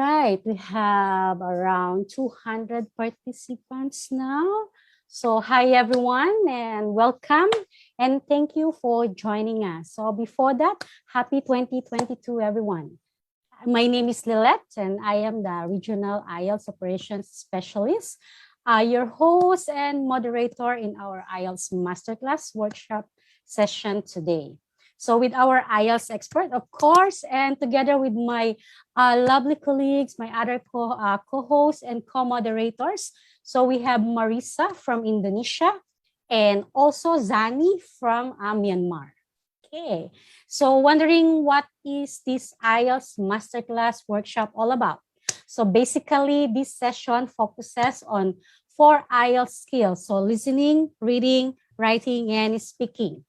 right, we have around 200 participants now. So hi everyone and welcome and thank you for joining us. So before that, happy 2022 everyone. My name is Lilette and I am the Regional IELTS Operations Specialist, your host and moderator in our IELTS Masterclass workshop session today. So with our IELTS expert, of course, and together with my lovely colleagues, my other co-hosts and co-moderators. So we have Marisa from Indonesia and also Zani from Myanmar. Okay, so wondering what is this IELTS Masterclass workshop all about? So basically, this session focuses on 4 IELTS skills. So listening, reading, writing, and speaking.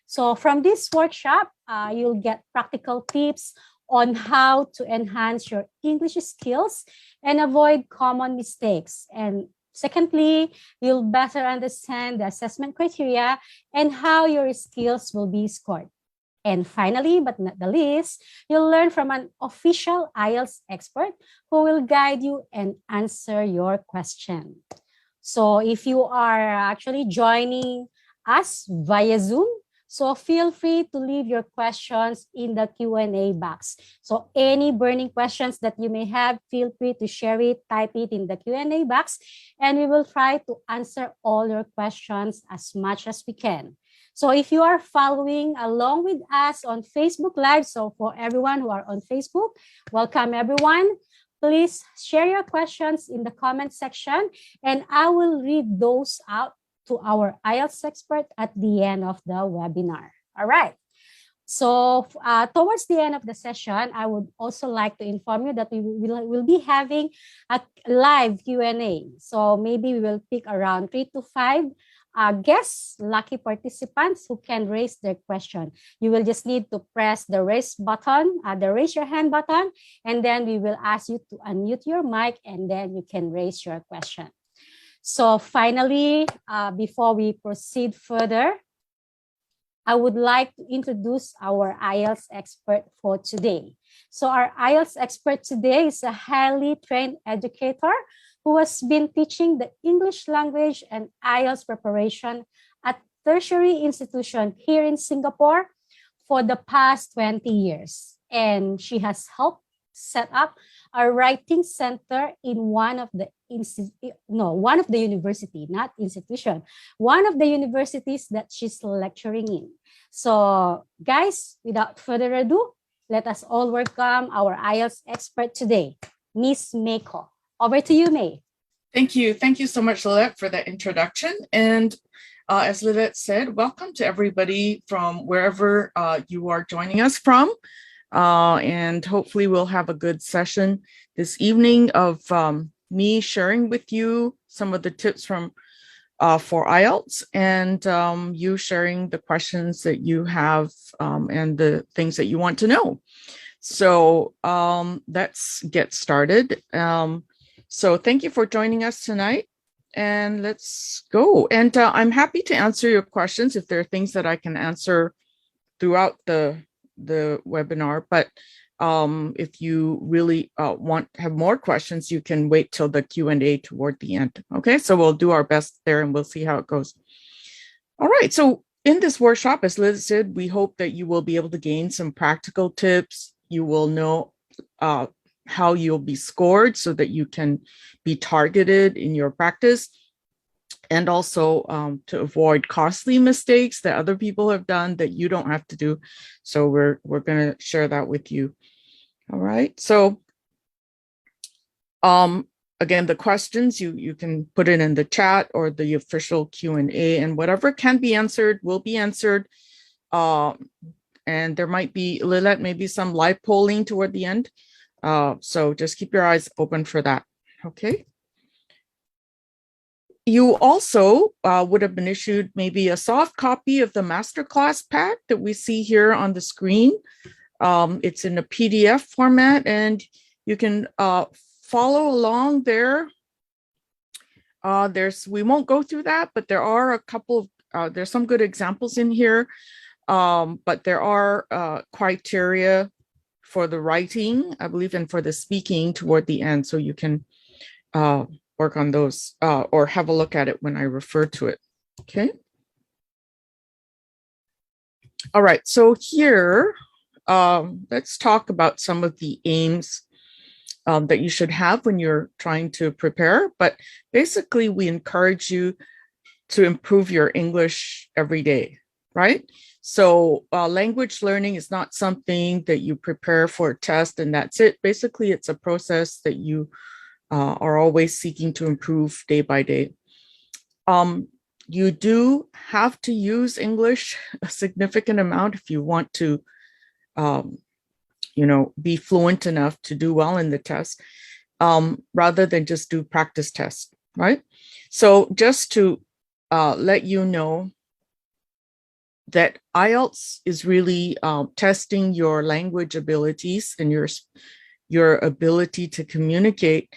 So from this workshop, you'll get practical tips on how to enhance your English skills and avoid common mistakes. And secondly, you'll better understand the assessment criteria and how your skills will be scored. And finally, but not the least, you'll learn from an official IELTS expert who will guide you and answer your question. So if you are actually joining us via Zoom, so feel free to leave your questions in the Q&A box. So any burning questions that you may have, feel free to share it, type it in the Q&A box, and we will try to answer all your questions as much as we can. So if you are following along with us on Facebook Live, so for everyone who are on Facebook, welcome everyone. Please share your questions in the comment section and I will read those out to our IELTS expert at the end of the webinar. All right. So towards the end of the session, I would also like to inform you that we will be having a live Q&A. So maybe we will pick around 3 to 5 guests, lucky participants who can raise their question. You will just need to press the raise button, the raise your hand button, and then we will ask you to unmute your mic and then you can raise your question. So finally, before we proceed further, I would like to introduce our IELTS expert for today. So our IELTS expert today is a highly trained educator who has been teaching the English language and IELTS preparation at tertiary institution here in Singapore for the past 20 years. And she has helped set up a writing center in one of the university, not institution, one of the universities that she's lecturing in. So guys, without further ado, let us all welcome our IELTS expert today, Miss Mei Koh. Over to you, Mei. Thank you. Thank you so much, Lilette, for that introduction. And as Lilette said, welcome to everybody from wherever you are joining us from. And hopefully we'll have a good session this evening of me sharing with you some of the tips from for IELTS and you sharing the questions that you have and the things that you want to know. So let's get started. So thank you for joining us tonight and let's go. And I'm happy to answer your questions if there are things that I can answer throughout the webinar, but if you really want to have more questions, you can wait till the Q&A toward the end. Okay, so we'll do our best there and we'll see how it goes. All right, so in this workshop, as Liz said, we hope that you will be able to gain some practical tips. You will know how you'll be scored so that you can be targeted in your practice. And also to avoid costly mistakes that other people have done that you don't have to do. So we're going to share that with you. All right. So again, the questions, you can put it in the chat or the official Q&A, and whatever can be answered will be answered. And there might be, Lilette, maybe some live polling toward the end. So just keep your eyes open for that. Okay. You also would have been issued maybe a soft copy of the masterclass pack that we see here on the screen. It's in a PDF format and you can follow along there. We won't go through that, but there are a couple of, there's some good examples in here, but there are criteria for the writing, I believe, and for the speaking toward the end, so you can work on those or have a look at it when I refer to it. Okay. All right, so here, let's talk about some of the aims that you should have when you're trying to prepare. But basically, we encourage you to improve your English every day, right? So language learning is not something that you prepare for a test and that's it. Basically, it's a process that you are always seeking to improve day by day. You do have to use English a significant amount if you want to, be fluent enough to do well in the test, rather than just do practice tests, right? So just to let you know that IELTS is really testing your language abilities and your ability to communicate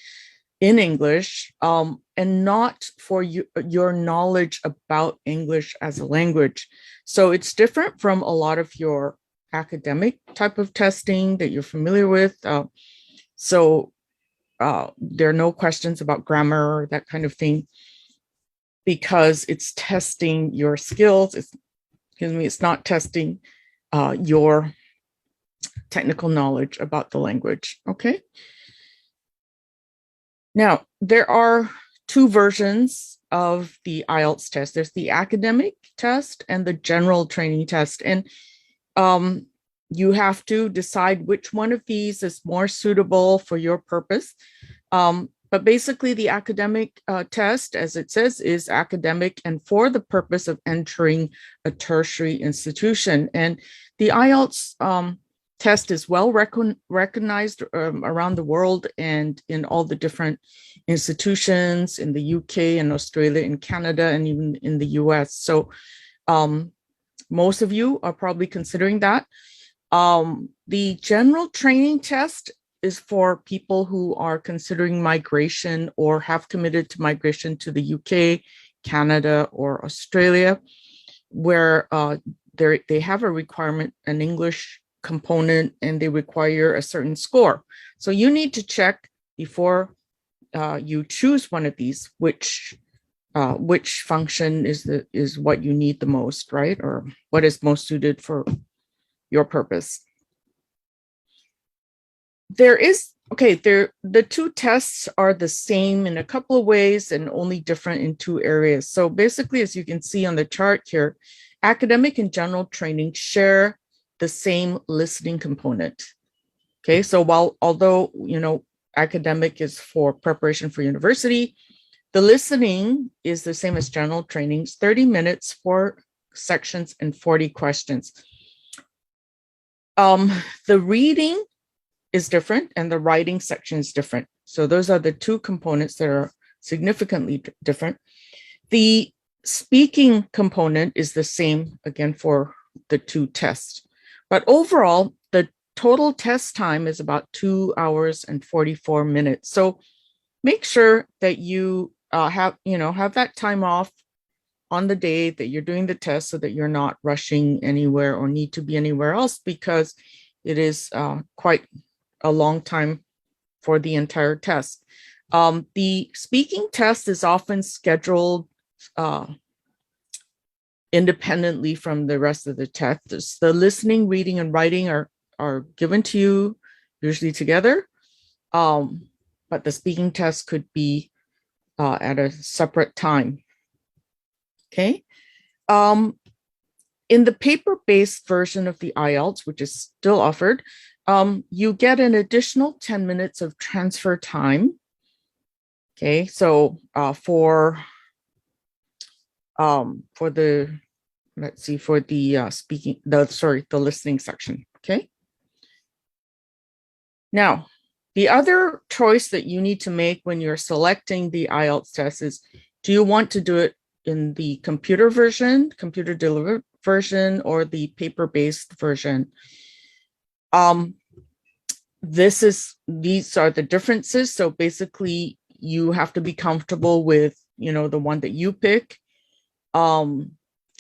in English, and not for your knowledge about English as a language. So it's different from a lot of your academic type of testing that you're familiar with. So there are no questions about grammar or that kind of thing, because it's testing your skills. It's not testing your technical knowledge about the language, okay? Now, there are two versions of the IELTS test. There's the academic test and the general training test. And you have to decide which one of these is more suitable for your purpose. But basically, the academic test, as it says, is academic and for the purpose of entering a tertiary institution. And the IELTS test is well recognized around the world and in all the different institutions in the UK and Australia and Canada and even in the US. So most of you are probably considering that. The general training test is for people who are considering migration or have committed to migration to the UK, Canada, or Australia, where they have a requirement, an English component, and they require a certain score. So you need to check before you choose one of these, which function is what you need the most, right? Or what is most suited for your purpose. The two tests are the same in a couple of ways and only different in two areas. So basically, as you can see on the chart here, academic and general training share the same listening component. Okay, so although academic is for preparation for university, the listening is the same as general trainings, 30 minutes, 4 sections, and 40 questions. The reading is different and the writing section is different. So those are the two components that are significantly different. The speaking component is the same, again, for the two tests. But overall, the total test time is about 2 hours and 44 minutes. So make sure that you have that time off on the day that you're doing the test so that you're not rushing anywhere or need to be anywhere else, because it is quite a long time for the entire test. The speaking test is often scheduled independently from the rest of the tests. The listening, reading, and writing are given to you usually together, but the speaking test could be at a separate time. Okay. In the paper-based version of the IELTS, which is still offered, you get an additional 10 minutes of transfer time. Okay, so for the the listening section. Okay. Now, the other choice that you need to make when you're selecting the IELTS test is, do you want to do it in the computer version, computer delivered version, or the paper-based version? These are the differences. So basically, you have to be comfortable with, the one that you pick.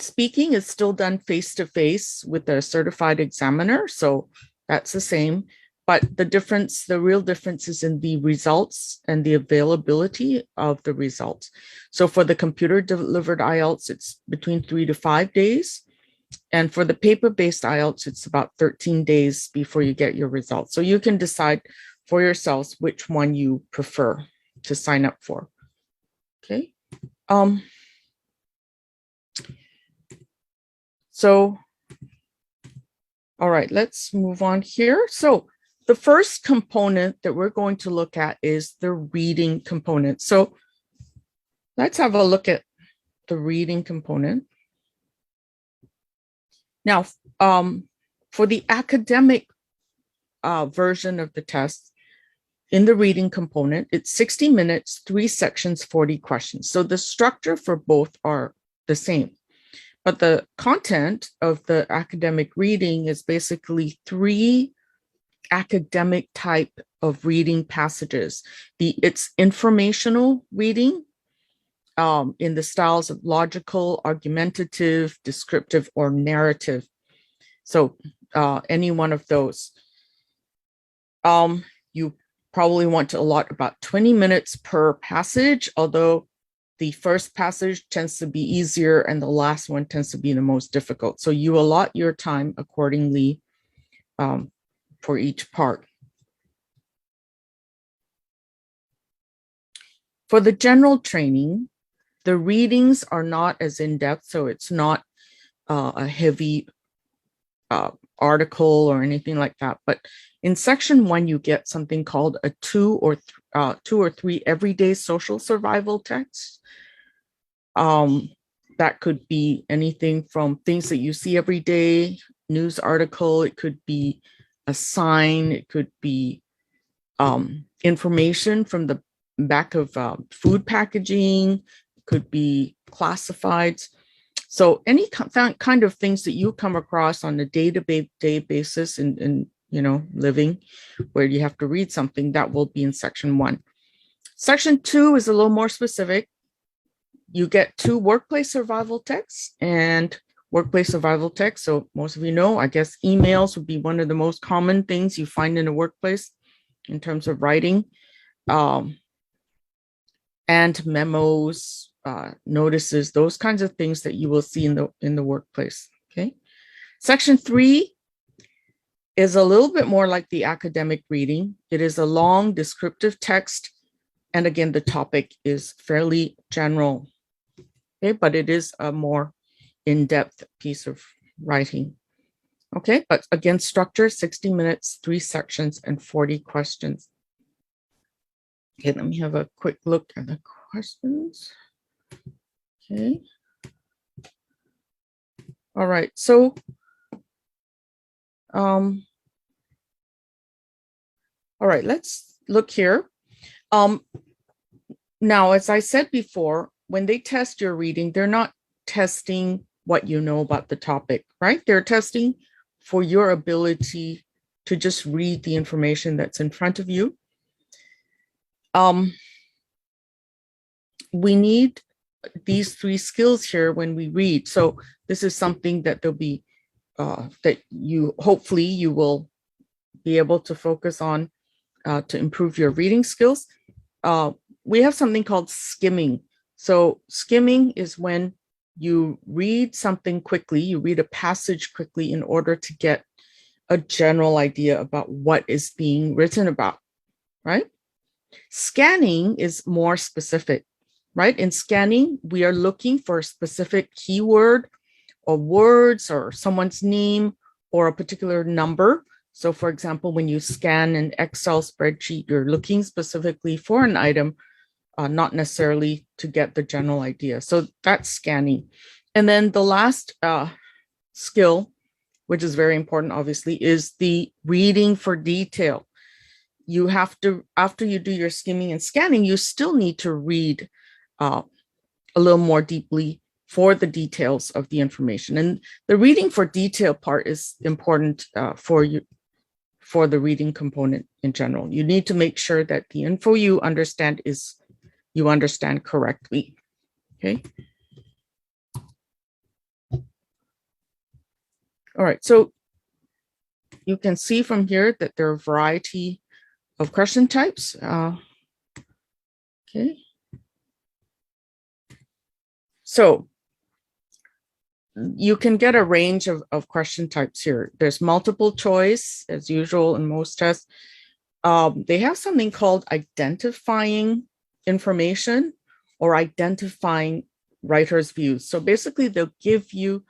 Speaking is still done face-to-face with a certified examiner. So That's the same, but the real difference is in the results and the availability of the results. So for the computer delivered IELTS, it's between 3 to 5 days. And for the paper-based IELTS, it's about 13 days before you get your results. So you can decide for yourselves which one you prefer to sign up for. Okay. So, all right, let's move on here. So the first component that we're going to look at is the reading component. So let's have a look at the reading component. Now, for the academic version of the test, in the reading component, it's 60 minutes, 3 sections, 40 questions. So the structure for both are the same. But the content of the academic reading is basically 3 academic type of reading passages. It's informational reading in the styles of logical, argumentative, descriptive, or narrative. So any one of those. You probably want to allot about 20 minutes per passage, although the first passage tends to be easier and the last one tends to be the most difficult. So you allot your time accordingly for each part. For the general training, the readings are not as in-depth, so it's not a heavy article or anything like that. But in section 1, you get something called a 2 or 3 everyday social survival text. That could be anything from things that you see every day, news article, it could be a sign, it could be information from the back of food packaging, it could be classifieds. So any kind of things that you come across on a day-to-day basis in living, where you have to read something, that will be in section 1. Section 2 is a little more specific. You get 2 workplace survival texts and workplace survival text. So most of you know, I guess emails would be one of the most common things you find in a workplace in terms of writing, and memos, notices, those kinds of things that you will see in the workplace. Okay. Section 3 is a little bit more like the academic reading. It is a long descriptive text. And again, the topic is fairly general. Okay, but it is a more in-depth piece of writing. Okay, but again, structure 60 minutes, 3 sections, and 40 questions. Okay, let me have a quick look at the questions. Okay. All right, so all right, let's look here. Now, as I said before, when they test your reading, they're not testing what you know about the topic, right? They're testing for your ability to just read the information that's in front of you. We need these 3 skills here when we read. So this is something that there'll be, that hopefully you will be able to focus on to improve your reading skills. We have something called skimming. So skimming is when you read something quickly, you read a passage quickly in order to get a general idea about what is being written about, right? Scanning is more specific, right? In scanning, we are looking for a specific keyword or words or someone's name or a particular number. So for example, when you scan an Excel spreadsheet, you're looking specifically for an item, not necessarily to get the general idea. So that's scanning. And then the last skill, which is very important, obviously, is the reading for detail. You have to, after you do your skimming and scanning, you still need to read a little more deeply for the details of the information. And the reading for detail part is important for you, for the reading component in general. You need to make sure that the info you understand correctly. Okay. All right. So you can see from here that there are a variety of question types. Okay. So you can get a range of question types here. There's multiple choice, as usual in most tests. They have something called identifying information or identifying writer's views. So basically they'll give you,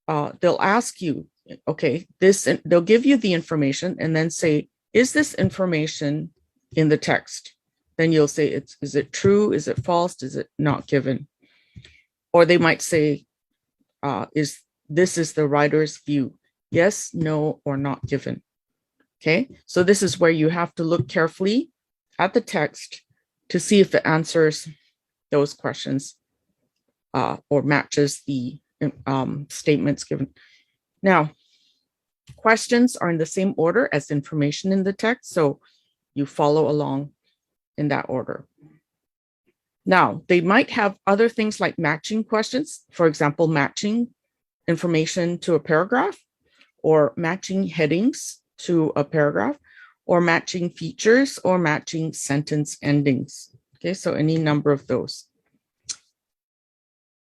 they'll ask you, okay, they'll give you the information and then say, is this information in the text? Then you'll say, is it true? Is it false? Is it not given? Or they might say, this is the writer's view? Yes, no, or not given. Okay, so this is where you have to look carefully at the text to see if it answers those questions or matches the statements given. Now, questions are in the same order as information in the text, so you follow along in that order. Now, they might have other things like matching questions, for example, matching information to a paragraph, or matching headings to a paragraph, or matching features, or matching sentence endings. Okay, so any number of those.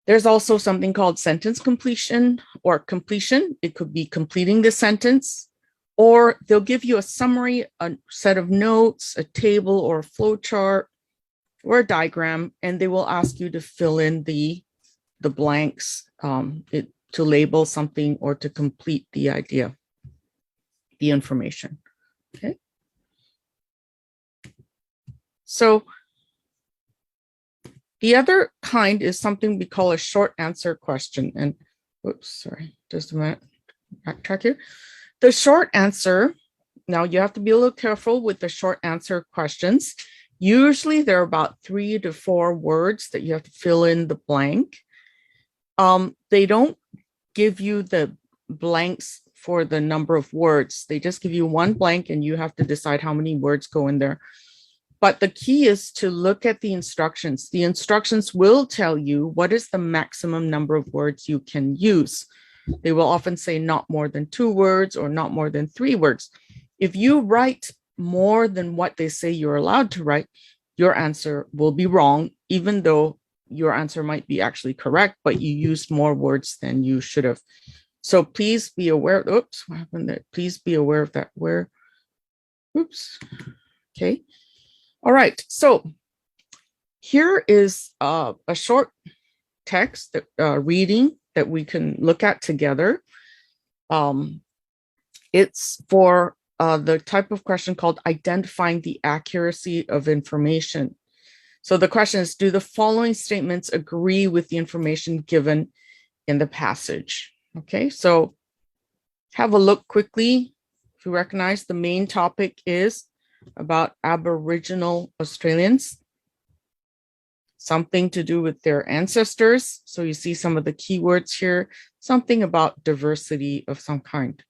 There's also something called sentence completion or completion. It could be completing the sentence, or they'll give you a summary, a set of notes, a table or a flow chart, or a diagram, and they will ask you to fill in the blanks, to label something or to complete the idea, the information. Okay. So the other kind is something we call a short answer question. And oops, sorry, just a minute, backtrack here. The short answer, now you have to be a little careful with the short answer questions. Usually there are about 3 to 4 words that you have to fill in the blank. They don't give you the blanks for the number of words. They just give you one blank and you have to decide how many words go in there. But the key is to look at the instructions. The instructions will tell you what is the maximum number of words you can use. They will often say not more than 2 words or not more than 3 words. If you write more than what they say you're allowed to write, your answer will be wrong, even though your answer might be actually correct, but you used more words than you should have. So please be aware. Oops, what happened there? Please be aware of that. Oops. Okay. All right. So here is a short text that, reading that we can look at together. It's for the type of question called identifying the accuracy of information. So the question is, do the following statements agree with the information given in the passage? Okay, so have a look quickly. If you recognize, the main topic is about Aboriginal Australians, something to do with their ancestors. So you see some of the keywords here, something about diversity of some kind.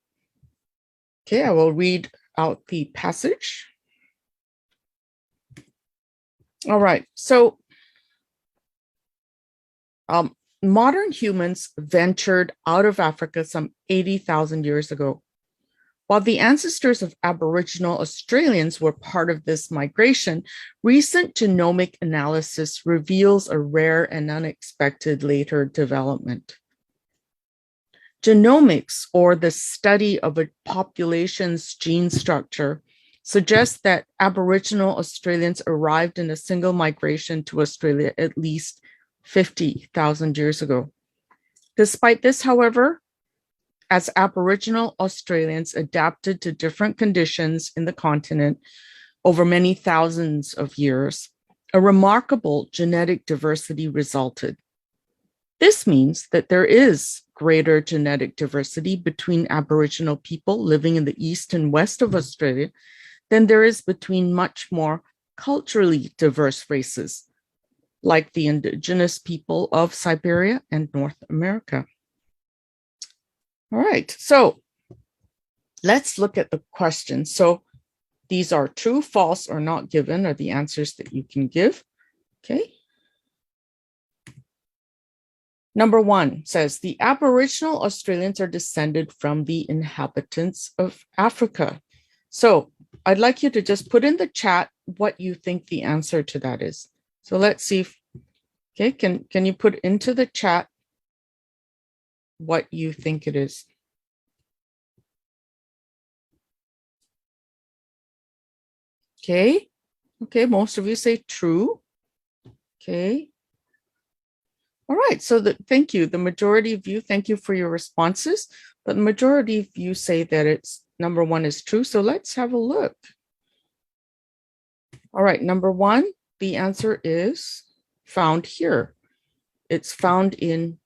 Okay, I will read out the passage. All right, so modern humans ventured out of Africa some 80,000 years ago. While the ancestors of Aboriginal Australians were part of this migration, recent genomic analysis reveals a rare and unexpected later development. Genomics, or the study of a population's gene structure, suggests that Aboriginal Australians arrived in a single migration to Australia at least 50,000 years ago. Despite this, however, as Aboriginal Australians adapted to different conditions in the continent over many thousands of years, a remarkable genetic diversity resulted. This means that there is greater genetic diversity between Aboriginal people living in the east and west of Australia than there is between much more culturally diverse races, like the indigenous people of Siberia and North America. All right, so let's look at the questions. So these are true, false, or not given are the answers that you can give. Okay. Number 1 says, the Aboriginal Australians are descended from the inhabitants of Africa. So I'd like you to just put in the chat what you think the answer to that is. So let's see if, okay, can you put into the chat what you think it is? Okay, most of you say true. Okay. All right, so thank you. The majority of you, thank you for your responses, but the majority of you say that it's number 1 is true. So let's have a look. All right, number 1, the answer is found here. It's found in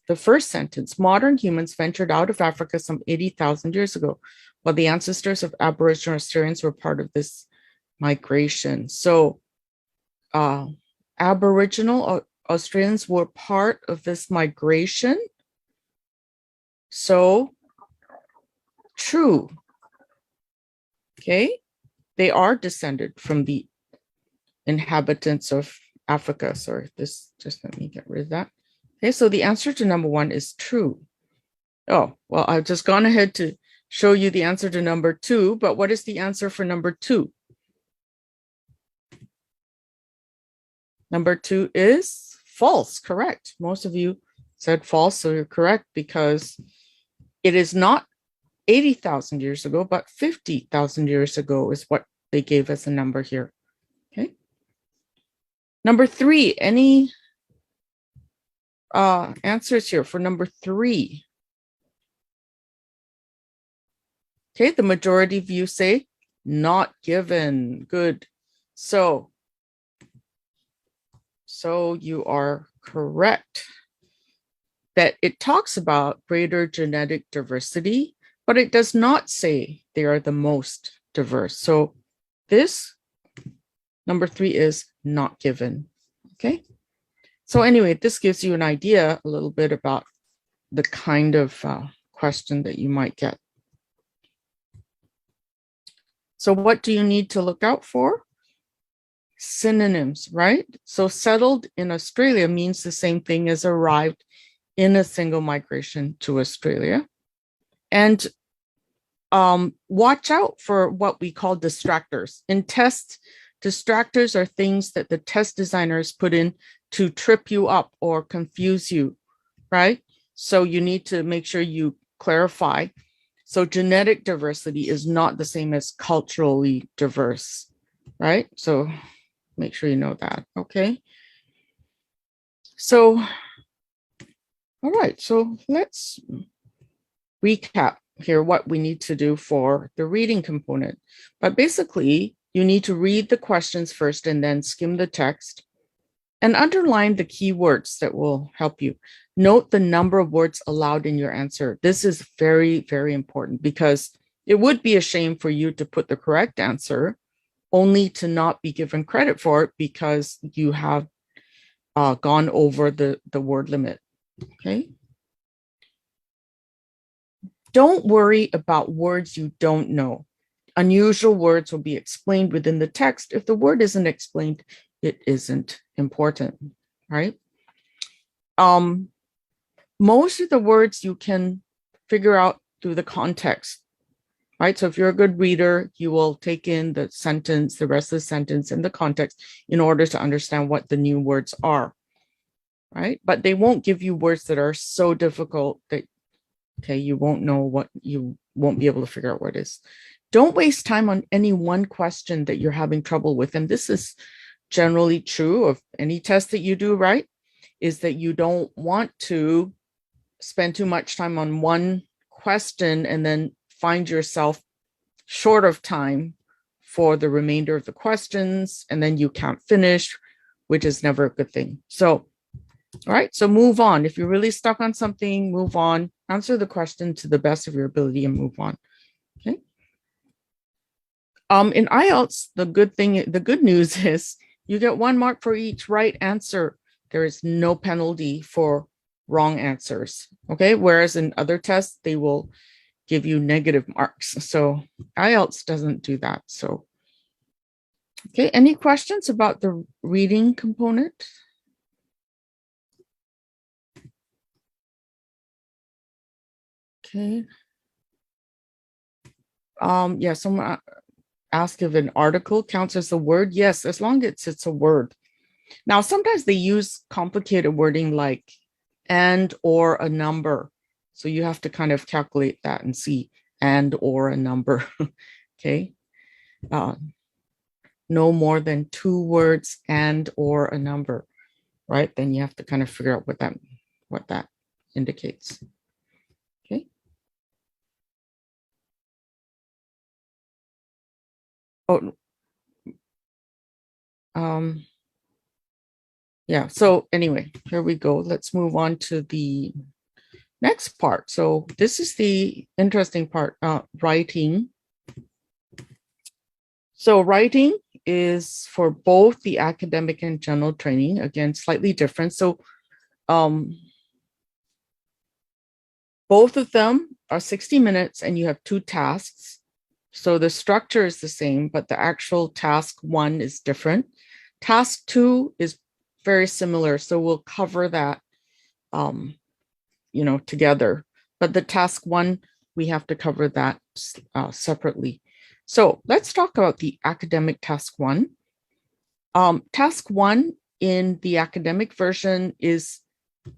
the first sentence. Modern humans ventured out of Africa some 80,000 years ago, while the ancestors of Aboriginal Australians were part of this migration. So Aboriginal Australians were part of this migration. So true. Okay, they are descended from the inhabitants of Africa. Sorry, just let me get rid of that. Okay, so the answer to number 1 is true. Oh, well, I've just gone ahead to show you the answer to number 2, but what is the answer for number 2? Number 2 is false, correct. Most of you said false, so you're correct, because it is not 80,000 years ago, but 50,000 years ago is what they gave us a number here. Okay. Number 3, any answers here for number 3? Okay, the majority of you say not given. Good. So you are correct that it talks about greater genetic diversity, but it does not say they are the most diverse. So this number 3 is not given. Okay. So anyway, this gives you an idea a little bit about the kind of question that you might get. So what do you need to look out for? Synonyms, right? So settled in Australia means the same thing as arrived in a single migration to Australia. And watch out for what we call distractors. In tests, distractors are things that the test designers put in to trip you up or confuse you, right? So you need to make sure you clarify. So genetic diversity is not the same as culturally diverse, right? So make sure you know that, okay? So, all right, so let's recap here what we need to do for the reading component. But basically, you need to read the questions first and then skim the text and underline the key words that will help you. Note the number of words allowed in your answer. This is very, very important because it would be a shame for you to put the correct answer only to not be given credit for it because you have gone over the word limit, okay? Don't worry about words you don't know. Unusual words will be explained within the text. If the word isn't explained, it isn't important, right? Most of the words you can figure out through the context, right? So if you're a good reader, you will take in the sentence, the rest of the sentence and the context in order to understand what the new words are, right? But they won't give you words that are so difficult that, okay, you won't know what, you won't be able to figure out what it is. Don't waste time on any one question that you're having trouble with. And this is generally true of any test that you do, right? Is that you don't want to spend too much time on one question and then find yourself short of time for the remainder of the questions, and then you can't finish, which is never a good thing. So, all right, so move on. If you're really stuck on something, move on, answer the question to the best of your ability and move on, okay? In IELTS, the good news is you get 1 mark for each right answer. There is no penalty for wrong answers, okay? Whereas in other tests, they will give you negative marks. So IELTS doesn't do that. So, okay, any questions about the reading component? Okay. Yeah, someone asked if an article counts as a word. Yes, as long as it's a word. Now, sometimes they use complicated wording like and or a number. So you have to kind of calculate that and see and or a number. Okay. No more than 2 words and or a number, right? Then you have to kind of figure out what that indicates. Okay. Oh, yeah. So anyway, here we go. Let's move on to the next part. So this is the interesting part, writing. So writing is for both the academic and general training, again, slightly different. So both of them are 60 minutes and you have 2 tasks. So the structure is the same, but the actual task 1 is different. Task 2 is very similar. So we'll cover that, together. But the task 1, we have to cover that separately. So let's talk about the academic task 1. Task 1 in the academic version is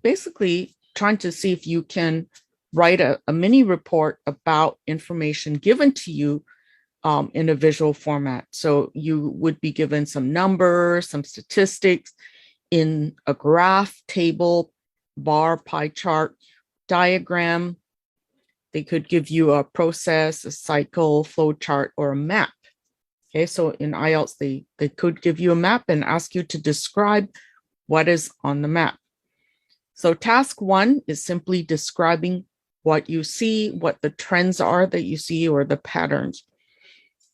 basically trying to see if you can write a mini report about information given to you in a visual format. So you would be given some numbers, some statistics in a graph, table, bar, pie chart, diagram. They could give you a process, a cycle, flow chart, or a map. Okay, so in IELTS, they could give you a map and ask you to describe what is on the map. So task 1 is simply describing what you see, what the trends are that you see, or the patterns.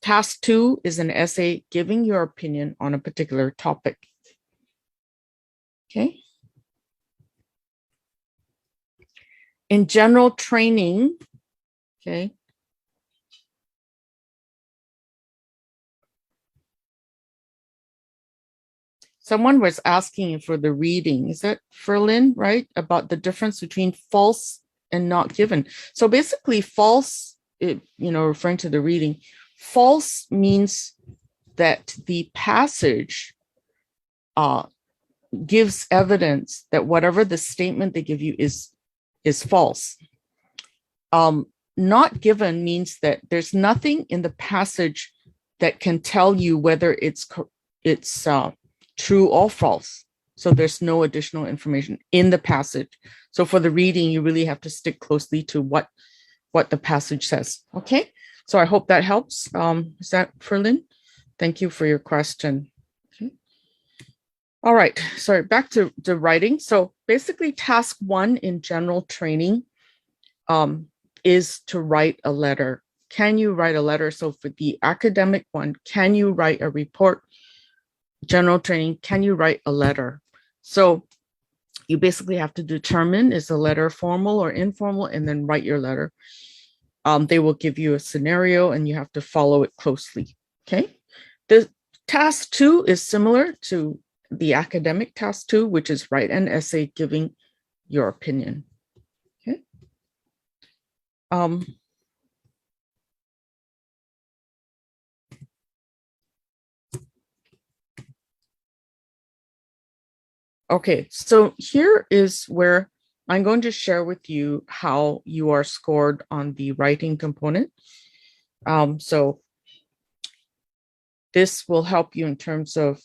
Task 2 is an essay giving your opinion on a particular topic. Okay. In general training, okay, someone was asking for the reading. Is that Ferlin, right? About the difference between false and not given. So basically false, referring to the reading, false means that the passage gives evidence that whatever the statement they give you is false. Not given means that there's nothing in the passage that can tell you whether it's true or false. So there's no additional information in the passage. So for the reading, you really have to stick closely to what the passage says. Okay, so I hope that helps. Is that Ferlin? Thank you for your question. Okay. All right, sorry, back to the writing. So basically task 1 in general training is to write a letter. Can you write a letter? So for the academic one, can you write a report? General training, can you write a letter? So you basically have to determine, is the letter formal or informal, and then write your letter. They will give you a scenario and you have to follow it closely. Okay. The task 2 is similar to the academic task 2, which is write an essay giving your opinion. Okay. Okay, so here is where I'm going to share with you how you are scored on the writing component. So this will help you in terms of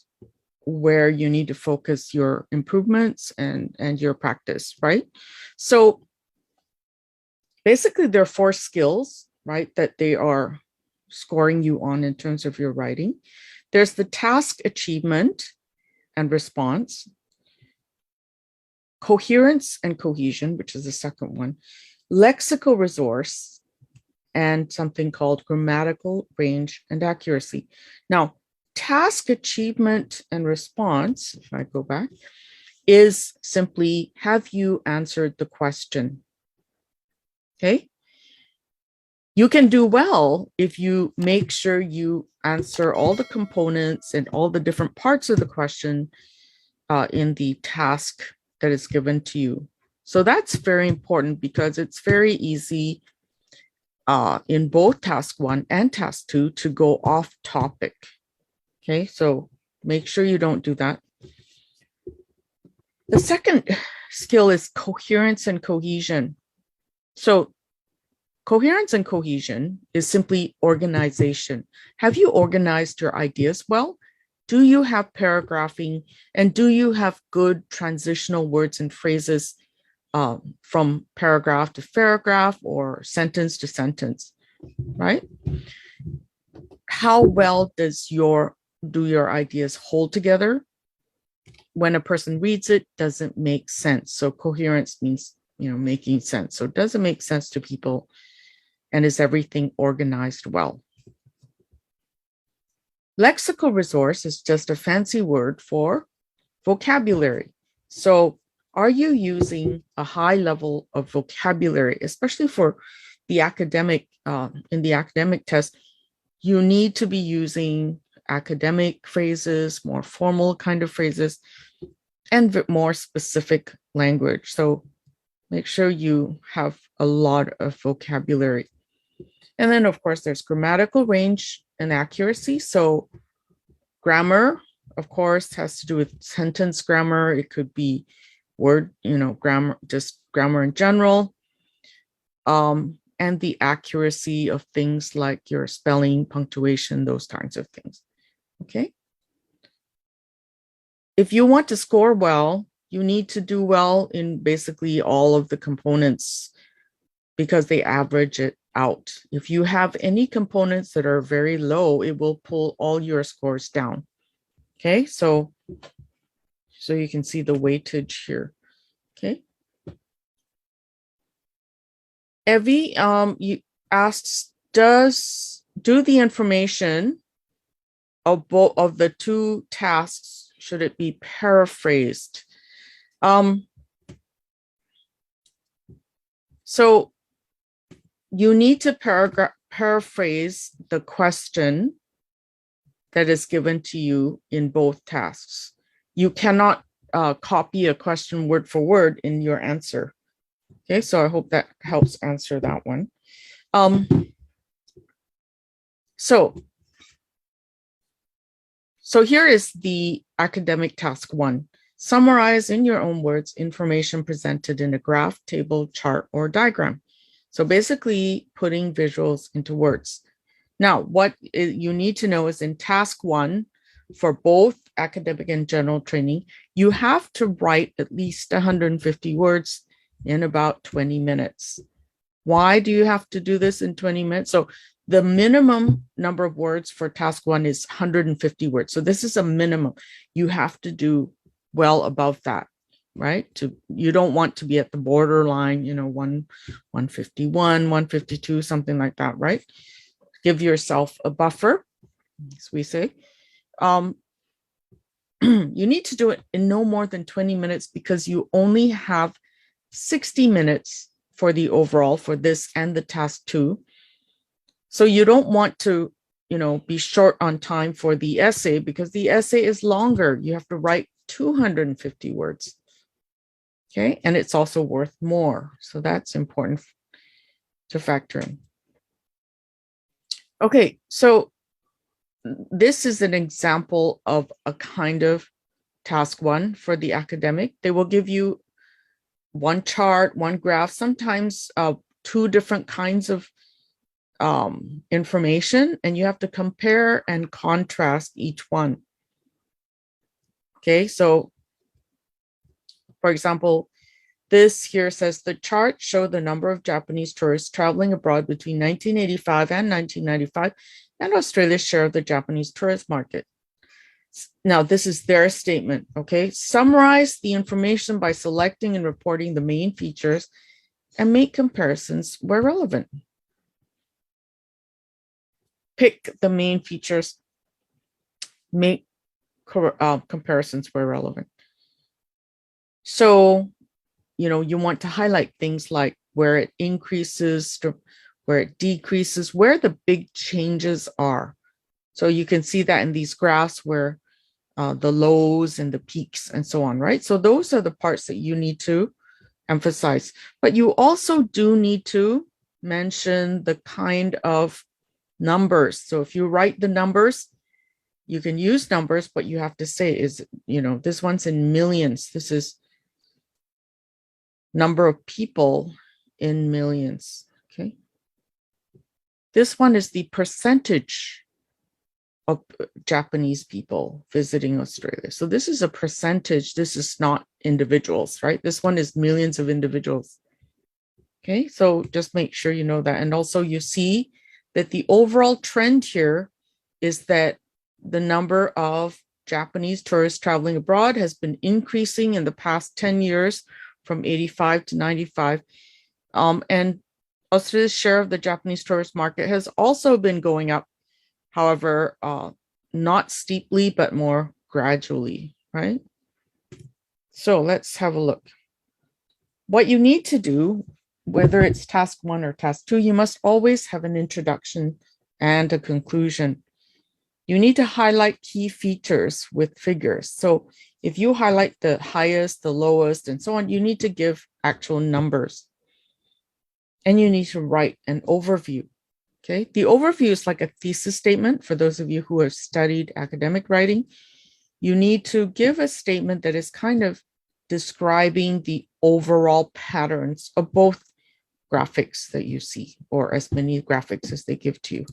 where you need to focus your improvements and your practice, right? So basically there are 4 skills, right, that they are scoring you on in terms of your writing. There's the task achievement and response, coherence and cohesion, which is the second one, lexical resource, and something called grammatical range and accuracy. Now, task achievement and response, if I go back, is simply, have you answered the question? Okay. You can do well if you make sure you answer all the components and all the different parts of the question in the task that is given to you. So that's very important because it's very easy in both task 1 and task 2 to go off topic. Okay, so make sure you don't do that. The second skill is coherence and cohesion. So coherence and cohesion is simply organization. Have you organized your ideas well? Do you have paragraphing, and do you have good transitional words and phrases from paragraph to paragraph or sentence to sentence, right? How well do your ideas hold together? When a person reads it, does it make sense? So coherence means, making sense. So does it make sense to people? And is everything organized well? Lexical resource is just a fancy word for vocabulary. So are you using a high level of vocabulary, especially for the academic, in the academic test? You need to be using academic phrases, more formal kind of phrases, and more specific language. So make sure you have a lot of vocabulary. And then, of course, there's grammatical range and accuracy. So grammar, of course, has to do with sentence grammar. It could be word, grammar, just grammar in general. And the accuracy of things like your spelling, punctuation, those kinds of things. Okay. If you want to score well, you need to do well in basically all of the components because they average it out. If you have any components that are very low, it will pull all your scores down. Okay, so you can see the weightage here. Okay. Evie, you asked, do the information of both of the two tasks, should it be paraphrased? So you need to paraphrase the question that is given to you in both tasks. You cannot copy a question word for word in your answer. Okay, so I hope that helps answer that one. So here is the academic task 1. Summarize in your own words information presented in a graph, table, chart, or diagram. So basically putting visuals into words. Now, what you need to know is in task 1, for both academic and general training, you have to write at least 150 words in about 20 minutes. Why do you have to do this in 20 minutes? So the minimum number of words for task 1 is 150 words. So this is a minimum. You have to do well above that, right? You don't want to be at the borderline, 151, 152, something like that, right? Give yourself a buffer, as we say. You need to do it in no more than 20 minutes because you only have 60 minutes for the overall, for this and the task 2. So you don't want to, be short on time for the essay because the essay is longer. You have to write 250 words. Okay, and it's also worth more. So that's important to factor in. Okay, so this is an example of a kind of task 1 for the academic. They will give you one chart, one graph, sometimes 2 different kinds of information, and you have to compare and contrast each one. Okay, so for example, this here says the chart showed the number of Japanese tourists traveling abroad between 1985 and 1995 and Australia's share of the Japanese tourist market. Now, this is their statement, okay? Summarize the information by selecting and reporting the main features and make comparisons where relevant. Pick the main features, make comparisons where relevant. So, you want to highlight things like where it increases, where it decreases, where the big changes are. So you can see that in these graphs where the lows and the peaks and so on, right? So those are the parts that you need to emphasize. But you also do need to mention the kind of numbers. So if you write the numbers, you can use numbers, but you have to say is, this one's in millions. This is number of people in millions, okay? This one is the percentage of Japanese people visiting Australia. So this is a percentage. This is not individuals, right? This one is millions of individuals. Okay, so just make sure you know that. And also you see that the overall trend here is that the number of Japanese tourists traveling abroad has been increasing in the past 10 years from 85 to 95. And Australia's share of the Japanese tourist market has also been going up, however, not steeply, but more gradually, right? So let's have a look. What you need to do, whether it's task 1 or task 2, you must always have an introduction and a conclusion. You need to highlight key features with figures. So if you highlight the highest, the lowest, and so on, you need to give actual numbers. And you need to write an overview. Okay, the overview is like a thesis statement for those of you who have studied academic writing. You need to give a statement that is kind of describing the overall patterns of both graphics that you see, or as many graphics as they give to you.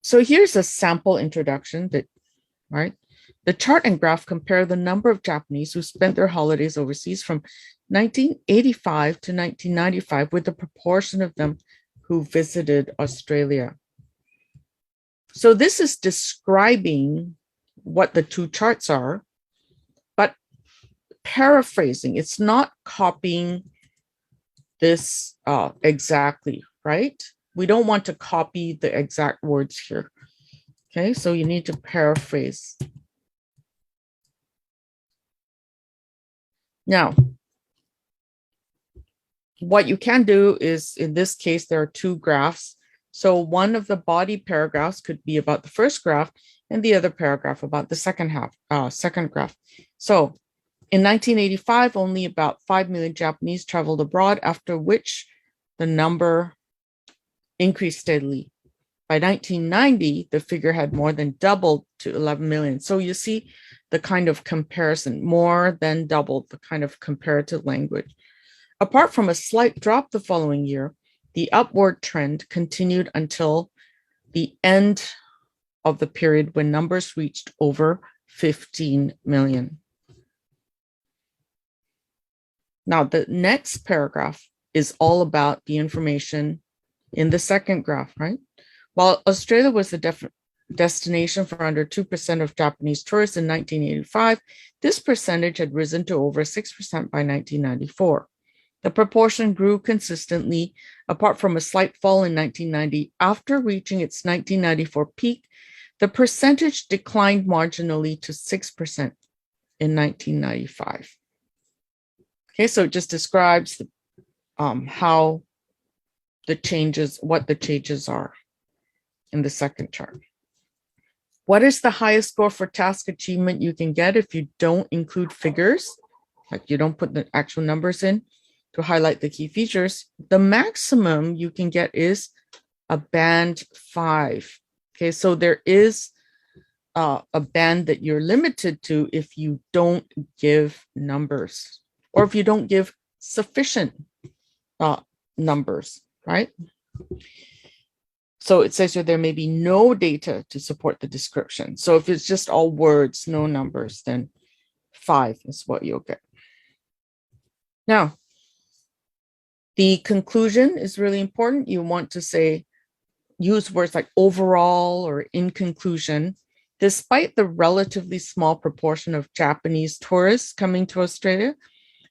So here's a sample introduction that, right? The chart and graph compare the number of Japanese who spent their holidays overseas from 1985 to 1995 with the proportion of them who visited Australia. So this is describing what the two charts are, but paraphrasing. It's not copying this exactly, right? We don't want to copy the exact words here. Okay, so you need to paraphrase. Now, what you can do is, in this case, there are two graphs. So one of the body paragraphs could be about the first graph, and the other paragraph about the second graph. So in 1985, only about 5 million Japanese traveled abroad, after which the number increased steadily. By 1990, the figure had more than doubled to 11 million. So you see the kind of comparison, more than doubled, the kind of comparative language. Apart from a slight drop the following year, the upward trend continued until the end of the period when numbers reached over 15 million. Now, the next paragraph is all about the information in the second graph, right? While Australia was the destination for under 2% of Japanese tourists in 1985, this percentage had risen to over 6% by 1994. The proportion grew consistently, apart from a slight fall in 1990. After reaching its 1994 peak, the percentage declined marginally to 6% in 1995. Okay, so it just describes how the changes, what the changes are in the second chart. What is the highest score for task achievement you can get if you don't include figures, like you don't put the actual numbers in to highlight the key features? The maximum you can get is a band 5. Okay, so there is a band that you're limited to if you don't give numbers, or if you don't give sufficient numbers, right? So it says here there may be no data to support the description. So if it's just all words, no numbers, then 5 is what you'll get. Now, the conclusion is really important. You want to say, use words like overall or in conclusion. Despite the relatively small proportion of Japanese tourists coming to Australia,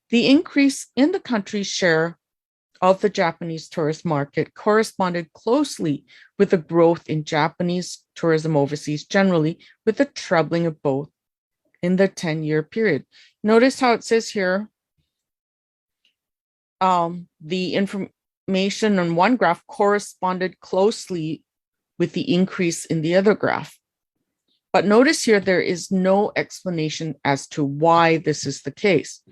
the increase in the country's share of the Japanese tourist market corresponded closely with the growth in Japanese tourism overseas generally, with a trebling of both in the 10-year period. Notice how it says here, the information on one graph corresponded closely with the increase in the other graph. But notice here, there is no explanation as to why this is the case.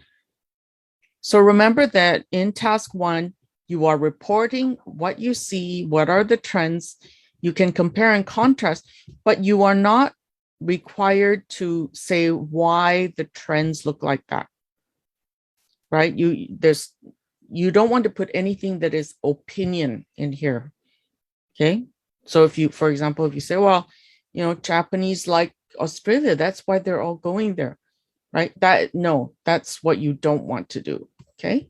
So remember that in task 1, you are reporting what you see, what are the trends. You can compare and contrast, but you are not required to say why the trends look like that, right? You don't want to put anything that is opinion in here, okay? So if you, for example, if you say, well, Japanese like Australia, that's why they're all going there, right? That's what you don't want to do, okay?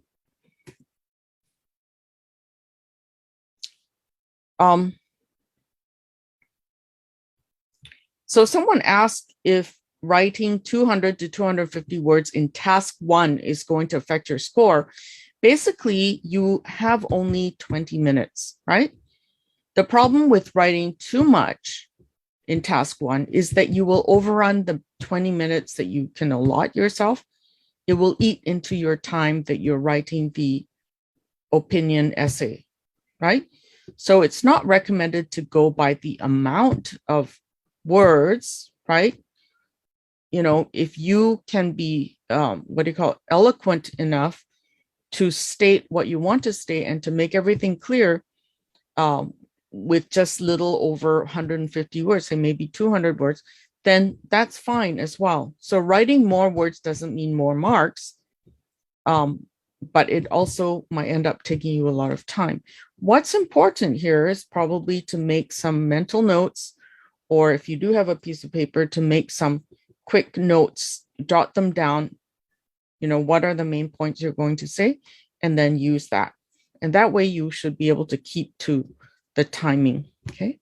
So someone asked if writing 200 to 250 words in task 1 is going to affect your score. Basically, you have only 20 minutes, right? The problem with writing too much in task 1 is that you will overrun the 20 minutes that you can allot yourself. It will eat into your time that you're writing the opinion essay, right? So it's not recommended to go by the amount of words, right? If you can be, eloquent enough to state what you want to state and to make everything clear with just little over 150 words, say maybe 200 words, then that's fine as well. So writing more words doesn't mean more marks, but it also might end up taking you a lot of time. What's important here is probably to make some mental notes, or if you do have a piece of paper, to make some quick notes, jot them down, what are the main points you're going to say, and then use that. And that way you should be able to keep to the timing, okay?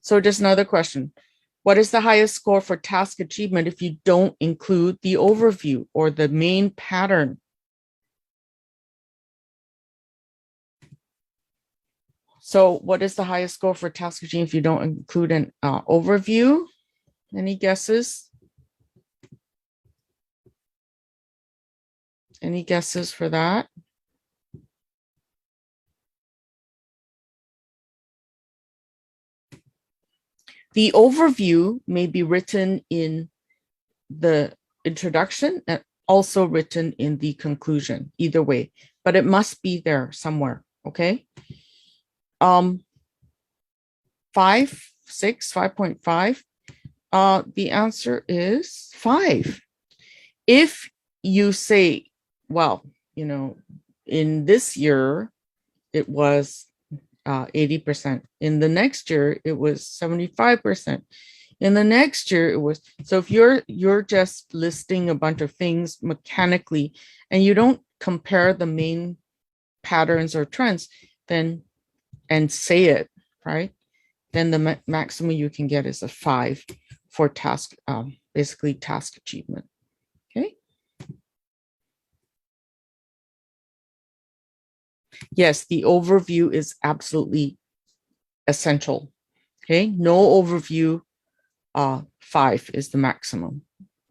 So just another question. What is the highest score for task achievement if you don't include the overview or the main pattern? So what is the highest score for task achievement if you don't include an overview? Any guesses? Any guesses for that? The overview may be written in the introduction and also written in the conclusion, either way, but it must be there somewhere, okay? 5.5. The answer is 5. If you say, well, in this year, it was 80%. In the next year, it was 75%. In the next year, it was, so if you're just listing a bunch of things mechanically and you don't compare the main patterns or trends, then, and say it, right? Then the maximum you can get is a 5 for task, basically task achievement, okay? Yes, the overview is absolutely essential, okay? No overview, 5 is the maximum.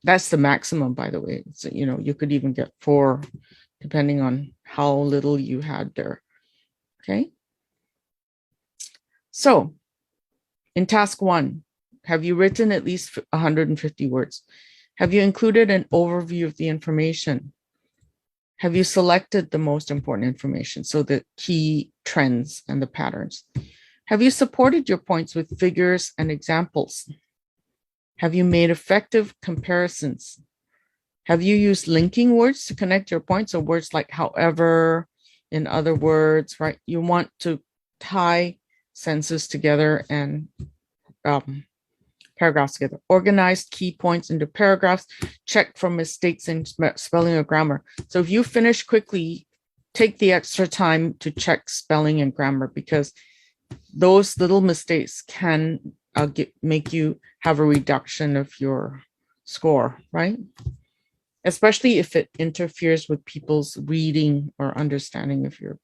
That's the maximum, by the way. So, you could even get 4, depending on how little you had there, okay? So in task 1, have you written at least 150 words? Have you included an overview of the information? Have you selected the most important information, so the key trends and the patterns? Have you supported your points with figures and examples? Have you made effective comparisons? Have you used linking words to connect your points, or words like however, in other words, right? You want to tie sentences together and paragraphs together. Organized key points into paragraphs. Check for mistakes in spelling or grammar. So if you finish quickly, take the extra time to check spelling and grammar, because those little mistakes can make you have a reduction of your score, right? Especially if it interferes with people's reading or understanding of your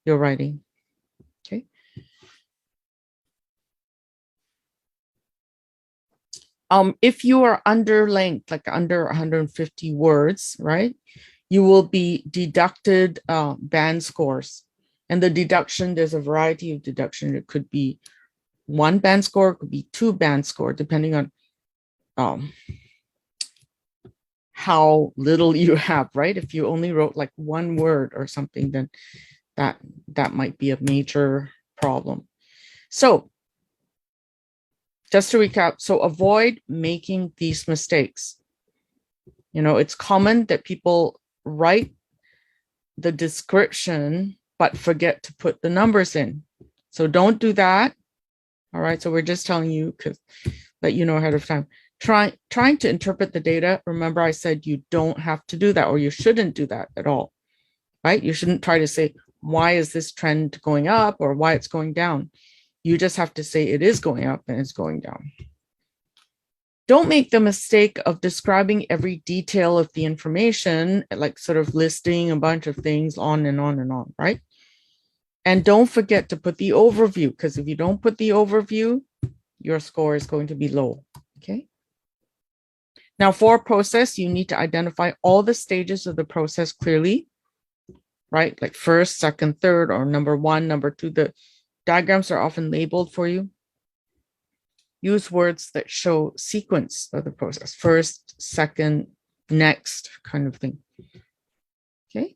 writing. Okay. If you are under length, like under 150 words, right, you will be deducted band scores. And the deduction, there's a variety of deduction. It could be 1 band score, it could be 2 band score, depending on how little you have, right? If you only wrote like 1 word or something, then that might be a major problem. So just to recap, so avoid making these mistakes. You know, it's common that people write the description, but forget to put the numbers in. So don't do that. All right. So we're just telling you, because let you know ahead of time. Trying to interpret the data. Remember, I said you don't have to do that, or you shouldn't do that at all. Right? You shouldn't try to say, why is this trend going up or why it's going down? You just have to say it is going up and it's going down. Don't make the mistake of describing every detail of the information, like sort of listing a bunch of things on and on and on, right? And don't forget to put the overview, because if you don't put the overview, your score is going to be low, okay? Now for process, you need to identify all the stages of the process clearly, right? Like first, second, third, or number 1, number 2. The diagrams are often labeled for you. Use words that show sequence of the process. First, second, next, kind of thing. Okay.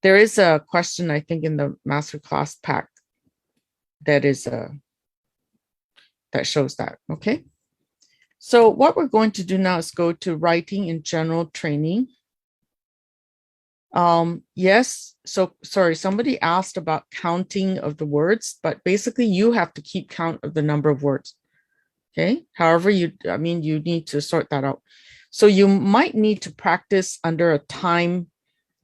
There is a question, I think, in the masterclass pack that is that shows that. Okay. So what we're going to do now is go to writing in general training. Yes, so sorry, somebody asked about counting of the words, but basically you have to keep count of the number of words. Okay, however, you need to sort that out. So you might need to practice under a time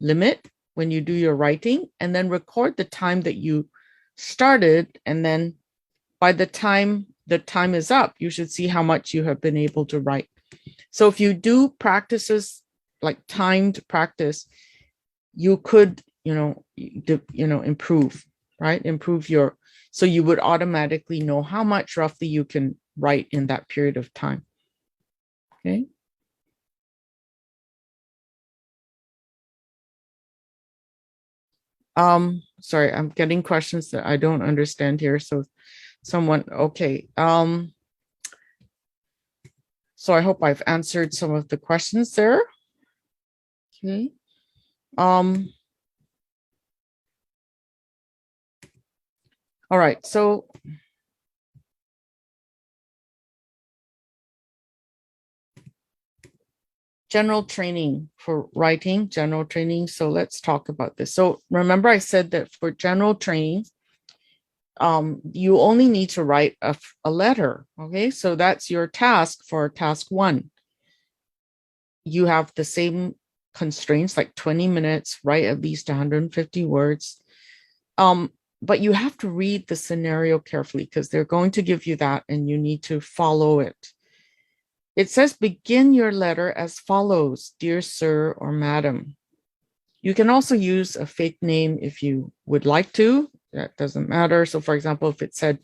limit when you do your writing, and then record the time that you started, and then by the time is up, you should see how much you have been able to write. So if you do practices like timed practice, you could, improve, right? Improve so you would automatically know how much roughly you can write in that period of time. Okay. Sorry, I'm getting questions that I don't understand here. So someone, okay. So I hope I've answered some of the questions there. Okay. All right, so general training for writing, general training. So let's talk about this. So remember I said that for general training, you only need to write a letter, okay? So that's your task for task 1. You have the same constraints, like 20 minutes, write at least 150 words. But you have to read the scenario carefully, because they're going to give you that and you need to follow it. It says, begin your letter as follows, dear sir or madam. You can also use a fake name if you would like to. That doesn't matter. So for example, if it said,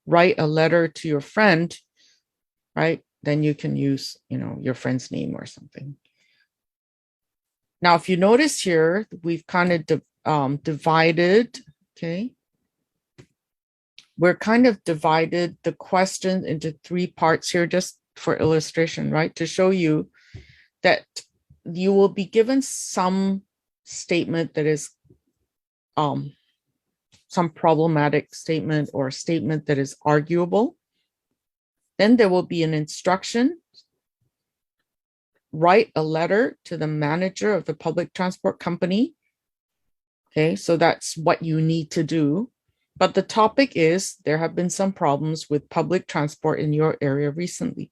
write a letter to your friend, right? Then you can use, your friend's name or something. Now, if you notice here, we've kind of divided, okay? We're kind of divided the question into 3 parts here, just for illustration, right? To show you that you will be given some statement that is some problematic statement or a statement that is arguable. Then there will be an instruction. Write a letter to the manager of the public transport company. Okay, so that's what you need to do. But the topic is, there have been some problems with public transport in your area recently.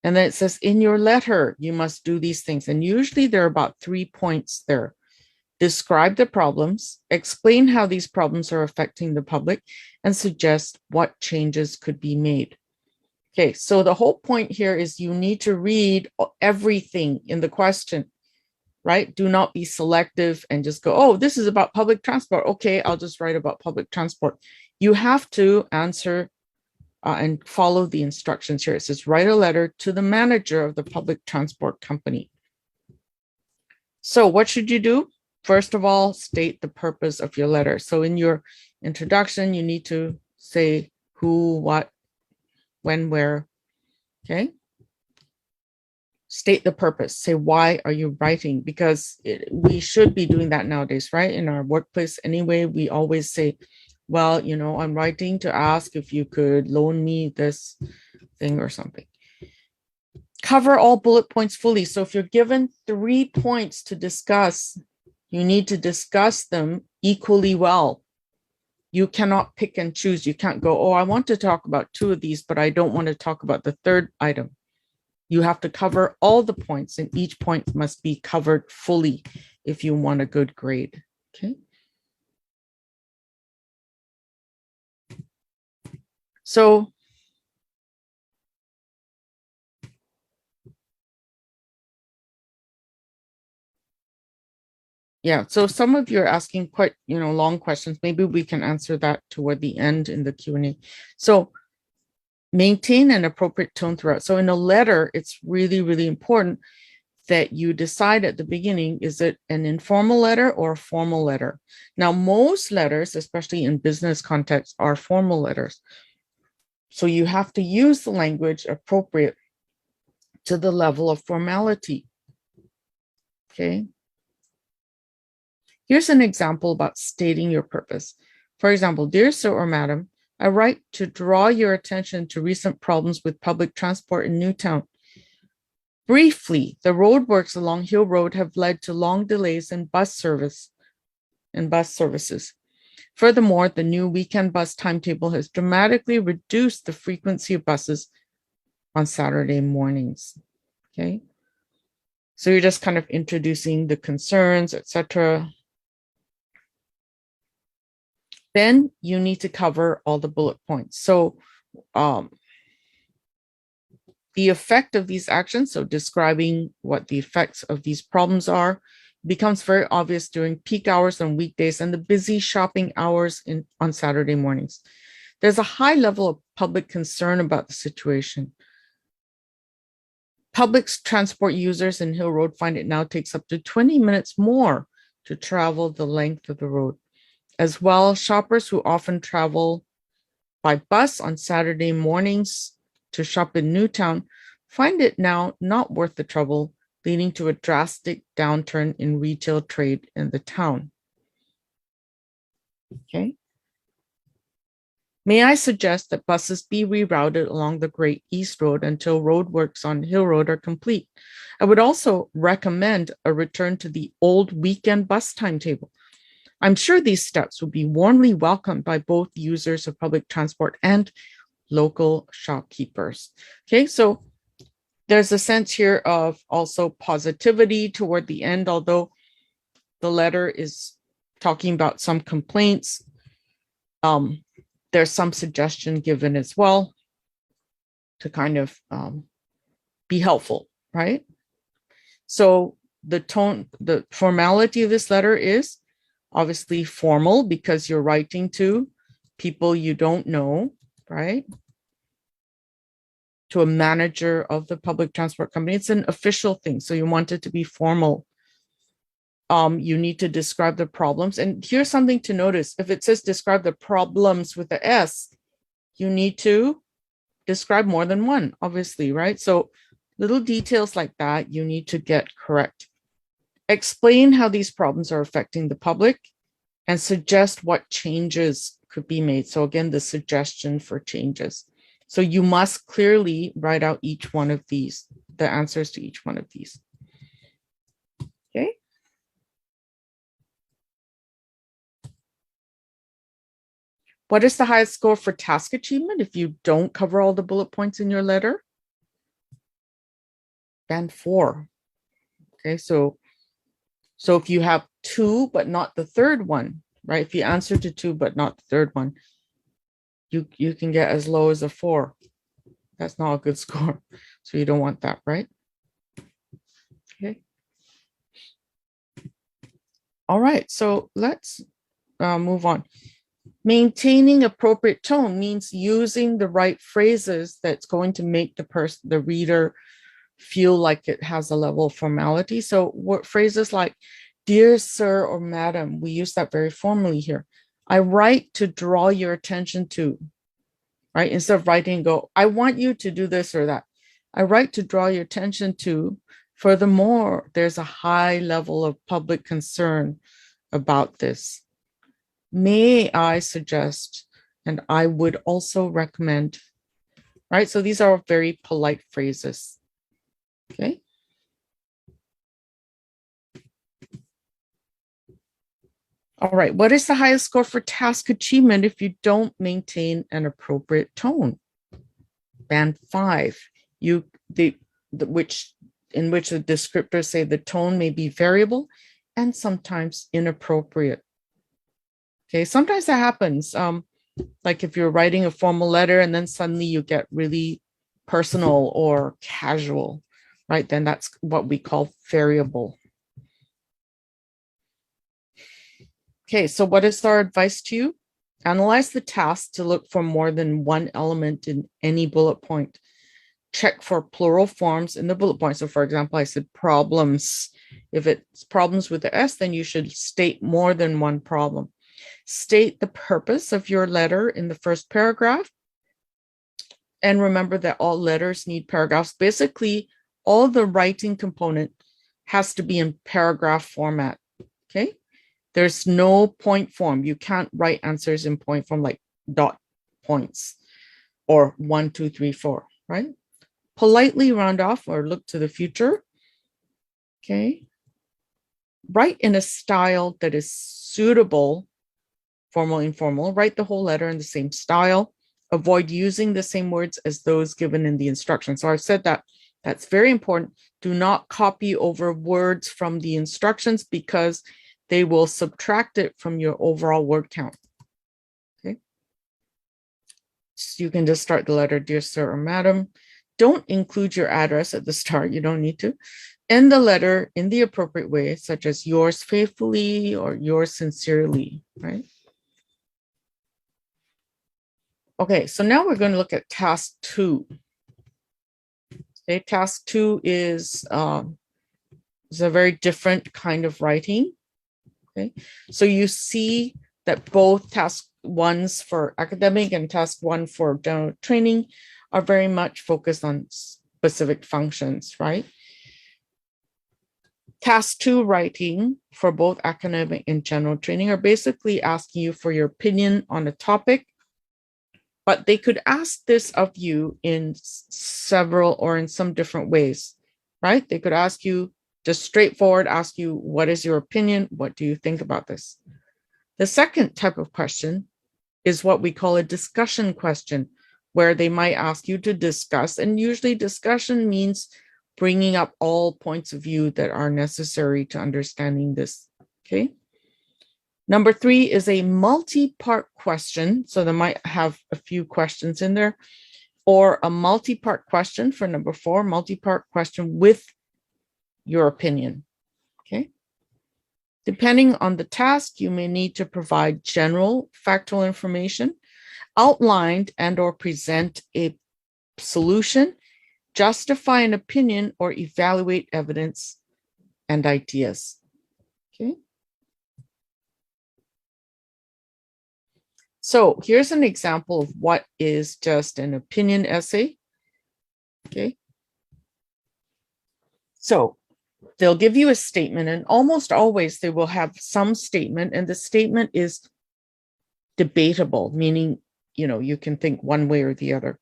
And then it says, in your letter, you must do these things. And usually there are about 3 points there. Describe the problems, explain how these problems are affecting the public, and suggest what changes could be made. Okay, so the whole point here is you need to read everything in the question, right? Do not be selective and just go, oh, this is about public transport. Okay, I'll just write about public transport. You have to answer and follow the instructions here. It says, write a letter to the manager of the public transport company. So what should you do? first of all, state the purpose of your letter. So in your introduction, you need to say who, what, when, where, okay? State the purpose. Say, why are you writing? Because we should be doing that nowadays, right? In our workplace anyway, we always say, well, you know, I'm writing to ask if you could loan me this thing or something. Cover all bullet points fully. So if you're given 3 points to discuss, you need to discuss them equally well. You cannot pick and choose. You can't go, oh, I want to talk about 2 of these, but I don't want to talk about the 3rd item. You have to cover all the points, and each point must be covered fully if you want a good grade. Okay. So yeah, so some of you are asking quite, long questions. Maybe we can answer that toward the end in the Q&A. So maintain an appropriate tone throughout. So in a letter, it's really, really important that you decide at the beginning, is it an informal letter or a formal letter? Now, most letters, especially in business context, are formal letters. So you have to use the language appropriate to the level of formality. Okay. Here's an example about stating your purpose. For example, dear sir or madam, I write to draw your attention to recent problems with public transport in Newtown. Briefly, the roadworks along Hill Road have led to long delays in bus services. Furthermore, the new weekend bus timetable has dramatically reduced the frequency of buses on Saturday mornings. Okay. So you're just kind of introducing the concerns, etc. Then you need to cover all the bullet points. So the effect of these actions, so describing what the effects of these problems are, becomes very obvious during peak hours on weekdays and the busy shopping hours on Saturday mornings. There's a high level of public concern about the situation. Public transport users in Hill Road find it now takes up to 20 minutes more to travel the length of the road. As well, shoppers who often travel by bus on Saturday mornings to shop in Newtown find it now not worth the trouble, leading to a drastic downturn in retail trade in the town. Okay. May I suggest that buses be rerouted along the Great East Road until roadworks on Hill Road are complete? I would also recommend a return to the old weekend bus timetable. I'm sure these steps will be warmly welcomed by both users of public transport and local shopkeepers. Okay, so there's a sense here of also positivity toward the end, although the letter is talking about some complaints. There's some suggestion given as well to kind of be helpful, right? So the tone, the formality of this letter is obviously formal because you're writing to people you don't know, right? To a manager of the public transport company. It's an official thing, so you want it to be formal. You need to describe the problems. And here's something to notice. If it says describe the problems with the S, you need to describe more than one, obviously, right? So little details like that, you need to get correct. Explain how these problems are affecting the public and suggest what changes could be made. So again, the suggestion for changes. So you must clearly write out each one of these, the answers to each one of these. Okay. What is the highest score for task achievement if you don't cover all the bullet points in your letter? Band 4. Okay, so if you have 2, but not the 3rd one, right? If you answer to 2, but not the 3rd one, you can get as low as a 4. That's not a good score. So you don't want that, right? Okay. All right, so let's move on. Maintaining appropriate tone means using the right phrases that's going to make the reader feel like it has a level of formality. So what phrases like, dear sir or madam, we use that very formally here. I write to draw your attention to, right? Instead of writing, go, I want you to do this or that. I write to draw your attention to. Furthermore, there's a high level of public concern about this. May I suggest, and I would also recommend, right? So these are very polite phrases, okay? All right, what is the highest score for task achievement if you don't maintain an appropriate tone? Band 5, in which the descriptors say the tone may be variable and sometimes inappropriate. Okay, sometimes that happens. Like if you're writing a formal letter and then suddenly you get really personal or casual, right? Then that's what we call variable. Okay, so what is our advice to you? Analyze the task to look for more than one element in any bullet point. Check for plural forms in the bullet point. So for example, I said problems. If it's problems with the S, then you should state more than one problem. State the purpose of your letter in the first paragraph. And remember that all letters need paragraphs. Basically, all the writing component has to be in paragraph format, okay? There's no point form. You can't write answers in point form like dot points or 1, 2, 3, 4, right? Politely round off or look to the future, okay? Write in a style that is suitable, formal, informal. Write the whole letter in the same style. Avoid using the same words as those given in the instructions. So I've said that that's very important. Do not copy over words from the instructions because they will subtract it from your overall word count. Okay. So you can just start the letter, dear sir or madam. Don't include your address at the start. You don't need to. End the letter in the appropriate way, such as yours faithfully or yours sincerely, right? Okay, so now we're going to look at task 2. Okay, task 2 is a very different kind of writing. Okay, so you see that both task 1s for academic and task 1 for general training are very much focused on specific functions, right? Task 2 writing for both academic and general training are basically asking you for your opinion on a topic, but they could ask this of you in several or in some different ways, right? They could ask you just straightforward, ask you, what is your opinion? What do you think about this? The second type of question is what we call a discussion question, where they might ask you to discuss, and usually discussion means bringing up all points of view that are necessary to understanding this, okay? Number 3 is a multi-part question. So they might have a few questions in there, or a multi-part question for number 4, multi-part question with your opinion, okay? Depending on the task, you may need to provide general factual information, outlined and or present a solution, justify an opinion, or evaluate evidence and ideas, okay? So here's an example of what is just an opinion essay, okay? So they'll give you a statement, and almost always they will have some statement, and the statement is debatable, meaning, you know, you can think one way or the other.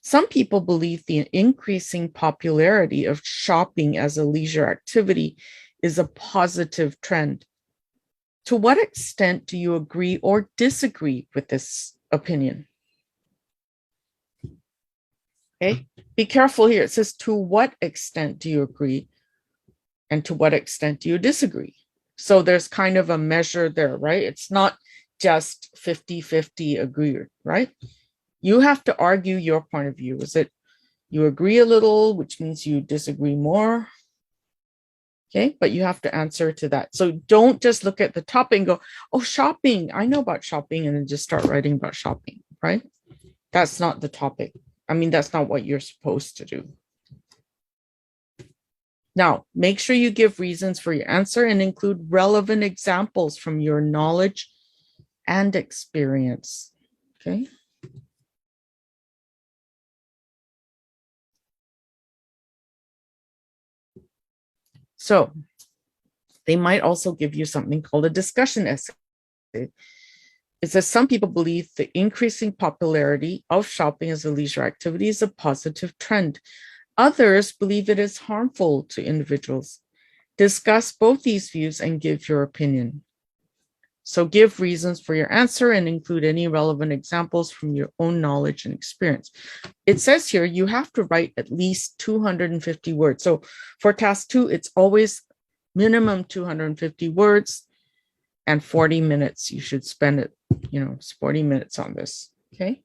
Some people believe the increasing popularity of shopping as a leisure activity is a positive trend. To what extent do you agree or disagree with this opinion? Okay, be careful here. It says, to what extent do you agree? And to what extent do you disagree? So there's kind of a measure there, right? It's not just 50-50 agree, right? You have to argue your point of view. Is it you agree a little, which means you disagree more? Okay, but you have to answer to that. So don't just look at the topic and go, oh, shopping, I know about shopping, and then just start writing about shopping, right? That's not the topic. I mean, that's not what you're supposed to do. Now, make sure you give reasons for your answer and include relevant examples from your knowledge and experience. Okay. So they might also give you something called a discussion essay. It says some people believe the increasing popularity of shopping as a leisure activity is a positive trend. Others believe it is harmful to individuals. Discuss both these views and give your opinion. So give reasons for your answer and include any relevant examples from your own knowledge and experience. It says here you have to write at least 250 words. So for task 2, it's always minimum 250 words and 40 minutes. You should spend it, 40 minutes on this. Okay.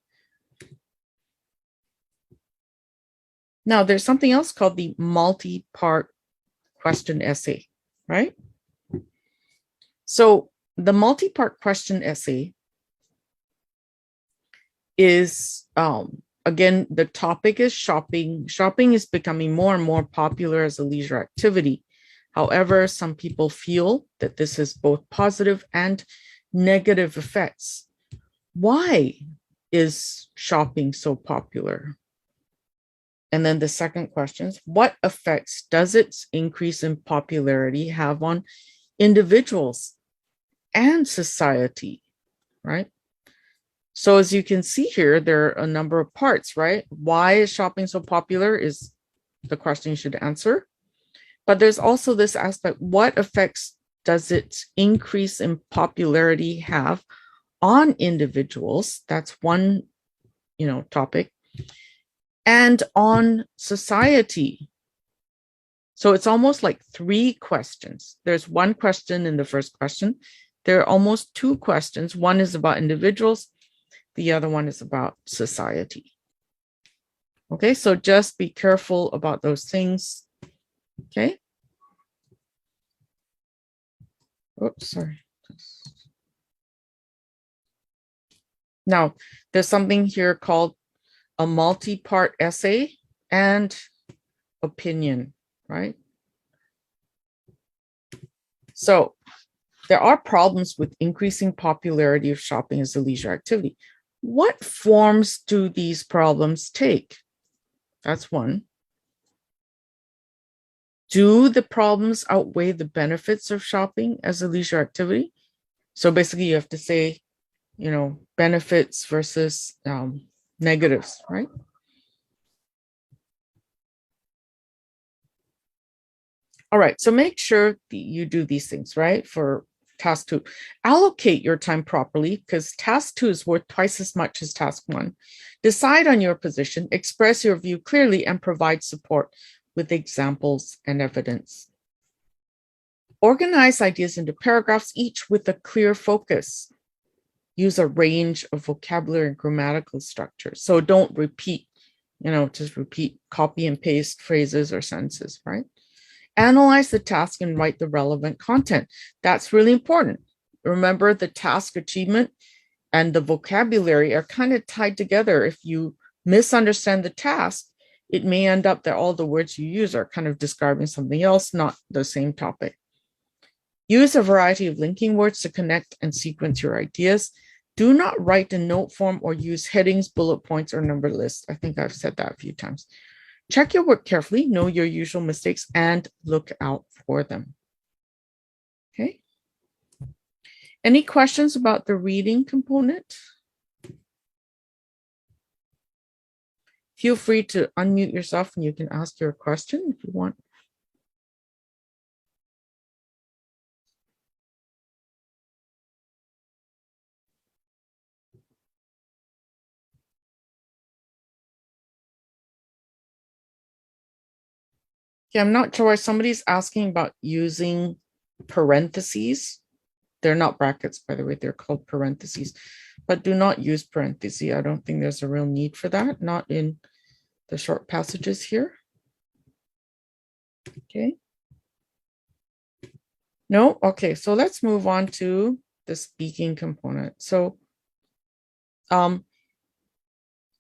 Now there's something else called the multi-part question essay, right? So the multi-part question essay is, again, the topic is shopping. Shopping is becoming more and more popular as a leisure activity. However, some people feel that this has both positive and negative effects. Why is shopping so popular? And then the second question is, what effects does its increase in popularity have on individuals and society, right? So as you can see here, there are a number of parts, right? Why is shopping so popular is the question you should answer. But there's also this aspect, what effects does its increase in popularity have on individuals? That's one, topic. And on society. So it's almost like 3 questions. There's one question in the first question. There are almost 2 questions. One is about individuals. The other one is about society. Okay, so just be careful about those things. Okay. Oops, sorry. Now, there's something here called a multi-part essay and opinion, right? So there are problems with increasing popularity of shopping as a leisure activity. What forms do these problems take? That's one. Do the problems outweigh the benefits of shopping as a leisure activity? So basically you have to say, benefits versus negatives, right? All right, so make sure that you do these things, right? For task 2, allocate your time properly because task 2 is worth twice as much as task 1. Decide on your position, express your view clearly, and provide support with examples and evidence. Organize ideas into paragraphs, each with a clear focus. Use a range of vocabulary and grammatical structures. So don't repeat, just repeat, copy and paste phrases or sentences, right? Analyze the task and write the relevant content. That's really important. Remember, the task achievement and the vocabulary are kind of tied together. If you misunderstand the task, it may end up that all the words you use are kind of describing something else, not the same topic. Use a variety of linking words to connect and sequence your ideas. Do not write in note form or use headings, bullet points, or number lists. I think I've said that a few times. Check your work carefully, know your usual mistakes, and look out for them. Okay. Any questions about the reading component? Feel free to unmute yourself and you can ask your question if you want. Yeah, I'm not sure why somebody's asking about using parentheses. They're not brackets, by the way, they're called parentheses, but do not use parentheses. I don't think there's a real need for that, not in the short passages here. Okay. No? Okay, so let's move on to the speaking component. So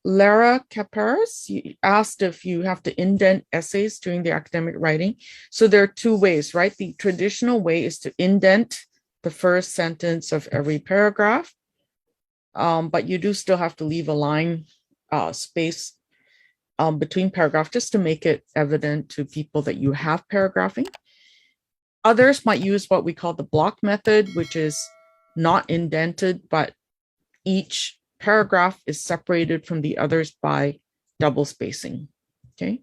Lara Caparis asked if you have to indent essays during the academic writing. So there are two ways, right? The traditional way is to indent the first sentence of every paragraph, but you do still have to leave a line space between paragraphs just to make it evident to people that you have paragraphing. Others might use what we call the block method, which is not indented, but each paragraph is separated from the others by double spacing, okay?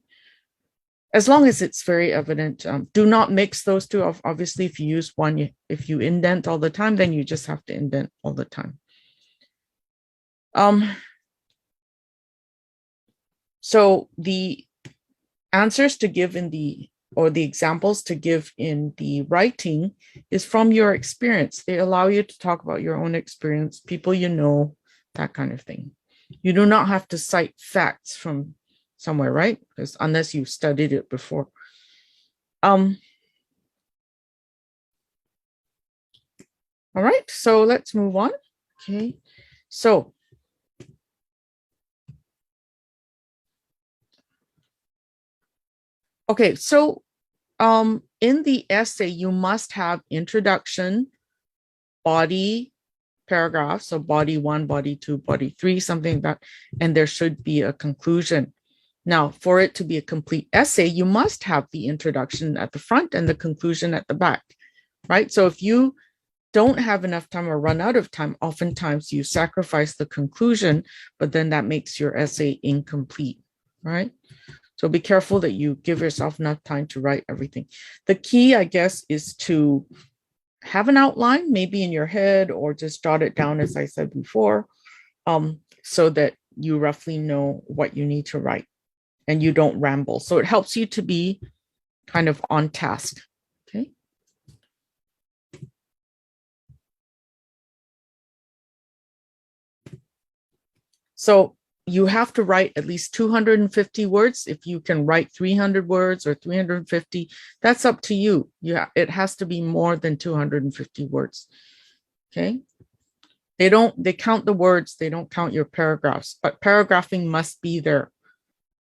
As long as it's very evident, do not mix those two. Obviously, if you use one, if you indent all the time, then you just have to indent all the time. So the answers to give in the, or the examples to give in the writing is from your experience. They allow you to talk about your own experience, people you know, that kind of thing. You do not have to cite facts from somewhere, right? Because unless you've studied it before. All right, so let's move on. Okay, so in the essay, you must have introduction, body, paragraph, so body 1, body 2, body 3, something like that, and there should be a conclusion. Now, for it to be a complete essay, you must have the introduction at the front and the conclusion at the back, right? So if you don't have enough time or run out of time, oftentimes you sacrifice the conclusion, but then that makes your essay incomplete, right? So be careful that you give yourself enough time to write everything. The key, I guess, is to have an outline, maybe in your head, or just jot it down, as I said before, so that you roughly know what you need to write and you don't ramble. So it helps you to be kind of on task, okay? So you have to write at least 250 words. If you can write 300 words or 350, that's up to you. It has to be more than 250 words, okay? They count the words, they don't count your paragraphs, but paragraphing must be there,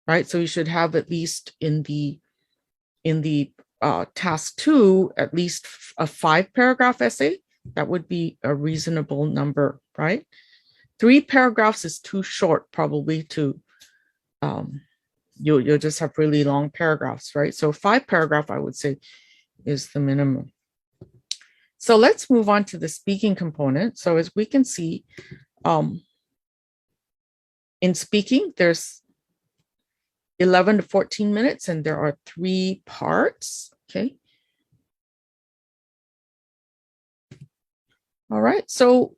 right? So you should have at least in the task 2, at least a 5-paragraph essay. That would be a reasonable number, right? 3 paragraphs is too short, probably, to you'll just have really long paragraphs, right? So 5 paragraph, I would say, is the minimum. So let's move on to the speaking component. So as we can see, in speaking, there's 11 to 14 minutes, and there are 3 parts, okay? All right, so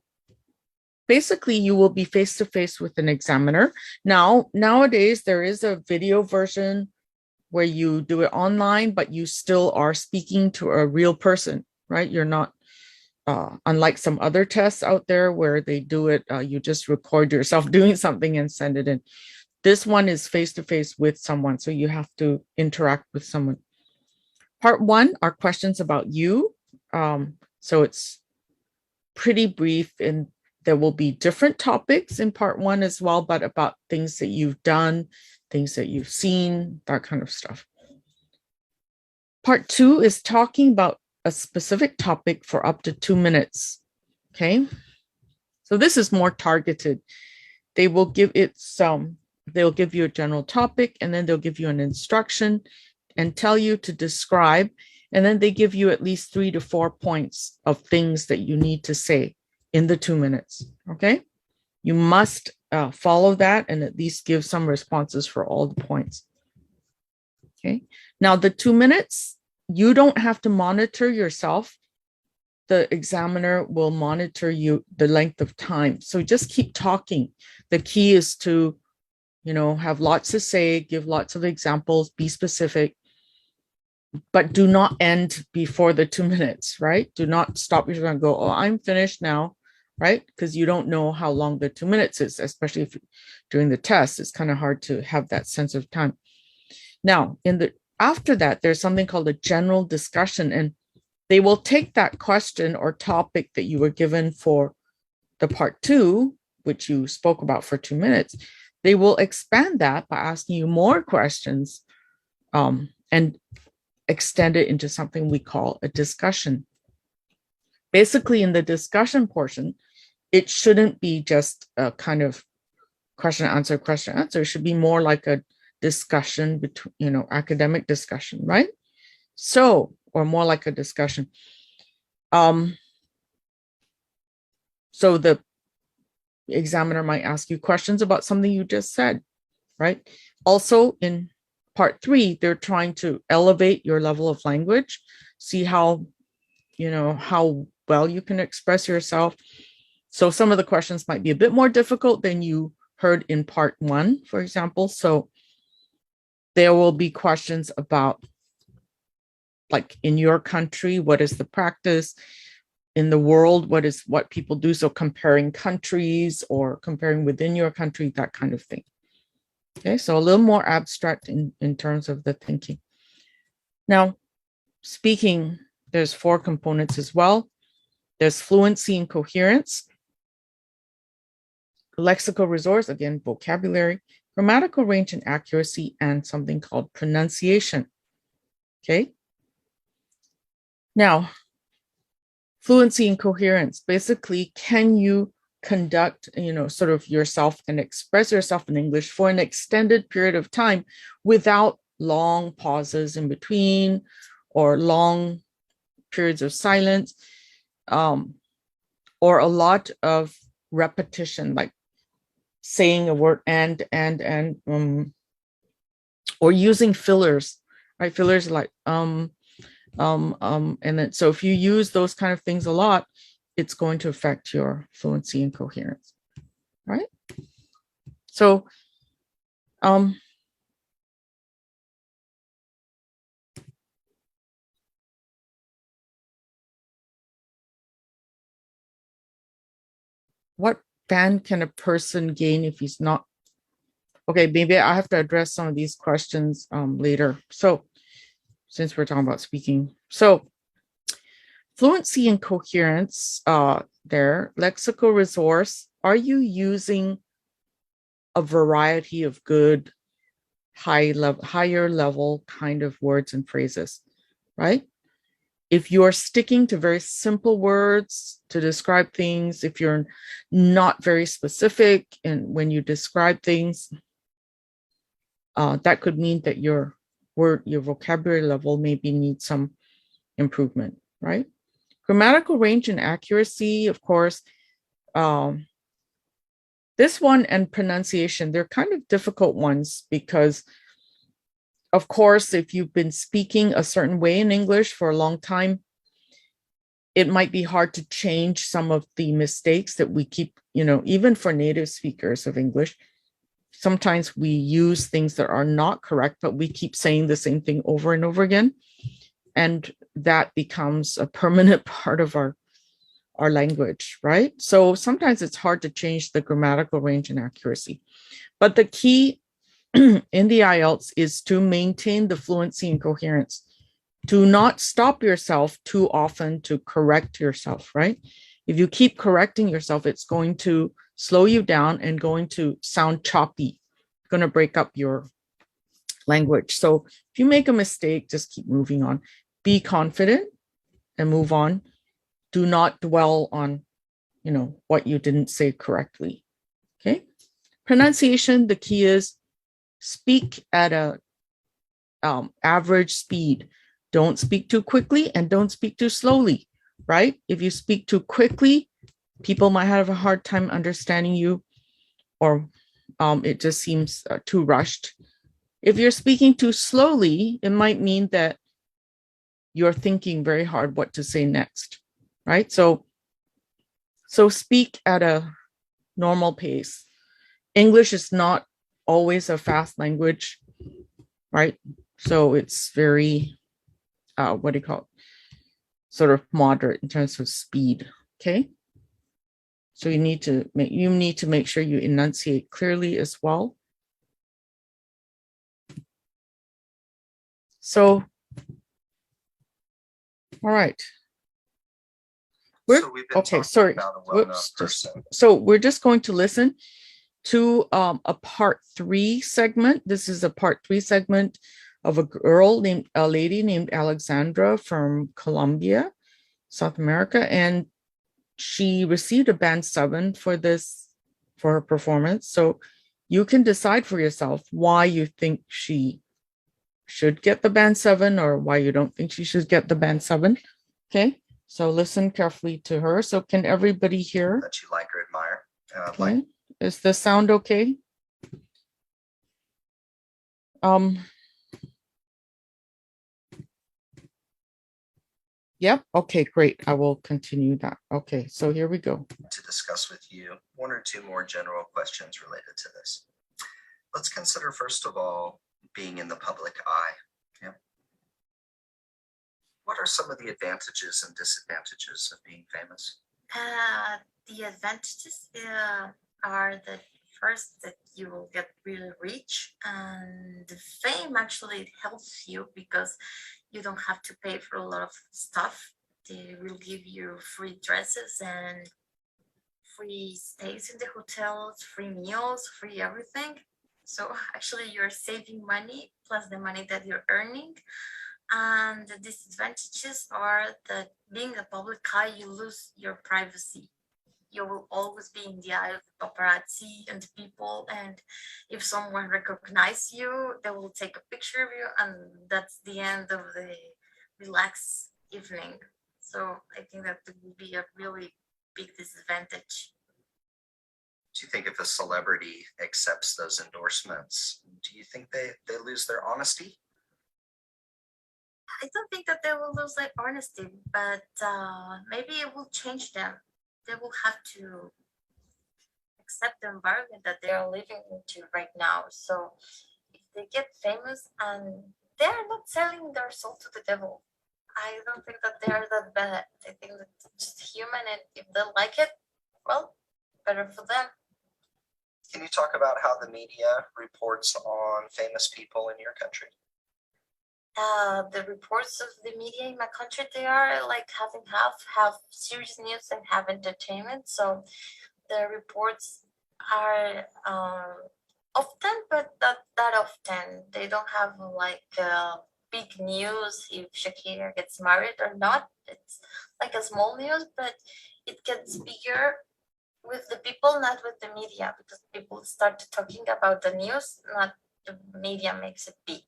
basically, you will be face-to-face with an examiner. Now, nowadays, there is a video version where you do it online, but you still are speaking to a real person, right? You're not, unlike some other tests out there where they do it, you just record yourself doing something and send it in. This one is face-to-face with someone, so you have to interact with someone. Part 1 are questions about you. So it's pretty brief, and there will be different topics in part 1 as well, but about things that you've done, things that you've seen, that kind of stuff. Part 2 is talking about a specific topic for up to 2 minutes, okay? So this is more targeted. They will give it they'll give you a general topic, and then they'll give you an instruction and tell you to describe, and then they give you at least 3 to 4 points of things that you need to say in the 2 minutes, okay? You must follow that and at least give some responses for all the points, okay? Now, the 2 minutes, you don't have to monitor yourself. The examiner will monitor you the length of time. So just keep talking. The key is to, have lots to say, give lots of examples, be specific, but do not end before the 2 minutes, right? Do not stop yourself and go, oh, I'm finished now, right? Because you don't know how long the 2 minutes is, especially if during the test, it's kind of hard to have that sense of time. Now, after that, there's something called a general discussion, and they will take that question or topic that you were given for the part 2, which you spoke about for 2 minutes. they will expand that by asking you more questions and extend it into something we call a discussion. Basically, in the discussion portion, it shouldn't be just a kind of question, answer. It should be more like a discussion between, academic discussion, right? So, or more like a discussion. So the examiner might ask you questions about something you just said, right? Also in part 3, they're trying to elevate your level of language, see how well you can express yourself. So some of the questions might be a bit more difficult than you heard in part 1, for example. So there will be questions about, like, in your country, what is the practice? In the world, what people do? So comparing countries or comparing within your country, that kind of thing. Okay, so a little more abstract in terms of the thinking. Now, speaking, there's 4 components as well. There's fluency and coherence, lexical resource, again, vocabulary, grammatical range and accuracy, and something called pronunciation. Okay. Now, fluency and coherence, basically, can you conduct, sort of yourself and express yourself in English for an extended period of time without long pauses in between or long periods of silence, or a lot of repetition, like saying a word and, or using fillers, right? Fillers like, and then, so if you use those kind of things a lot, it's going to affect your fluency and coherence, right? So, what band can a person gain if he's not? Okay, maybe I have to address some of these questions later. So, since we're talking about speaking, so fluency and coherence, there, lexical resource, are you using a variety of good, higher level kind of words and phrases, right? If you're sticking to very simple words to describe things, if you're not very specific and when you describe things, that could mean that your vocabulary level maybe needs some improvement, right? Grammatical range and accuracy, of course, this one and pronunciation, they're kind of difficult ones because, of course, if you've been speaking a certain way in English for a long time, it might be hard to change some of the mistakes that we keep, even for native speakers of English. Sometimes we use things that are not correct, but we keep saying the same thing over and over again. And that becomes a permanent part of our language, right? So sometimes it's hard to change the grammatical range and accuracy. But the key in the IELTS is to maintain the fluency and coherence, to not stop yourself too often to correct yourself, right? If you keep correcting yourself, it's going to slow you down and going to sound choppy, going to break up your language. So if you make a mistake, just keep moving on. Be confident and move on. Do not dwell on, what you didn't say correctly, okay? Pronunciation, the key is speak at a average speed. Don't speak too quickly and don't speak too slowly, right? If you speak too quickly, people might have a hard time understanding you, or it just seems too rushed. If you're speaking too slowly, it might mean that you're thinking very hard what to say next, right? So speak at a normal pace. English is not always a fast language, right? So it's very, sort of moderate in terms of speed, okay? So you need to make sure you enunciate clearly as well. So, all right. So we're just going to listen to a part 3 segment. This is a part 3 segment of a lady named Alexandra from Colombia, South America, and she received a band 7 for her performance. So you can decide for yourself why you think she should get the band 7 or why you don't think she should get the band 7. Okay, so listen carefully to her. So can everybody hear? That you like or admire. Okay. Is the sound okay? Yep. Okay, great. I will continue that. Okay, so here we go. To discuss with you 1 or 2 more general questions related to this. Let's consider, first of all, being in the public eye. Yeah. What are some of the advantages and disadvantages of being famous? The advantages are that first that you will get really rich, and the fame actually helps you because you don't have to pay for a lot of stuff. They will give you free dresses and free stays in the hotels, free meals, free everything. So actually you're saving money plus the money that you're earning. And the disadvantages are that being a public eye, you lose your privacy. You will always be in the eye of the paparazzi and the people, and if someone recognizes you, they will take a picture of you, and that's the end of the relaxed evening. So I think that will be a really big disadvantage. Do you think if a celebrity accepts those endorsements, do you think they lose their honesty? I don't think that they will lose their honesty, but maybe it will change them. They will have to accept the environment that they are living into right now. So if they get famous and they are not selling their soul to the devil, I don't think that they are that bad. I think that it's just human, and if they like it, well, better for them. Can you talk about how the media reports on famous people in your country? The reports of the media in my country, they are like having half serious news and half entertainment. So the reports are often, but not that often. They don't have like big news if Shakira gets married or not. It's like a small news, but it gets bigger with the people, not with the media, because people start talking about the news, not the media makes it big.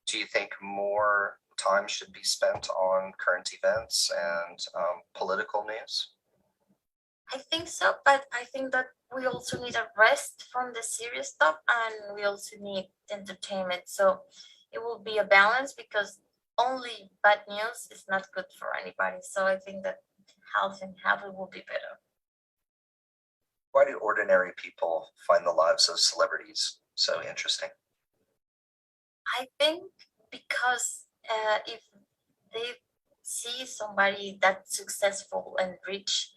Do you think more time should be spent on current events and political news? I think so, but I think that we also need a rest from the serious stuff, and we also need entertainment. So it will be a balance, because only bad news is not good for anybody. So I think that half and half it will be better. Why do ordinary people find the lives of celebrities so interesting? I think because if they see somebody that's successful and rich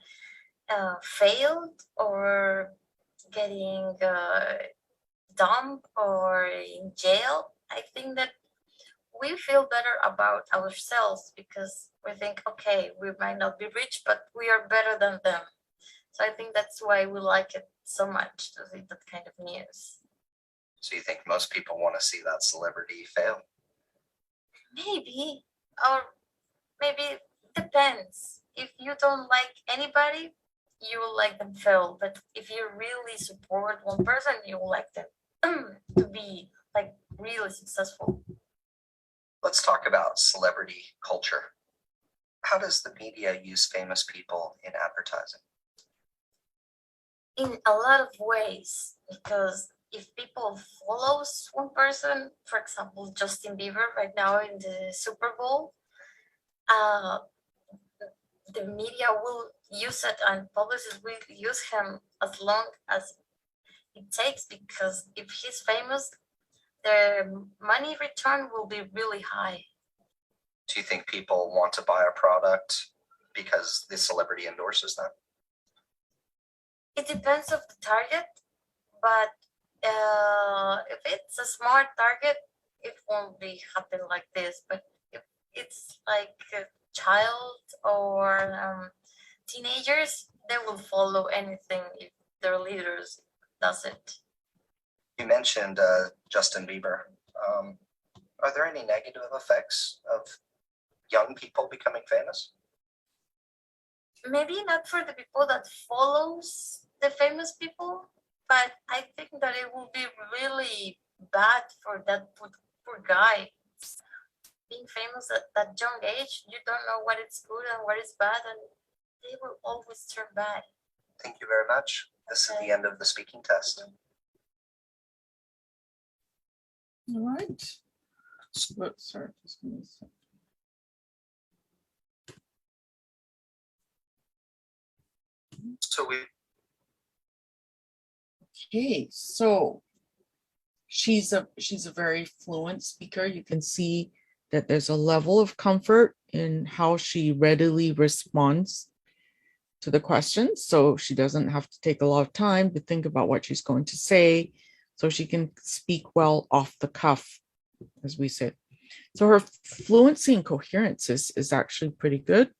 failed or getting dumped or in jail, I think that we feel better about ourselves, because we think, okay, we might not be rich, but we are better than them. So I think that's why we like it so much, to see that kind of news. So you think most people want to see that celebrity fail? Maybe, or maybe depends. If you don't like anybody, you will like them fail. But if you really support one person, you will like them to be like really successful. Let's talk about celebrity culture. How does the media use famous people in advertising? In a lot of ways, because if people follows one person, for example, Justin Bieber right now in the Super Bowl, the media will use it and publicists will use him as long as it takes, because if he's famous, the money return will be really high. Do you think people want to buy a product because the celebrity endorses them? It depends of the target, but if it's a smart target, it won't be happen like this. But if it's like a child or teenagers, they will follow anything if their leaders does it. You mentioned Justin Bieber. Are there any negative effects of young people becoming famous? Maybe not for the people that follows the famous people, but I think that it will be really bad for that poor guy. Being famous at that young age, you don't know what is good and what is bad, and they will always turn bad. Thank you very much. This is the end of the speaking test. All right. Sorry, just give me a second. So Okay, so she's a very fluent speaker. You can see that there's a level of comfort in how she readily responds to the questions. So she doesn't have to take a lot of time to think about what she's going to say. So she can speak well off the cuff, as we said. So her fluency and coherence is actually pretty good.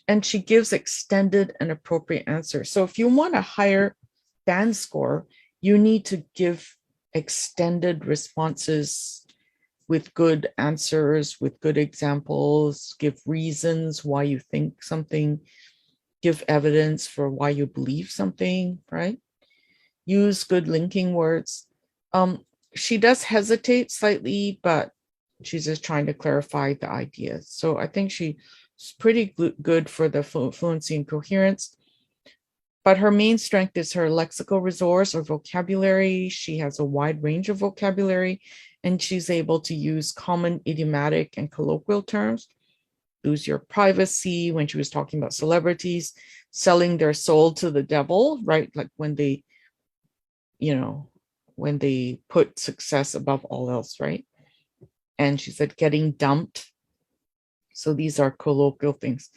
And she gives extended and appropriate answers. So if you want a higher band score, you need to give extended responses with good answers, with good examples, give reasons why you think something, give evidence for why you believe something, right? Use good linking words. She does hesitate slightly, but she's just trying to clarify the ideas. So I think she's pretty good for the fluency and coherence. But her main strength is her lexical resource or vocabulary. She has a wide range of vocabulary, and she's able to use common idiomatic and colloquial terms. Lose your privacy, when she was talking about celebrities selling their soul to the devil, right? Like when they, when they put success above all else, right? And she said getting dumped. So these are colloquial things.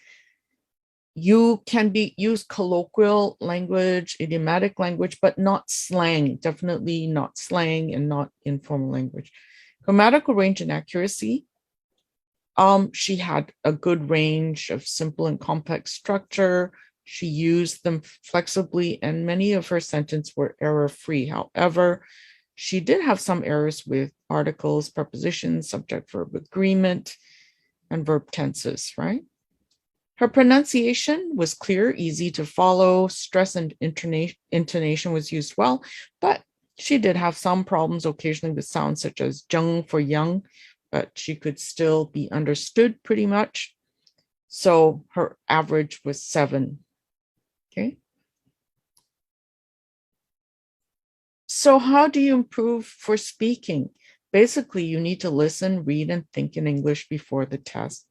You can use colloquial language, idiomatic language, but not slang, definitely not slang and not informal language. Grammatical range and accuracy. She had a good range of simple and complex structure. She used them flexibly, and many of her sentences were error-free. However, she did have some errors with articles, prepositions, subject-verb agreement, and verb tenses, right? Her pronunciation was clear, easy to follow. Stress and intonation was used well, but she did have some problems occasionally with sounds such as jung for young, but she could still be understood pretty much. So her average was 7. Okay. So how do you improve for speaking? Basically, you need to listen, read, and think in English before the test.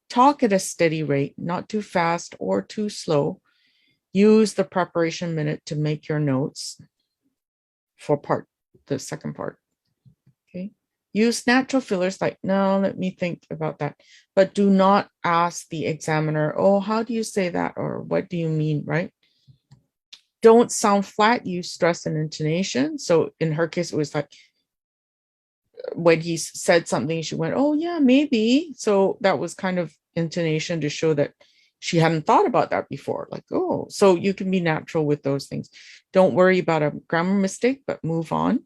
Talk at a steady rate, not too fast or too slow. Use the preparation minute to make your notes for the second part. Okay. Use natural fillers like, no, let me think about that. But do not ask the examiner, oh, how do you say that? Or what do you mean, right? Don't sound flat, use stress and intonation. So in her case, it was like, when he said something, she went, oh yeah, maybe. So that was kind of intonation to show that she hadn't thought about that before. Like, oh, so you can be natural with those things. Don't worry about a grammar mistake, but move on.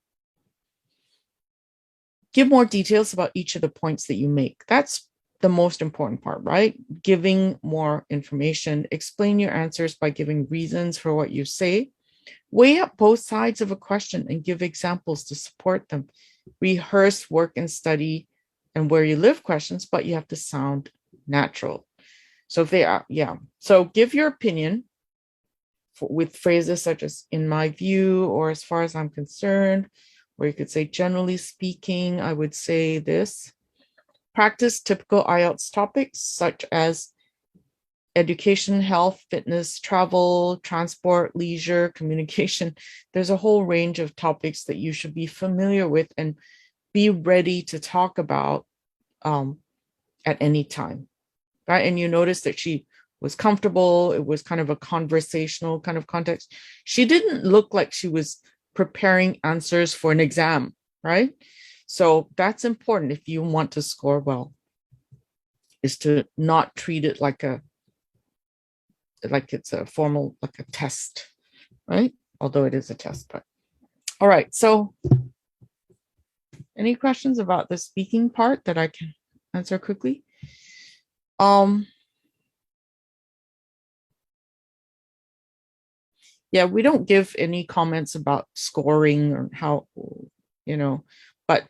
Give more details about each of the points that you make. That's the most important part, right? Giving more information. Explain your answers by giving reasons for what you say. Weigh up both sides of a question and give examples to support them. Rehearse, work, and study and where you live questions, but you have to sound natural. So if they are, so give your opinion with phrases such as in my view, or as far as I'm concerned, or you could say generally speaking, I would say this. Practice typical IELTS topics such as education, health, fitness, travel, transport, leisure, communication. There's a whole range of topics that you should be familiar with and be ready to talk about at any time, right? And you notice that she was comfortable. It was kind of a conversational kind of context. She didn't look like she was preparing answers for an exam, right? So that's important if you want to score well, is to not treat it like it's a formal, like a test, right? Although it is a test, but All right, so any questions about the speaking part that I can answer quickly? Yeah, we don't give any comments about scoring or how, but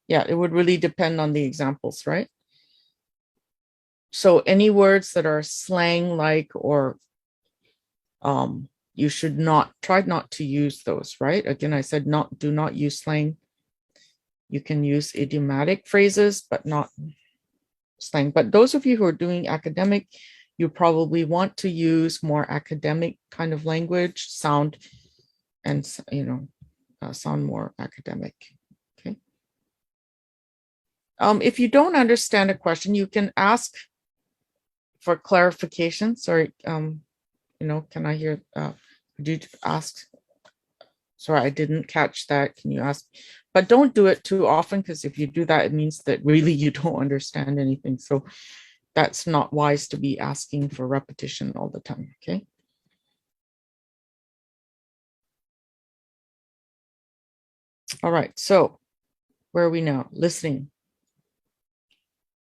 yeah, it would really depend on the examples, right? So any words that are slang-like or you should try not to use those, right? Again, I said do not use slang. You can use idiomatic phrases, but not slang. But those of you who are doing academic, you probably want to use more academic kind of language, sound, and sound more academic. Okay. If you don't understand a question, you can ask for clarification. Sorry, can I hear? Could you ask? Sorry, I didn't catch that. Can you ask? But don't do it too often, because if you do that, it means that really you don't understand anything. So that's not wise to be asking for repetition all the time, okay? All right, so where are we now? Listening.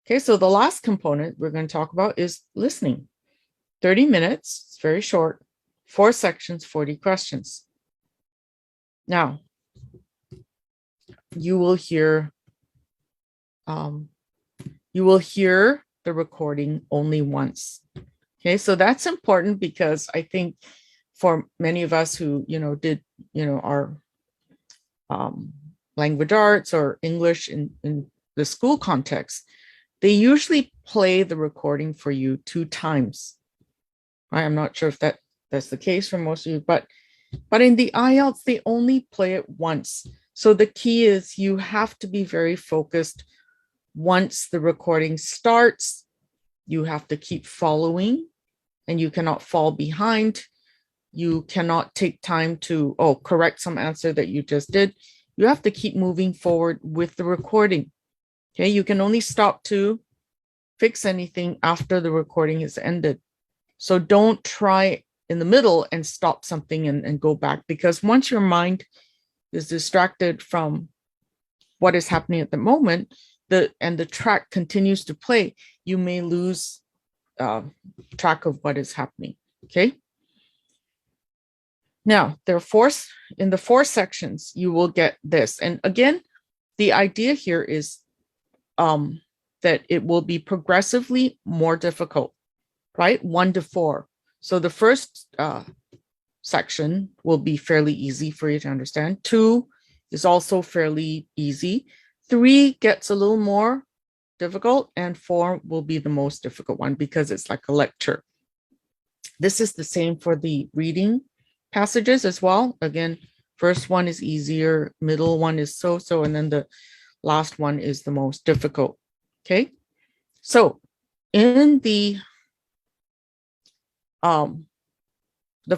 Okay, so the last component we're going to talk about is listening. 30 minutes, it's very short, 4 sections, 40 questions. Now, you will hear the recording only once. Okay, so that's important because I think for many of us who did our language arts or English in the school context, they usually play the recording for you 2 times. I'm not sure if that's the case for most of you, but in the IELTS, they only play it once. So the key is you have to be very focused. Once the recording starts, you have to keep following, and you cannot fall behind. You cannot take time to, correct some answer that you just did. You have to keep moving forward with the recording. Okay, you can only stop to fix anything after the recording is ended. So don't try in the middle and stop something and go back, because once your mind is distracted from what is happening at the moment, and the track continues to play, you may lose track of what is happening. Okay. Now, in the 4 sections, you will get this. And again, the idea here is that it will be progressively more difficult, right? 1 to 4. So the first section will be fairly easy for you to understand. 2 is also fairly easy. 3 gets a little more difficult, and 4 will be the most difficult one because it's like a lecture. This is the same for the reading passages as well. Again, first one is easier, middle one is so-so, and then the last one is the most difficult. Okay, so in the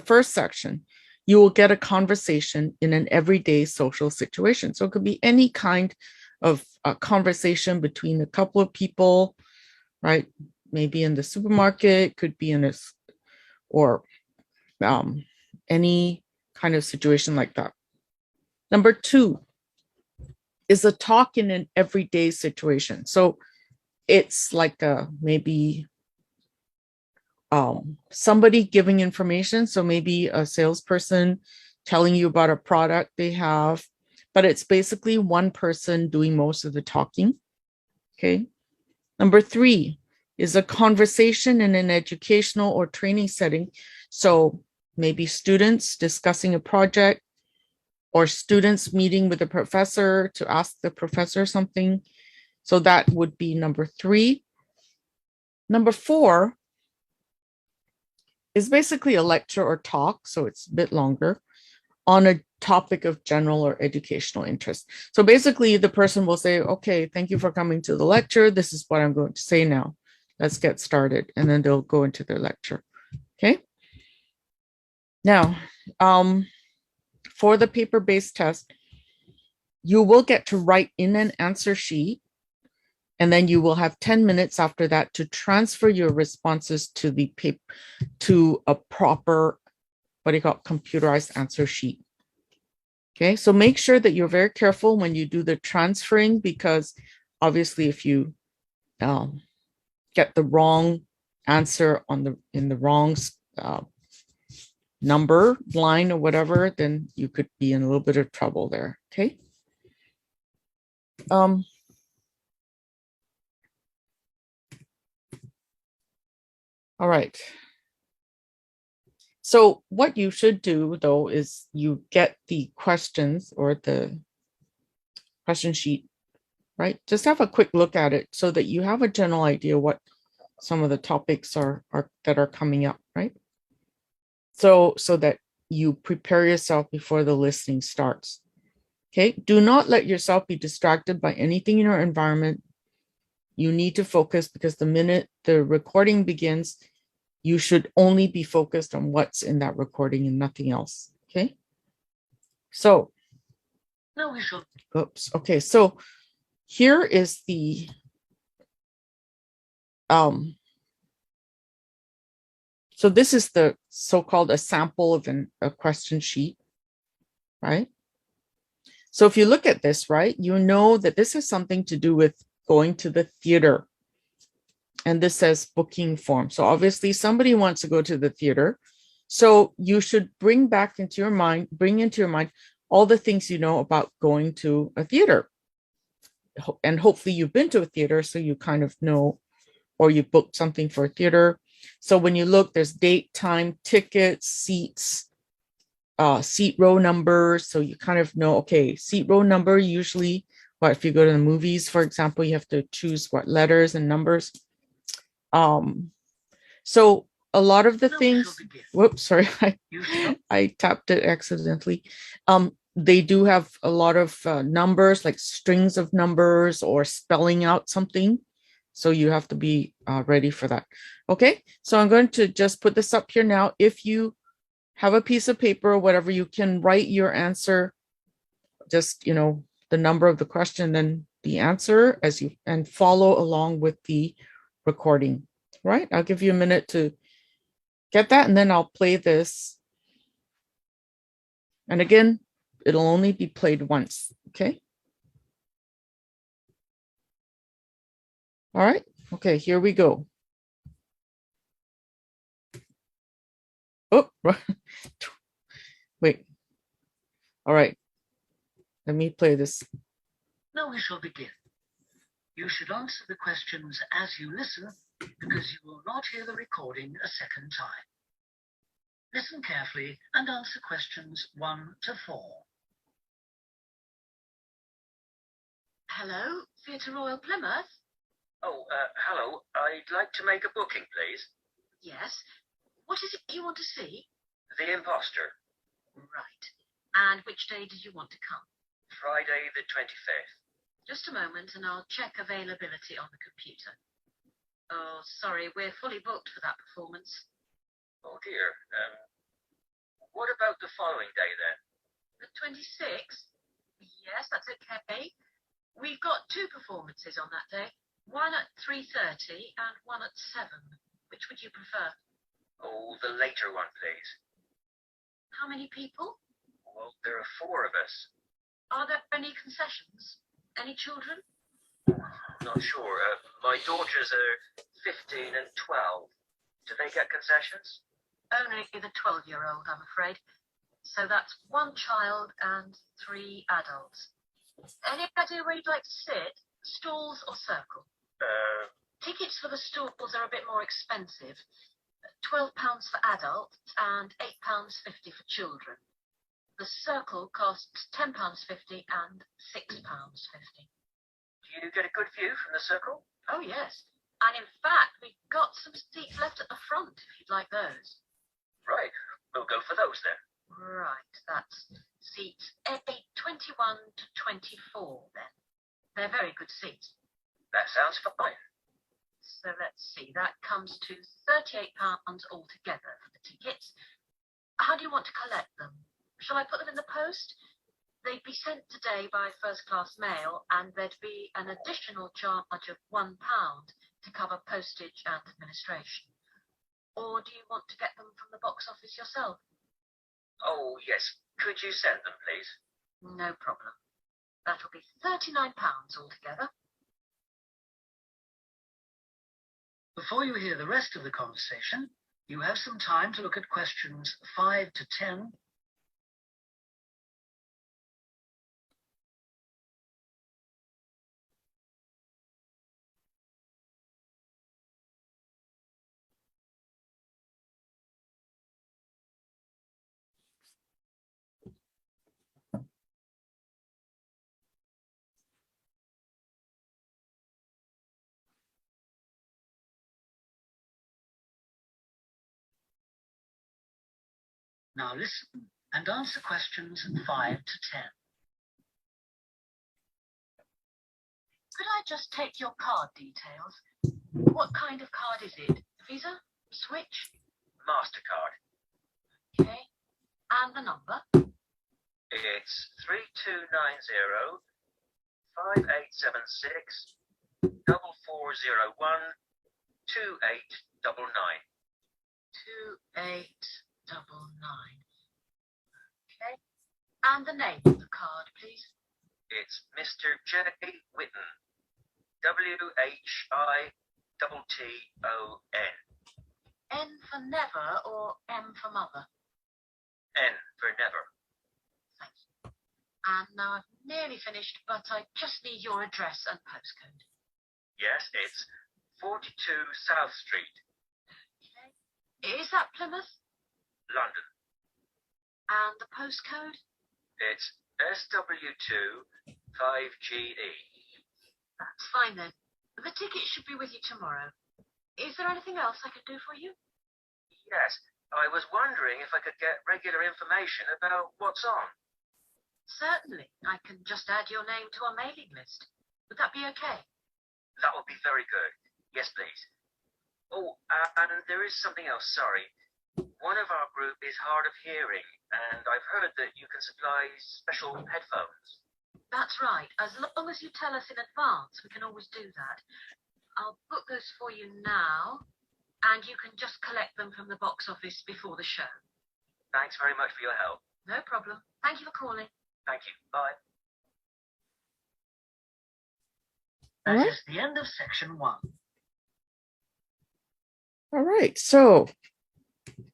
first section, you will get a conversation in an everyday social situation. So it could be any kind of a conversation between a couple of people, right? Maybe in the supermarket, could be in any kind of situation like that. Number 2 is a talk in an everyday situation. So it's like maybe somebody giving information. So maybe a salesperson telling you about a product they have, but it's basically one person doing most of the talking. Okay. Number 3 is a conversation in an educational or training setting. So maybe students discussing a project, or students meeting with a professor to ask the professor something. So that would be number 3. Number 4 is basically a lecture or talk, so it's a bit longer, on a topic of general or educational interest. So basically the person will say, okay, thank you for coming to the lecture. This is what I'm going to say now. Let's get started. And then they'll go into their lecture. Okay. Now, for the paper-based test, you will get to write in an answer sheet, and then you will have 10 minutes after that to transfer your responses to the paper, to a proper what do you call it, computerized answer sheet. Okay, so make sure that you're very careful when you do the transferring, because obviously if you get the wrong answer in the wrong number line or whatever, then you could be in a little bit of trouble there. Okay. All right. So what you should do though is you get the questions or the question sheet, right? Just have a quick look at it so that you have a general idea what some of the topics are that are coming up, right? So that you prepare yourself before the listening starts. Okay, do not let yourself be distracted by anything in your environment. You need to focus, because the minute the recording begins, you should only be focused on what's in that recording and nothing else. Okay, so oops. Okay, so here is the so this is the so-called a sample of a question sheet, right? So if you look at this, right, you know that this has something to do with going to the theater. And this says booking form. So obviously somebody wants to go to the theater. So you should bring into your mind all the things you know about going to a theater. And hopefully you've been to a theater, so you kind of know, or you booked something for a theater. So when you look, there's date, time, tickets, seats, seat row numbers. So you kind of know, okay, seat row number, usually, what if you go to the movies, for example, you have to choose what letters and numbers. So a lot of the things, whoops, sorry, I tapped it accidentally. They do have a lot of numbers, like strings of numbers or spelling out something. So you have to be ready for that. Okay, so I'm going to just put this up here now. If you have a piece of paper or whatever, you can write your answer, just, you know, the number of the question, then the answer and follow along with the recording, right? I'll give you a minute to get that, and then I'll play this. And again, it'll only be played once, okay? All right, okay, here we go. Oh, wait. All right, let me play this. Now we shall begin. You should answer the questions as you listen, because you will not hear the recording a second time. Listen carefully and answer questions 1 to 4. Hello, Theatre Royal Plymouth? Oh, hello. I'd like to make a booking, please. Yes. What is it you want to see? The Imposter. Right. And which day did you want to come? Friday the 25th. Just a moment and I'll check availability on the computer. Oh, sorry, we're fully booked for that performance. Oh dear. What about the following day then? The 26th? Yes, that's okay. We've got 2 performances on that day. One at 3:30 and one at 7. Which would you prefer? Oh, the later one, please. How many people? Well, there are 4 of us. Are there any concessions? Any children? Not sure. My daughters are 15 and 12. Do they get concessions? Only the 12-year-old, I'm afraid. So that's 1 child and 3 adults. Any idea where you'd like to sit? Stalls or circle? Tickets for the stalls are a bit more expensive. £12 for adults and £8.50 for children. The circle costs £10.50 and £6.50. Do you get a good view from the circle? Oh, yes. And in fact, we've got some seats left at the front if you'd like those. Right. We'll go for those then. Right. That's seats A21 to 24 then. They're very good seats. That sounds fine. So let's see. That comes to £38 altogether for the tickets. How do you want to collect them? Shall I put them in the post? They'd be sent today by first-class mail, and there'd be an additional charge of £1 to cover postage and administration. Or do you want to get them from the box office yourself? Oh, yes. Could you send them, please? No problem. That'll be £39 altogether. Before you hear the rest of the conversation, you have some time to look at questions 5 to 10. Now listen and answer questions 5 to 10. Could I just take your card details? What kind of card is it? Visa? Switch? MasterCard. Okay. And the number? It's 3290 5876 4401 2899. 2899. Okay. And the name of the card, please. It's Mr. J. Whitten. WHITTON. N for never or M for mother? N for never. Thank you. And now I've nearly finished, but I just need your address and postcode. Yes, it's 42 South Street. Okay. Is that Plymouth? London. And the postcode? It's SW2 5GE. That's fine then. The ticket should be with you tomorrow. Is there anything else I could do for you? Yes, I was wondering if I could get regular information about what's on. Certainly. I can just add your name to our mailing list. Would that be okay? That would be very good. Yes, please. Oh, and there is something else, sorry. One of our group is hard of hearing, and I've heard that you can supply special headphones. That's right. As long as you tell us in advance, we can always do that. I'll book those for you now, and you can just collect them from the box office before the show. Thanks very much for your help. No problem. Thank you for calling. Thank you. Bye. That is the end of section 1. All right, so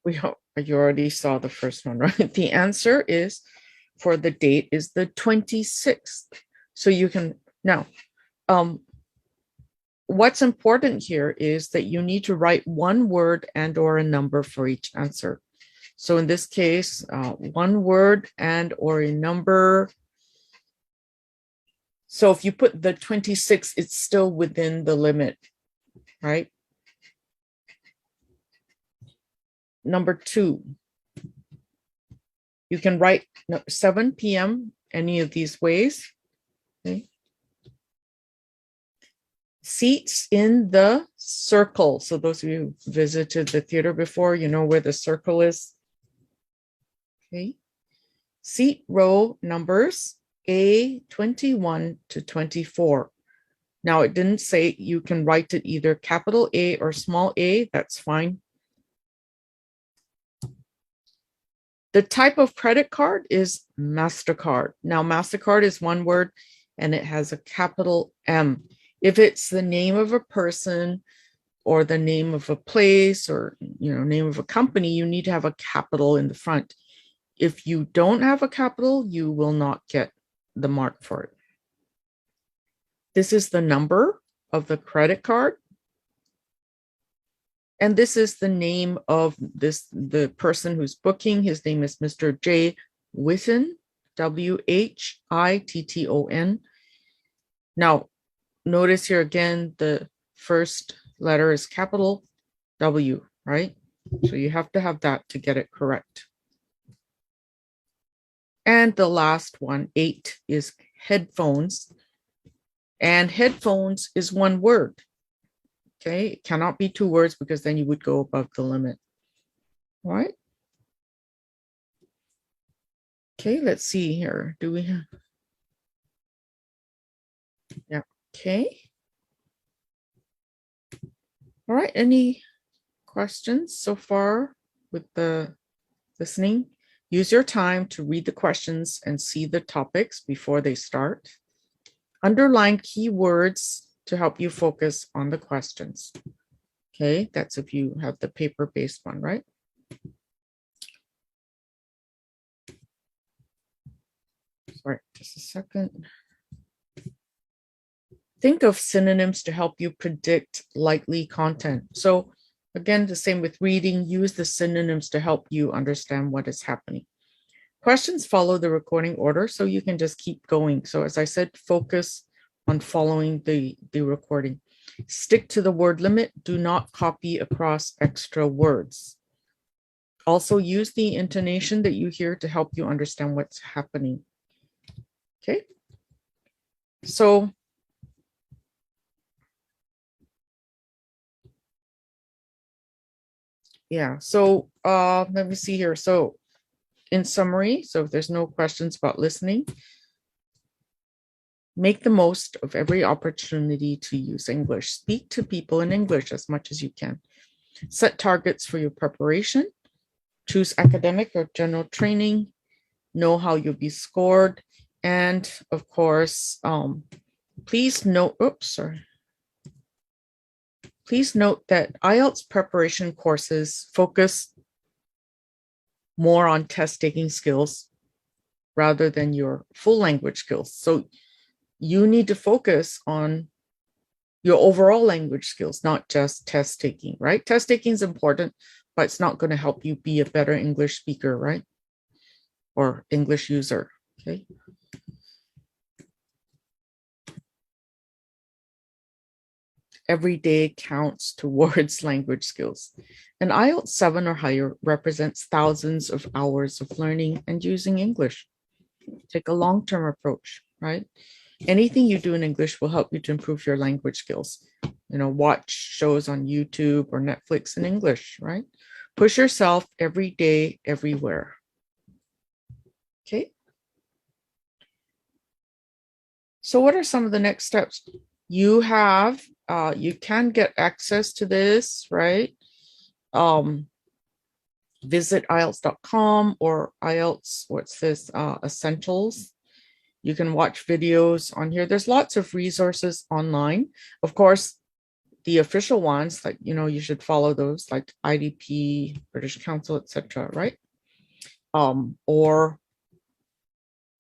we hope you already saw the first one, right? The answer is for the date is the 26th. So you can now, what's important here is that you need to write one word and or a number for each answer. So in this case, one word and or a number. So if you put the 26, it's still within the limit, right? Number 2, you can write 7 p.m. any of these ways. Okay. Seats in the circle. So those of you who visited the theater before, you know where the circle is. Okay. Seat row numbers A21 to 24. Now it didn't say you can write it either capital A or small a, that's fine. The type of credit card is MasterCard. Now, MasterCard is one word and it has a capital M. If it's the name of a person or the name of a place or, name of a company, you need to have a capital in the front. If you don't have a capital, you will not get the mark for it. This is the number of the credit card. And this is the name of the person who's booking. His name is Mr. J. Whitten, WHITTON. Now, notice here again, the first letter is capital W, right? So you have to have that to get it correct. And the last one, 8, is headphones. And headphones is one word. Okay, it cannot be 2 words because then you would go above the limit. All right. Okay, let's see here. Do we have? Yeah, okay. All right, any questions so far with the listening? Use your time to read the questions and see the topics before they start. Underline keywords to help you focus on the questions. Okay, that's if you have the paper-based one, right? Sorry, just a second. Think of synonyms to help you predict likely content. So again, the same with reading, use the synonyms to help you understand what is happening. Questions follow the recording order, so you can just keep going. So as I said, focus on following the recording. Stick to the word limit. Do not copy across extra words. Also use the intonation that you hear to help you understand what's happening. Okay. So yeah, so let me see here. So in summary, so if there's no questions about listening, make the most of every opportunity to use English. Speak to people in English as much as you can. Set targets for your preparation. Choose academic or general training. Know how you'll be scored. And of course, please note, please note that IELTS preparation courses focus more on test-taking skills rather than your full language skills. So you need to focus on your overall language skills, not just test-taking, right? Test-taking is important, but it's not going to help you be a better English speaker, right? Or English user, okay? Every day counts towards language skills. An IELTS 7 or higher represents thousands of hours of learning and using English. Take a long-term approach, right? Anything you do in English will help you to improve your language skills. You know, watch shows on YouTube or Netflix in English, right? Push yourself every day, everywhere. Okay. So what are some of the next steps? You have, you can get access to this, right? Visit IELTS.com or IELTS, what's this, Essentials. You can watch videos on here. There's lots of resources online. Of course, the official ones, like, you know, you should follow those, like IDP, British Council, etc., right? Or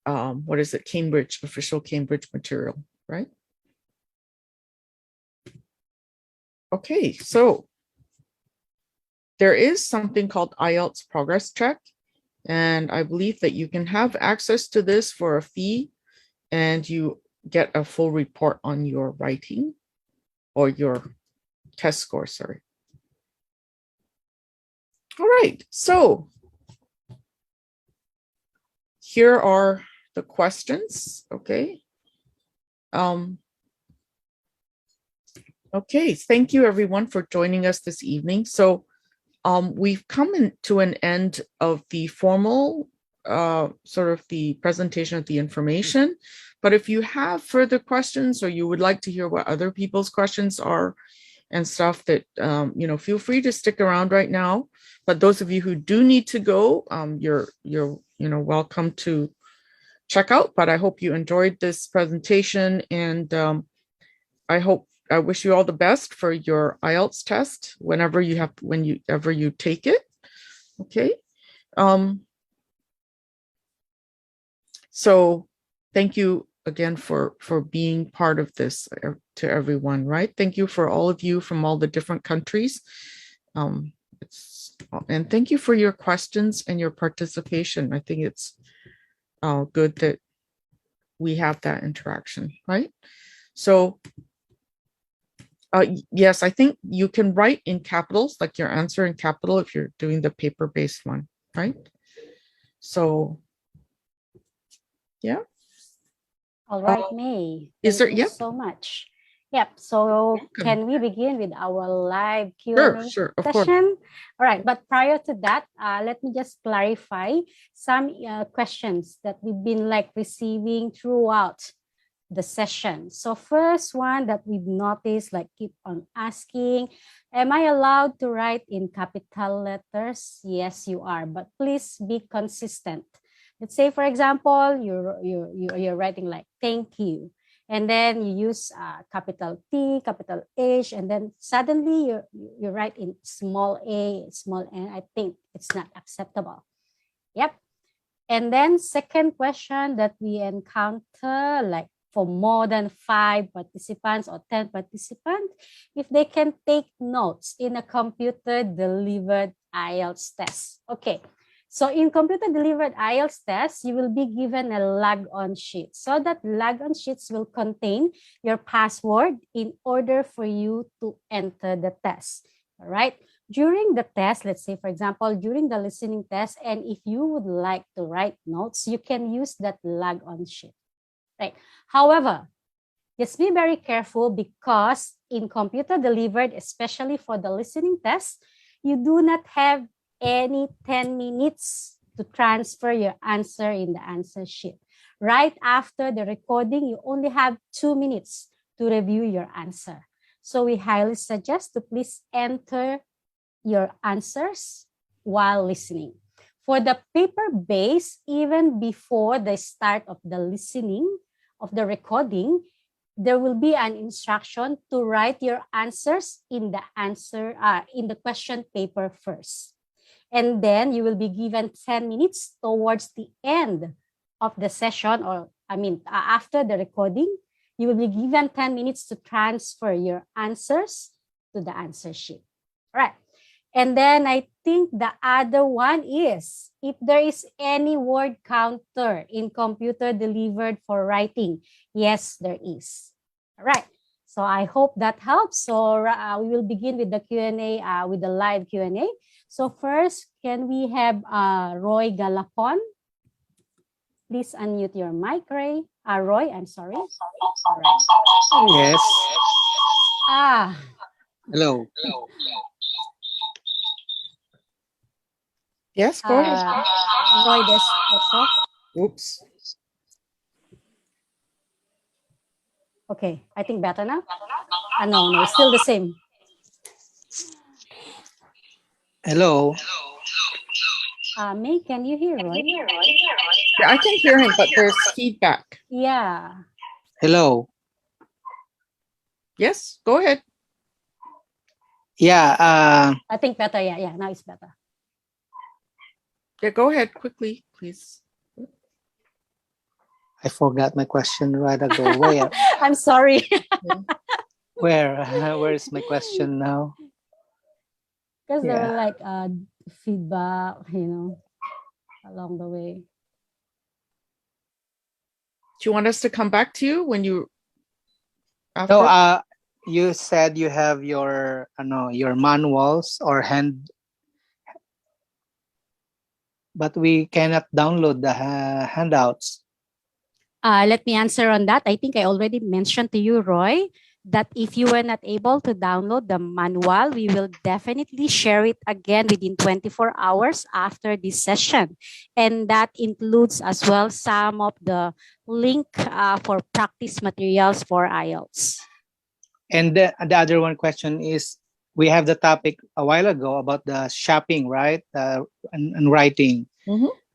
what is it? Cambridge, official Cambridge material, right? Okay, so there is something called IELTS Progress Check, and I believe that you can have access to this for a fee, and you get a full report on your writing or your test score, sorry. All right, so here are the questions, okay? Okay, thank you everyone for joining us this evening. So we've come to an end of the formal sort of the presentation of the information. But if you have further questions or you would like to hear what other people's questions are and stuff, that, you know, feel free to stick around right now. But those of you who do need to go, you're you know, welcome to check out. But I hope you enjoyed this presentation, and I wish you all the best for your IELTS test whenever you take it. Okay. So thank you again for being part of this, to everyone, right? Thank you for all of you from all the different countries. And thank you for your questions and your participation. I think it's good that we have that interaction, right? So yes, I think you can write in capitals, like your answer in capital, if you're doing the paper-based one, right? So, yeah. All right, Mei. Is there, Thank you yeah, so much. Yep. So can we begin with our live Q&A sure, of course. session? All right. But prior to that, let me just clarify some questions that we've been receiving throughout the session. So first one that we've noticed, like keep on asking, am I allowed to write in capital letters? Yes, you are, but please be consistent. Let's say, for example, you're writing like thank you, and then you use capital T, capital H, and then suddenly you write in small a, small n. I think it's not acceptable. Yep. And then second question that we encounter, like for more than 5 participants or 10 participants, if they can take notes in a computer-delivered IELTS test. Okay, so in computer-delivered IELTS test, you will be given a log-on sheet. So that log-on sheets will contain your password in order for you to enter the test, all right? During the test, let's say, for example, during the listening test, and if you would like to write notes, you can use that log-on sheet, right? However, just be very careful because in computer delivered, especially for the listening test, you do not have any 10 minutes to transfer your answer in the answer sheet. Right after the recording, you only have 2 minutes to review your answer. So we highly suggest to please enter your answers while listening. For the paper base, even before the start of the listening of the recording, there will be an instruction to write your answers in the question paper first. And then you will be given 10 minutes towards the end of the session, or after the recording, you will be given 10 minutes to transfer your answers to the answer sheet. All right. And then I think the other one is if there is any word counter in computer delivered for writing. Yes, there is. All right. So I hope that helps. So we will begin with the Q&A, with the live Q&A. So first, can we have Roy Galapon? Please unmute your mic, Roy. I'm sorry. Yes. Hello. Hello. Yes, go ahead. Roy, there's echo. Oops. Okay, I think better now. No, it's still the same. Hello. Mei, can you hear Roy? Yeah, I can hear him, but there's feedback. Yeah. Hello. Yes, go ahead. Yeah. I think better. Yeah. Now it's better. Yeah, go ahead quickly, please. I forgot my question right ago. Where? I'm sorry. Where is my question now? Because there were like feedback, along the way. Do you want us to come back to you when you? After? No. You said you have your manuals or but we cannot download the handouts. Let me answer on that. I think I already mentioned to you, Roy, that if you were not able to download the manual, we will definitely share it again within 24 hours after this session. And that includes as well some of the link for practice materials for IELTS. And the other one question is, we have the topic a while ago about the shopping, right? And writing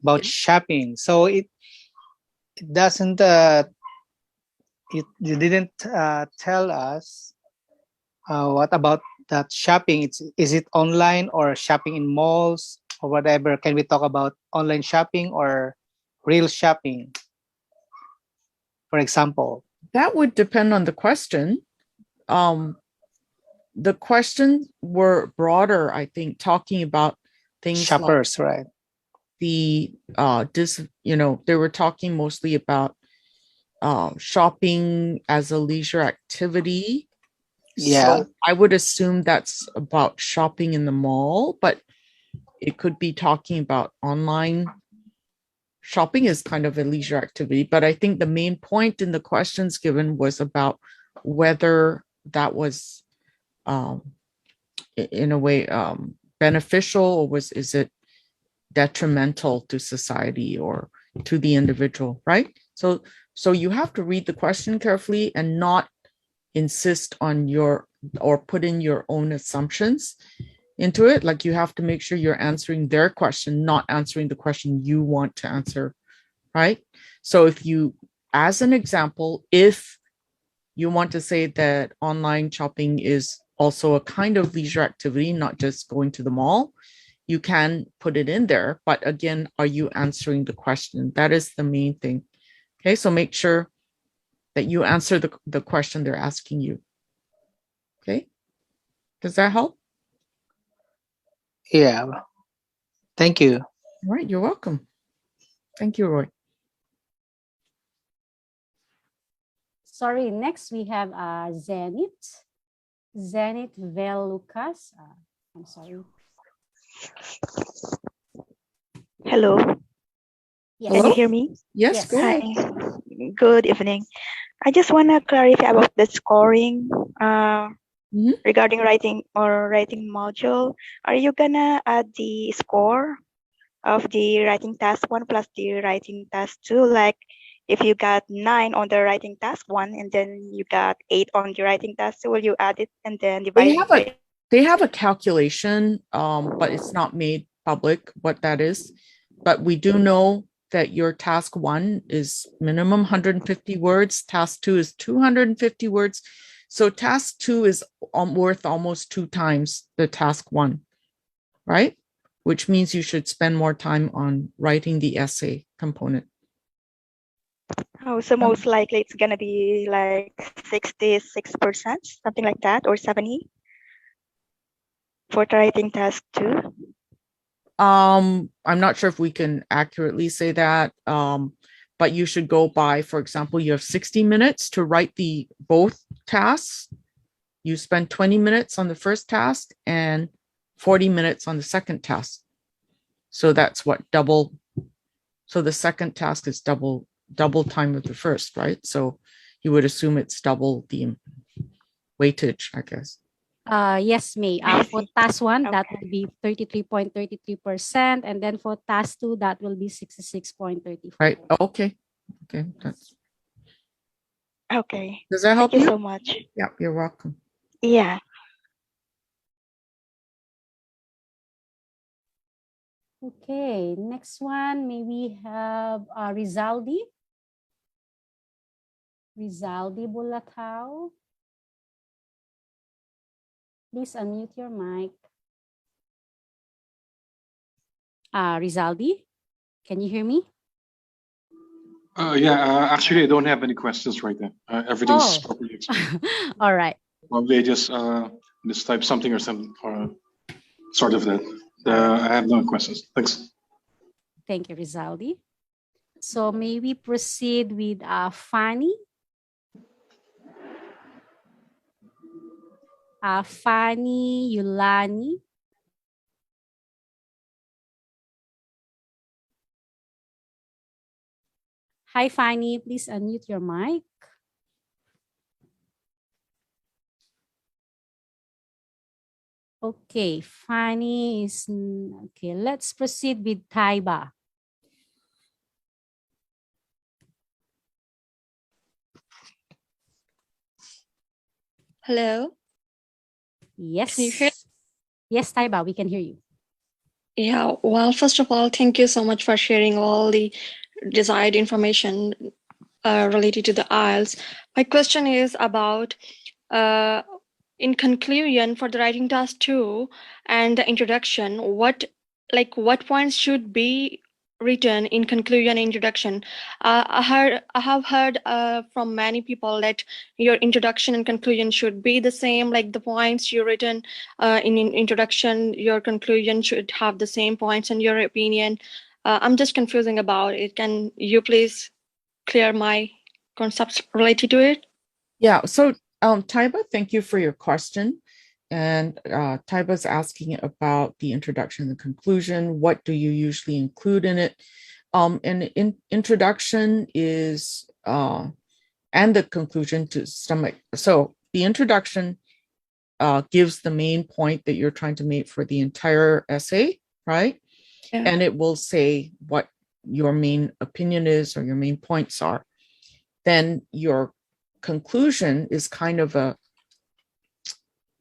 about shopping. So it doesn't, you didn't tell us what about that shopping. Is it online or shopping in malls or whatever? Can we talk about online shopping or real shopping, for example? That would depend on the question. The questions were broader, I think, talking about things shoppers, like right? The they were talking mostly about shopping as a leisure activity. Yeah. So I would assume that's about shopping in the mall, but it could be talking about online shopping is kind of a leisure activity. But I think the main point in the questions given was about whether that was in a way beneficial, or is it detrimental to society or to the individual, right? So So you have to read the question carefully and not insist on or put in your own assumptions into it. Like you have to make sure you're answering their question, not answering the question you want to answer, right? So if you, as an example, if you want to say that online shopping is also a kind of leisure activity, not just going to the mall, you can put it in there. But again, are you answering the question? That is the main thing. Okay, so make sure that you answer the question they're asking you. Okay, does that help? Yeah. Thank you. All right, you're welcome. Thank you, Roy. Sorry, next we have Zenith Velucas. I'm sorry. Hello. Yes. Can you hear me? Yes, Yes. go Hi. ahead. Good evening. I just want to clarify about the scoring regarding writing module. Are you gonna add the score of the writing task 1 plus the writing task 2? Like if you got 9 on the writing task 1 and then you got 8 on the writing task 2, will you add it and then divide it? They have a calculation, but it's not made public what that is. But we do know that your task 1 is minimum 150 words. Task 2 is 250 words. So task 2 is worth almost 2 times the task 1, right? Which means you should spend more time on writing the essay component. Oh, so most likely it's gonna be like 66%, something like that, or 70 for the writing task 2. I'm not sure if we can accurately say that, but you should go by, for example, you have 60 minutes to write both tasks. You spend 20 minutes on the first task and 40 minutes on the second task. So that's what double. So the second task is double time of the first, right? So you would assume it's double the weightage, I guess. Yes, May. For task 1, that will be 33.33%, and then for task 2, that will be 66.34. Right. Okay. Okay. Okay. Does that help you? you? So much. Yeah, you're welcome. Yeah. Okay, next one, may we have Rizaldi Bulatao. Please unmute your mic. Rizaldi, can you hear me? Actually, I don't have any questions right now. Everything's properly explained. All right. Probably just type something or something or sort of that. I have no questions. Thanks. Thank you, Rizaldi. So may we proceed with Fanny? Fanny Yulani. Hi, Fanny. Please unmute your mic. Okay, Fanny is okay. Let's proceed with Taiba. Hello. Yes. Can you hear? Yes, Taiba, we can hear you. Yeah. Well, first of all, thank you so much for sharing all the desired information related to the IELTS. My question is about, in conclusion, for the writing task 2 and the introduction, what points should be written in conclusion and introduction? I have heard from many people that your introduction and conclusion should be the same, like the points you written in introduction, your conclusion should have the same points in your opinion. I'm just confusing about it. Can you please clear my concepts related to it? Yeah, so Taiba, thank you for your question. And Taiba's asking about the introduction and the conclusion. What do you usually include in it? And introduction is, and the conclusion to stomach. So the introduction gives the main point that you're trying to make for the entire essay, right? Yeah. And it will say what your main opinion is or your main points are. then your conclusion is kind of a,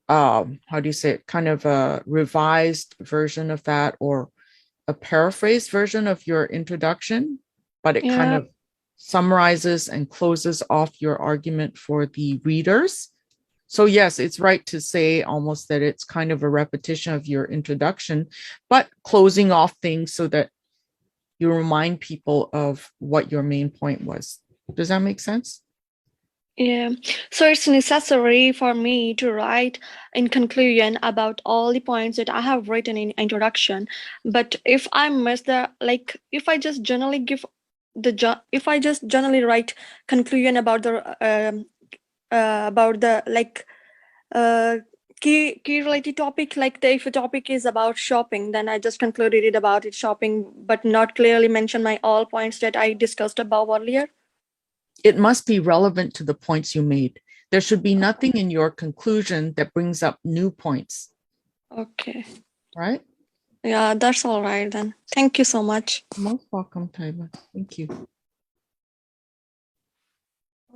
how do you say it, kind of a revised version of that, or a paraphrased version of your introduction, but it kind of summarizes and closes off your argument for the readers. So yes, it's right to say almost that it's kind of a repetition of your introduction, but closing off things so that you remind people of what your main point was. Does that make sense? Yeah, so it's necessary for me to write in conclusion about all the points that I have written in introduction. But if I miss the, like, if I just generally give the, if I just generally write conclusion about the like key related topic, like if a topic is about shopping, then I just concluded it about it shopping, but not clearly mention my all points that I discussed above earlier. It must be relevant to the points you made. There should be nothing in your conclusion that brings up new points. Okay. Right? Yeah, that's all right then. Thank you so much. Most welcome, Taiba. Thank you.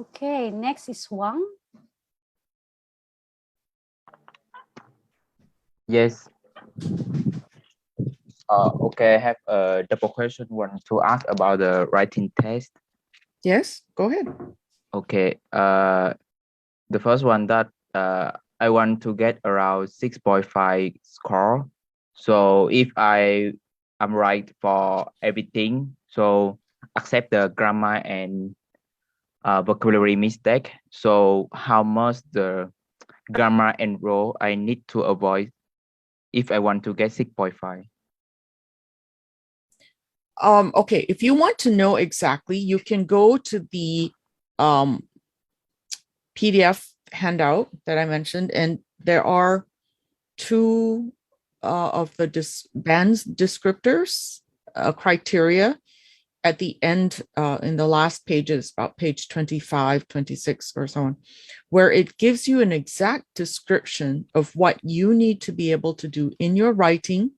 Okay, next is Wang. Yes. Okay, I have a double question want to ask about the writing test. Yes, go ahead. Okay. The first one that I want to get around 6.5 score. So if I am right for everything, so accept the grammar and vocabulary mistake. So how much the grammar and role I need to avoid if I want to get 6.5? Okay, if you want to know exactly, you can go to the PDF handout that I mentioned, and there are two of the bands descriptors criteria at the end in the last pages, about page 25, 26 or so on, where it gives you an exact description of what you need to be able to do in your writing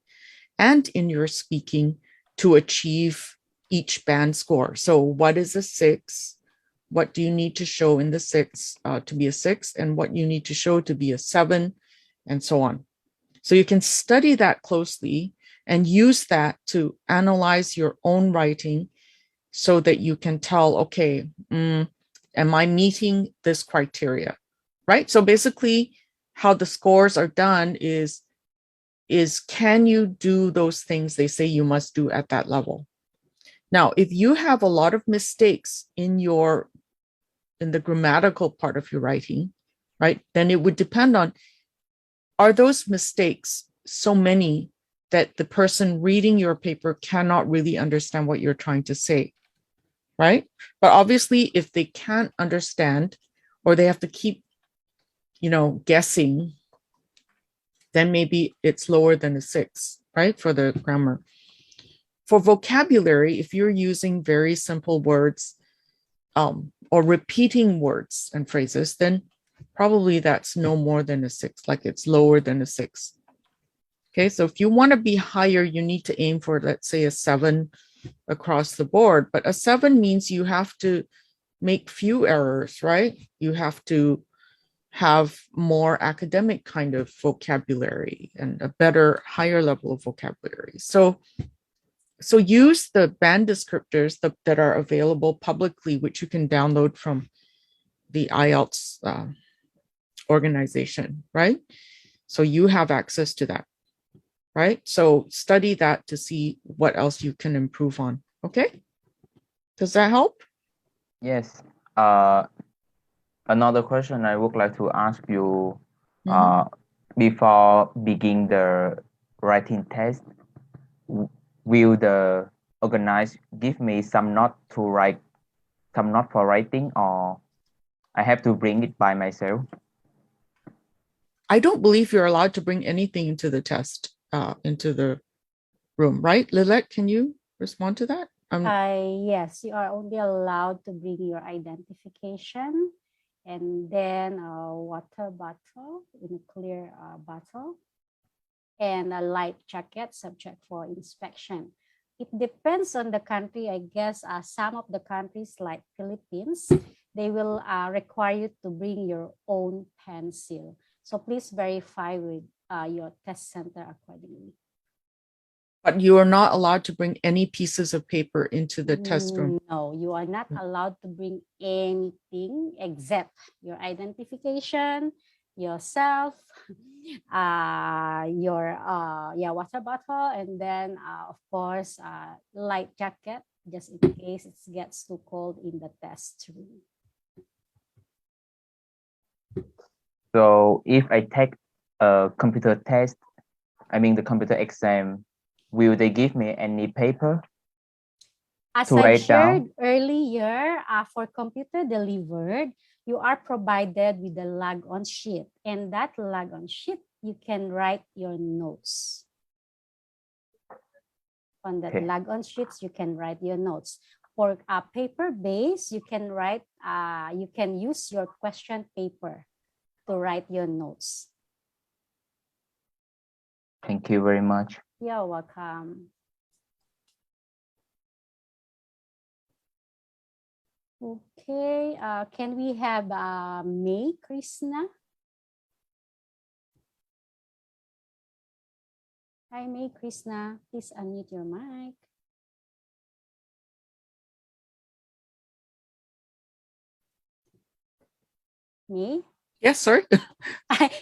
and in your speaking to achieve each band score. So what is a 6? What do you need to show in the 6 to be a 6, and what you need to show to be a 7, and so on. So you can study that closely and use that to analyze your own writing so that you can tell, okay, am I meeting this criteria, right? So basically how the scores are done is can you do those things they say you must do at that level? Now, if you have a lot of mistakes in the grammatical part of your writing, right, then it would depend on, are those mistakes so many that the person reading your paper cannot really understand what you're trying to say, right? But obviously, if they can't understand, or they have to keep, guessing, then maybe it's lower than a 6, right, for the grammar. For vocabulary, if you're using very simple words or repeating words and phrases, then probably that's no more than a 6, like it's lower than a 6. Okay, so if you want to be higher, you need to aim for, let's say, a 7 across the board. But a 7 means you have to make few errors, right? You have to have more academic kind of vocabulary and a better, higher level of vocabulary. So use the band descriptors that are available publicly, which you can download from the IELTS organization, right? So you have access to that, right? So study that to see what else you can improve on, okay? Does that help? Yes. Another question I would like to ask you before beginning the writing test, will the organizer give me some note to write, some note for writing, or I have to bring it by myself? I don't believe you're allowed to bring anything into the test, into the room, right? Lilette, can you respond to that? Yes, you are only allowed to bring your identification and then a water bottle in a clear bottle and a light jacket subject for inspection. it depends on the country. I guess some of the countries like Philippines, they will require you to bring your own pencil. So please verify with your test center accordingly. But you are not allowed to bring any pieces of paper into the test room. No, you are not allowed to bring anything except your identification, yourself, your water bottle, and then of course light jacket, just in case it gets too cold in the test room. So if I take a computer test, I mean the computer exam, will they give me any paper? As to I write shared down? earlier, for computer delivered, you are provided with a log-on sheet, and that log-on sheet, you can write your notes. On that log-on sheets, you can write your notes. For a paper base, you can write, you can use your question paper to write your notes. Thank you very much. You're welcome. Okay, can we have Mei Krishna? Hi, Mei Krishna. Please unmute your mic. Me? Yes, sir.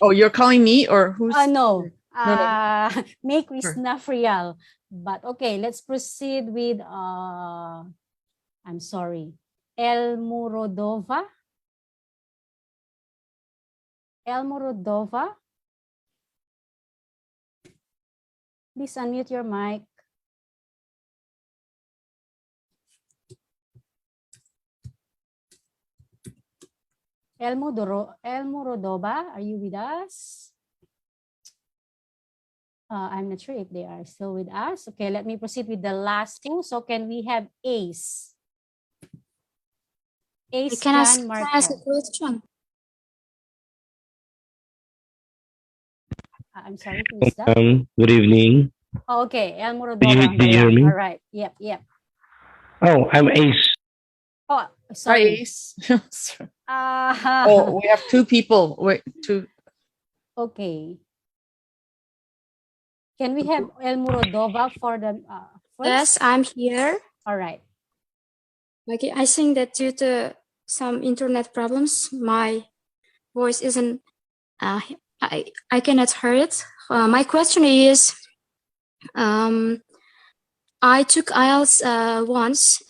Oh, you're calling me or who's? No. No. Mei Krishna Frial. But okay, let's proceed with, I'm sorry, Elmurodova. Elmurodova. Please unmute your mic. Elmurodova, are you with us? I'm not sure if they are still with us. Okay, let me proceed with the last two. So can we have Ace? Ace Can I ask a question? I'm sorry, who is that? Good evening. Oh, okay, Elmurodova. Did you hear me? All right, yep. Oh, I'm Ace. Oh, sorry. Hi, Ace. Oh, we have two people. Wait, two. Okay. Can we have Elmurodova for the first? Yes, I'm here. All right. Okay, I think that due to some internet problems, my voice isn't, I cannot hear it. My question is, I took IELTS once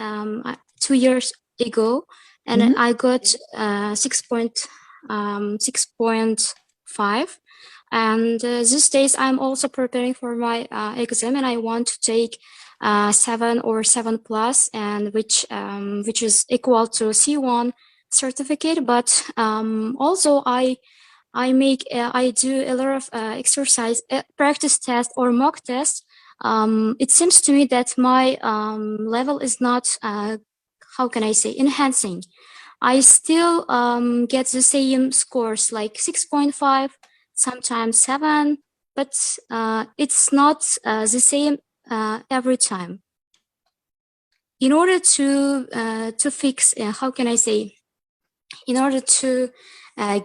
2 years ago, and I got 6.5. And these days I'm also preparing for my exam, and I want to take 7 or 7+, and which is equal to C1 certificate. But also I do a lot of exercise, practice test or mock test. It seems to me that my level is not, how can I say, enhancing. I still get the same scores, like 6.5, sometimes 7, but it's not the same every time. In order to fix, how can I say, in order to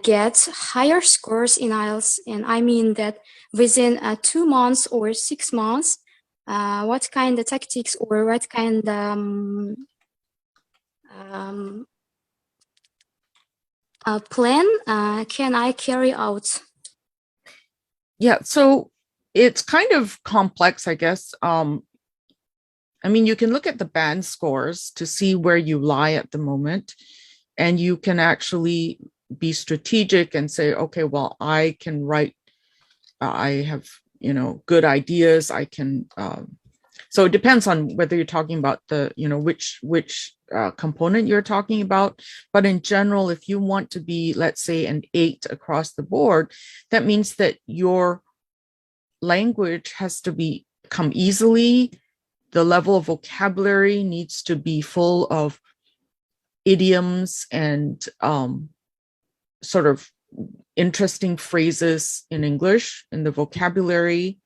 get higher scores in IELTS, and I mean that within 2 months or 6 months, what kind of tactics or what kind plan can I carry out? Yeah, so it's kind of complex, I guess. I mean, you can look at the band scores to see where you lie at the moment, and you can actually be strategic and say, okay, well, I can write, I have, good ideas. I can, so it depends on whether you're talking about the, which component you're talking about. But in general, if you want to be, let's say, an 8 across the board, that means that your language has to come easily. The level of vocabulary needs to be full of idioms and sort of interesting phrases in English in the vocabulary.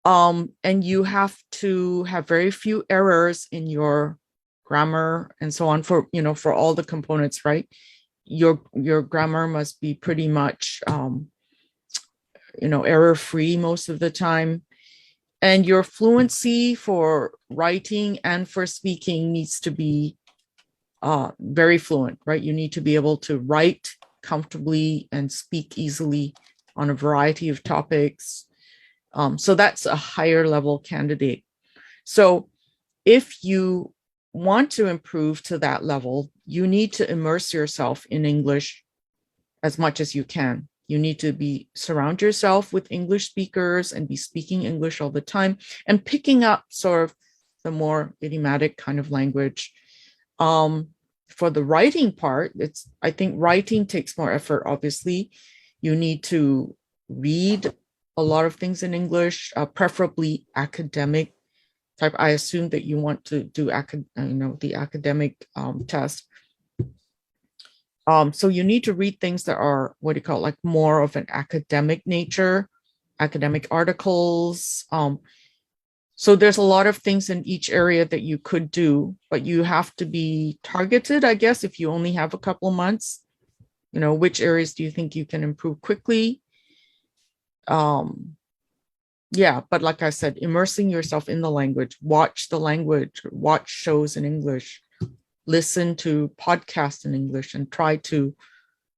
And you have to have very few errors in your grammar and so on for, you know, for all the components, right? Your grammar must be pretty much, you know, error-free most of the time. And your fluency for writing and for speaking needs to be very fluent, right? You need to be able to write comfortably and speak easily on a variety of topics. So that's a higher level candidate. So if you want to improve to that level, you need to immerse yourself in English as much as you can. You need to surround yourself with English speakers and be speaking English all the time and picking up sort of the more idiomatic kind of language. For the writing part, I think writing takes more effort, obviously. You need to read a lot of things in English, preferably academic type. I assume that you want to do the academic test. So you need to read things that are, what do you call it, like more of an academic nature, academic articles. So there's a lot of things in each area that you could do, but you have to be targeted, I guess, if you only have a couple of months. You know, which areas do you think you can improve quickly? Yeah, but like I said, immersing yourself in the language, watch the language, watch shows in English, listen to podcasts in English, and try to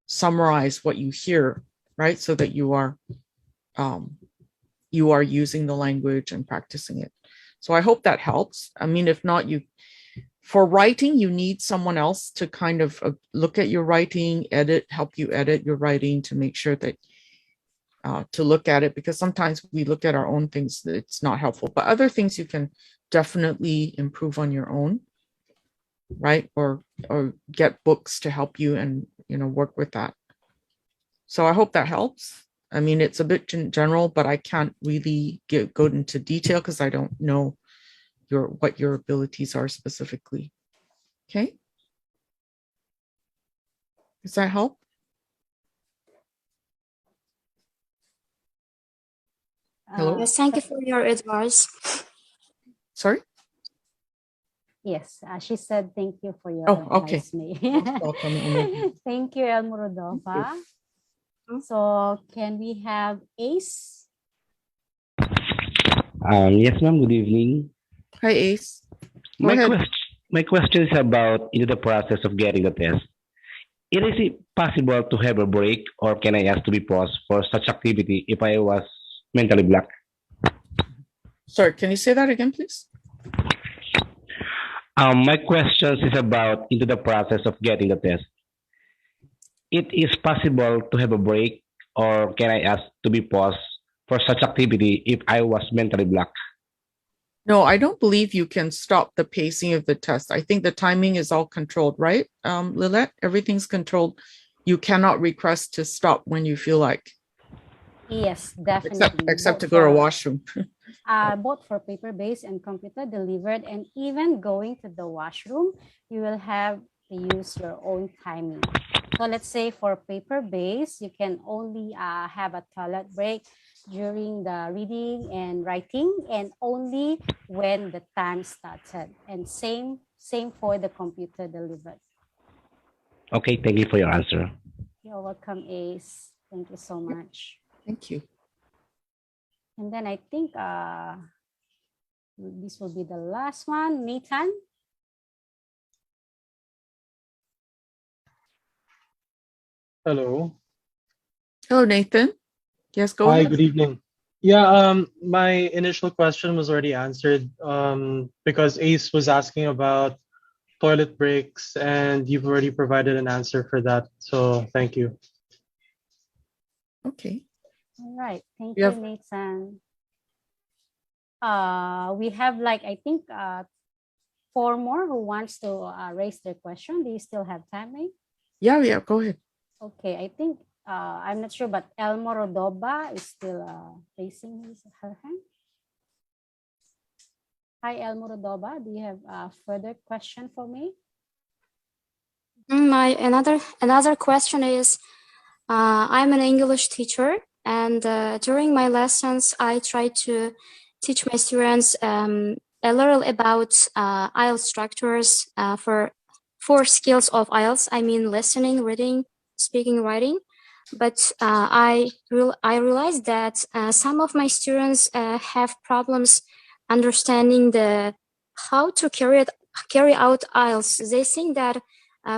summarize what you hear, right? So that you are using the language and practicing it. So I hope that helps. I mean, if not, for writing, you need someone else to kind of look at your writing, help you edit your writing to make sure that to look at it, because sometimes we look at our own things that it's not helpful, but other things you can definitely improve on your own, right? Or get books to help you and, you know, work with that. So I hope that helps. I mean, it's a bit general, but I can't really go into detail because I don't know what your abilities are specifically. Okay. Does that help? Hello? Yes, thank you for your advice. Sorry? Yes, she said thank you for your advice, Mei. welcome, Amy. Thank you, Elmorodova. So can we have Ace? Yes, ma'am. Good evening. Hi, Ace. My question is about the process of getting the test. Is it possible to have a break, or can I ask to be paused for such activity if I was mentally blocked? Sorry, can you say that again, please? My question is about the process of getting the test. It is possible to have a break, or can I ask to be paused for such activity if I was mentally blocked? No, I don't believe you can stop the pacing of the test. I think the timing is all controlled, right, Lilette? Everything's controlled. You cannot request to stop when you feel like. Yes, definitely. Except to go to a washroom. Both for paper-based and computer delivered, and even going to the washroom, you will have to use your own timing. So let's say for paper-based, you can only have a toilet break during the reading and writing, and only when the time started. And same for the computer delivered. Okay, thank you for your answer. You're welcome, Ace. Thank you so much. Thank you. And then I think this will be the last one. Nathan? Hello. Hello, Nathan. Yes, go ahead. Hi, good evening. Yeah, my initial question was already answered because Ace was asking about toilet breaks, and you've already provided an answer for that. So thank you. Okay. All right. Thank you, Nathan. We have I think 4 more who wants to raise their question. Do you still have time, Mei? Yeah, go ahead. Okay, I think I'm not sure, but Elmorodova is still raising her hand. Hi, Elmorodova. Do you have a further question for me? My another question is, I'm an English teacher, and during my lessons, I try to teach my students a little about IELTS structures for 4 skills of IELTS. I mean, listening, reading, speaking, writing. But I realized that some of my students have problems understanding how to carry out IELTS. They think that,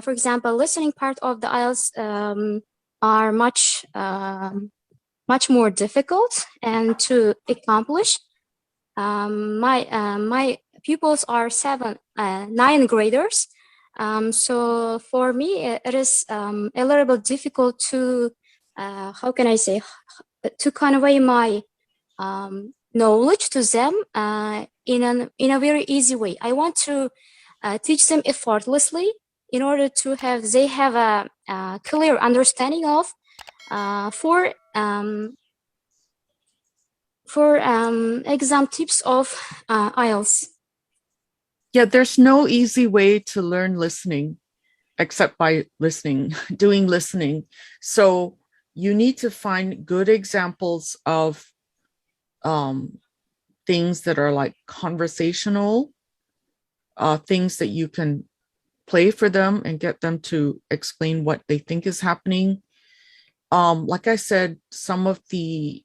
for example, listening part of the IELTS are much more difficult and to accomplish. My pupils are 9 graders. So for me, it is a little bit difficult to, how can I say, to convey my knowledge to them in a very easy way. I want to teach them effortlessly in order to they have a clear understanding of for exam tips of IELTS. Yeah, there's no easy way to learn listening except by listening, doing listening. So you need to find good examples of things that are like conversational, things that you can play for them and get them to explain what they think is happening. Like I said, some of the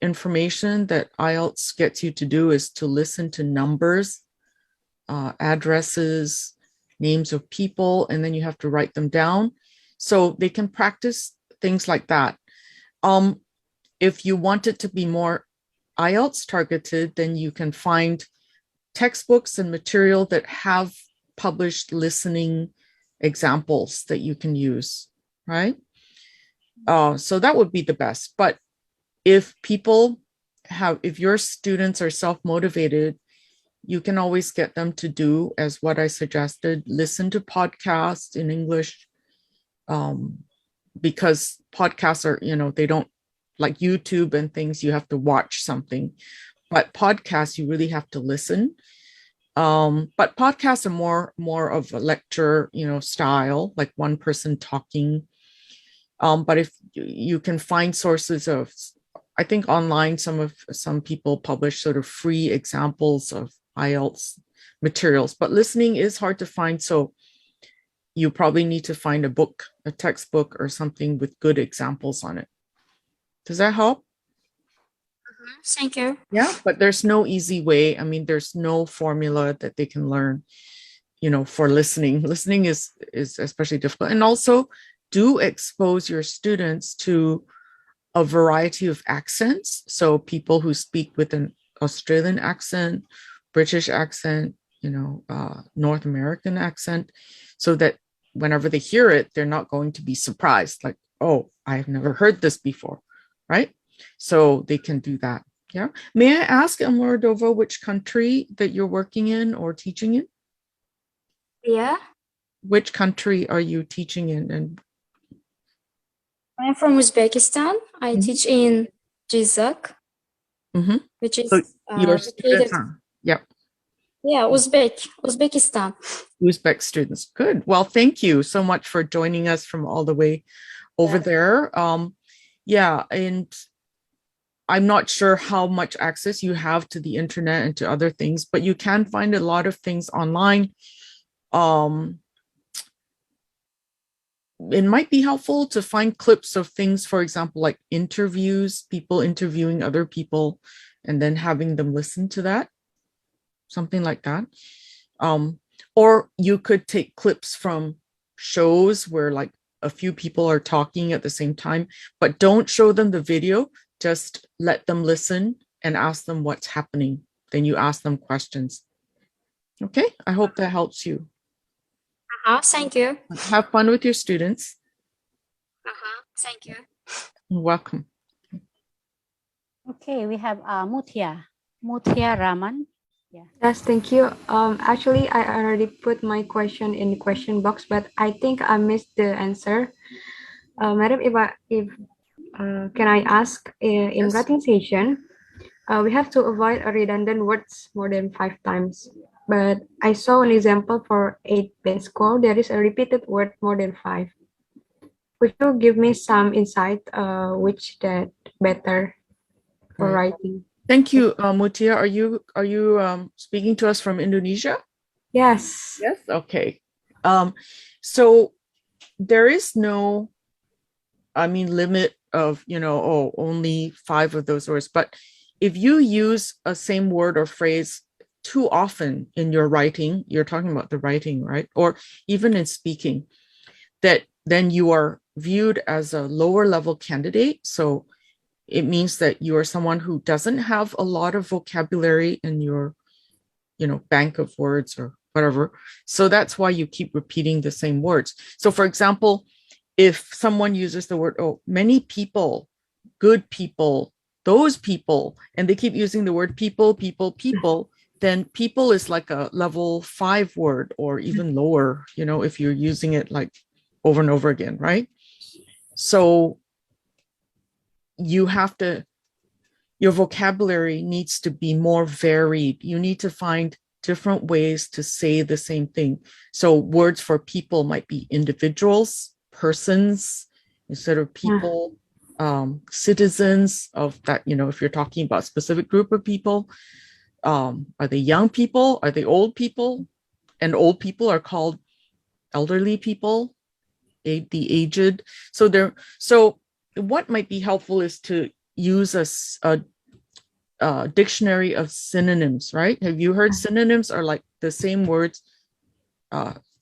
information that IELTS gets you to do is to listen to numbers, addresses, names of people, and then you have to write them down. So they can practice things like that. If you want it to be more IELTS targeted, then you can find textbooks and material that have published listening examples that you can use, right? So that would be the best. But if your students are self-motivated, you can always get them to do as what I suggested, listen to podcasts in English, because podcasts are, they don't like YouTube and things, you have to watch something, but podcasts, you really have to listen. But podcasts are more of a lecture, style, like one person talking. But if you can find sources of, I think online, some people publish sort of free examples of IELTS materials, but listening is hard to find. So you probably need to find a book, a textbook or something with good examples on it. Does that help? Thank you. Yeah, but there's no easy way. I mean, there's no formula that they can learn, for listening. Listening is especially difficult. And also do expose your students to a variety of accents. So people who speak with an Australian accent, British accent, North American accent, so that whenever they hear it, they're not going to be surprised, like, oh, I've never heard this before, right? So they can do that. Yeah. May I ask, Amoradova, which country that you're working in or teaching in? Yeah. Which country are you teaching in? And I'm from Uzbekistan. I teach in Jizak, which is so your students located. are, yep. Yeah, Uzbekistan. Uzbek students. Good. Well, thank you so much for joining us from all the way over there. Yeah, and I'm not sure how much access you have to the internet and to other things, but you can find a lot of things online. It might be helpful to find clips of things, for example, like interviews, people interviewing other people, and then having them listen to that, something like that. Or you could take clips from shows where like a few people are talking at the same time, but don't show them the video, just let them listen and ask them what's happening. Then you ask them questions. Okay, I hope that helps you. Thank you. Have fun with your students. Thank you. You're welcome. Okay, we have Muthia Raman. Yeah. Yes, thank you. Actually, I already put my question in the question box, but I think I missed the answer. Madam, can I ask in writing session, we have to avoid redundant words more than 5 times. But I saw an example for 8 base score. There is a repeated word more than 5. Could you give me some insight which that better for writing? Thank you, Mutia. Are you speaking to us from Indonesia? Yes. Yes. Okay. So there is no, limit of, only 5 of those words. But if you use a same word or phrase too often in your writing, you're talking about the writing, right? Or even in speaking, that then you are viewed as a lower level candidate. So it means that you are someone who doesn't have a lot of vocabulary in your, bank of words or whatever. So that's why you keep repeating the same words. So for example, if someone uses the word, many people, good people, those people, and they keep using the word people, then people is like a level 5 word or even lower, if you're using it like over and over again, right? So your vocabulary needs to be more varied. You need to find different ways to say the same thing. So words for people might be individuals, persons, instead of people, citizens of that, if you're talking about a specific group of people. Are they young people? Are they old people? And old people are called elderly people, the aged. So what might be helpful is to use a dictionary of synonyms, right? Have you heard synonyms are like the same words,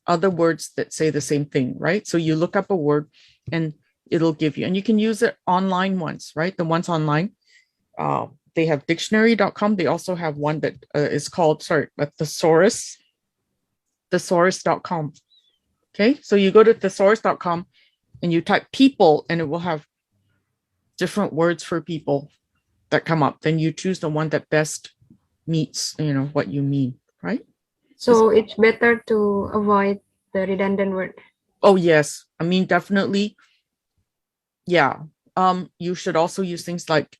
other words that say the same thing, right? So you look up a word and it'll give you, and you can use it online ones, right? The ones online, they have dictionary.com. They also have one that is called, thesaurus.com. Okay, so you go to thesaurus.com and you type people and it will have different words for people that come up. Then you choose the one that best meets, what you mean, right? So it's better to avoid the redundant word. Oh, yes. Definitely. Yeah. You should also use things like,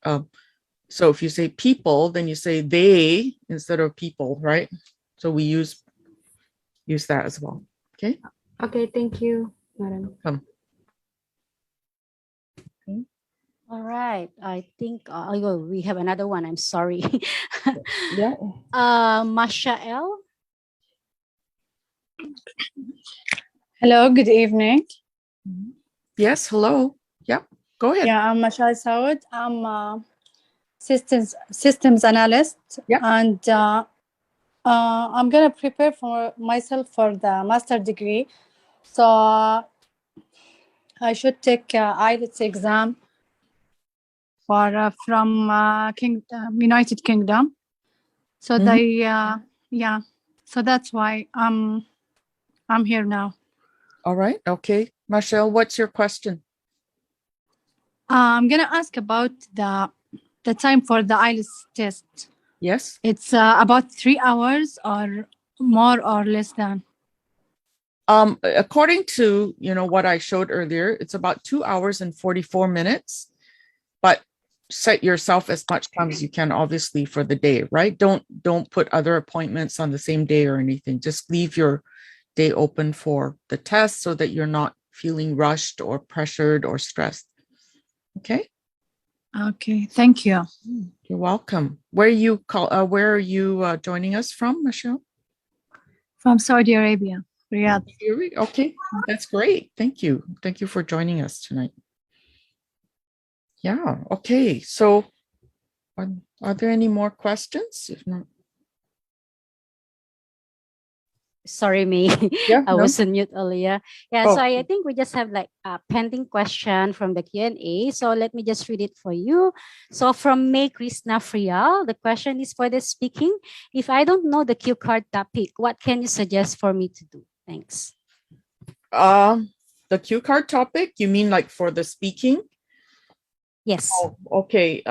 so if you say people, then you say they instead of people, right? So we use that as well. Okay. Okay, thank you, Madam. Welcome. Okay. All right. I think we have another one. I'm sorry. Yeah. Masha. Hello, good evening. Yes, hello. Yeah, go ahead. Yeah, I'm Masha Saud. I'm a systems analyst. Yeah. And I'm gonna prepare for myself for the master degree. So I should take IELTS exam for from United Kingdom. So so that's why I'm here now. All right. Okay. Marshall, what's your question? I'm going to ask about the time for the IELTS test. Yes. It's about 3 hours or more or less than? According to, what I showed earlier, it's about 2 hours and 44 minutes, but set yourself as much time as you can, obviously, for the day, right? Don't put other appointments on the same day or anything. Just leave your day open for the test so that you're not feeling rushed or pressured or stressed. Okay. Okay. Thank you. You're welcome. Where are you joining us from, Michelle? From Saudi Arabia, Riyadh. Okay, that's great. Thank you. Thank you for joining us tonight. Yeah. Okay. So, are there any more questions? If not. Sorry, Mei. Yeah, I was on mute earlier. Yeah, Oh. so I think we just have like a pending question from the Q&A. So let me just read it for you. So from Mei Krishna Frial, the question is for the speaking. If I don't know the cue card topic, what can you suggest for me to do? Thanks. The cue card topic, you mean like for the speaking? Yes. Oh, okay.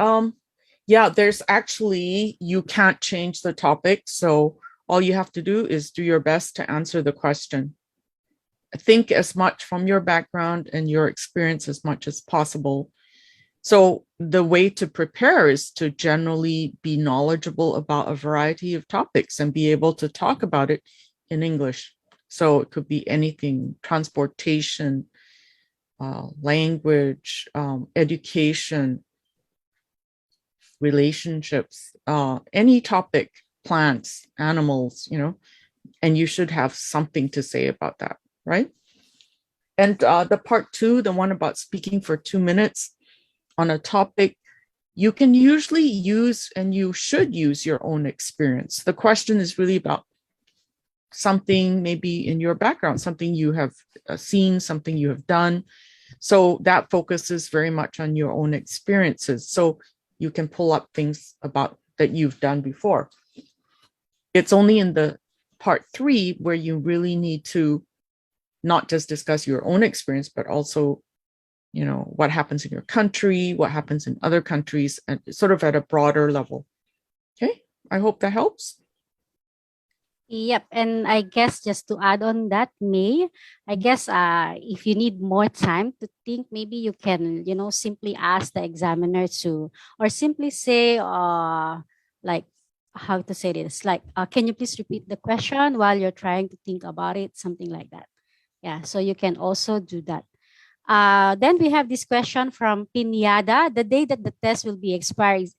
Yeah, there's actually, you can't change the topic. So all you have to do is do your best to answer the question. Think as much from your background and your experience as much as possible. So the way to prepare is to generally be knowledgeable about a variety of topics and be able to talk about it in English. So it could be anything, transportation, language, education, relationships, any topic, plants, animals, and you should have something to say about that, right? And the part 2, the one about speaking for 2 minutes on a topic, you can usually use, and you should use, your own experience. The question is really about something maybe in your background, something you have seen, something you have done. So that focuses very much on your own experiences. So you can pull up things about that you've done before. It's only in the part 3 where you really need to not just discuss your own experience, but also, what happens in your country, what happens in other countries, and sort of at a broader level. Okay, I hope that helps. Yep, and I guess just to add on that, May, I guess if you need more time to think, maybe you can, simply ask the examiner to, or simply say, like, how to say this, like, can you please repeat the question while you're trying to think about it, something like that. Yeah, so you can also do that. Then we have this question from Pinyada. The day that the test will be expired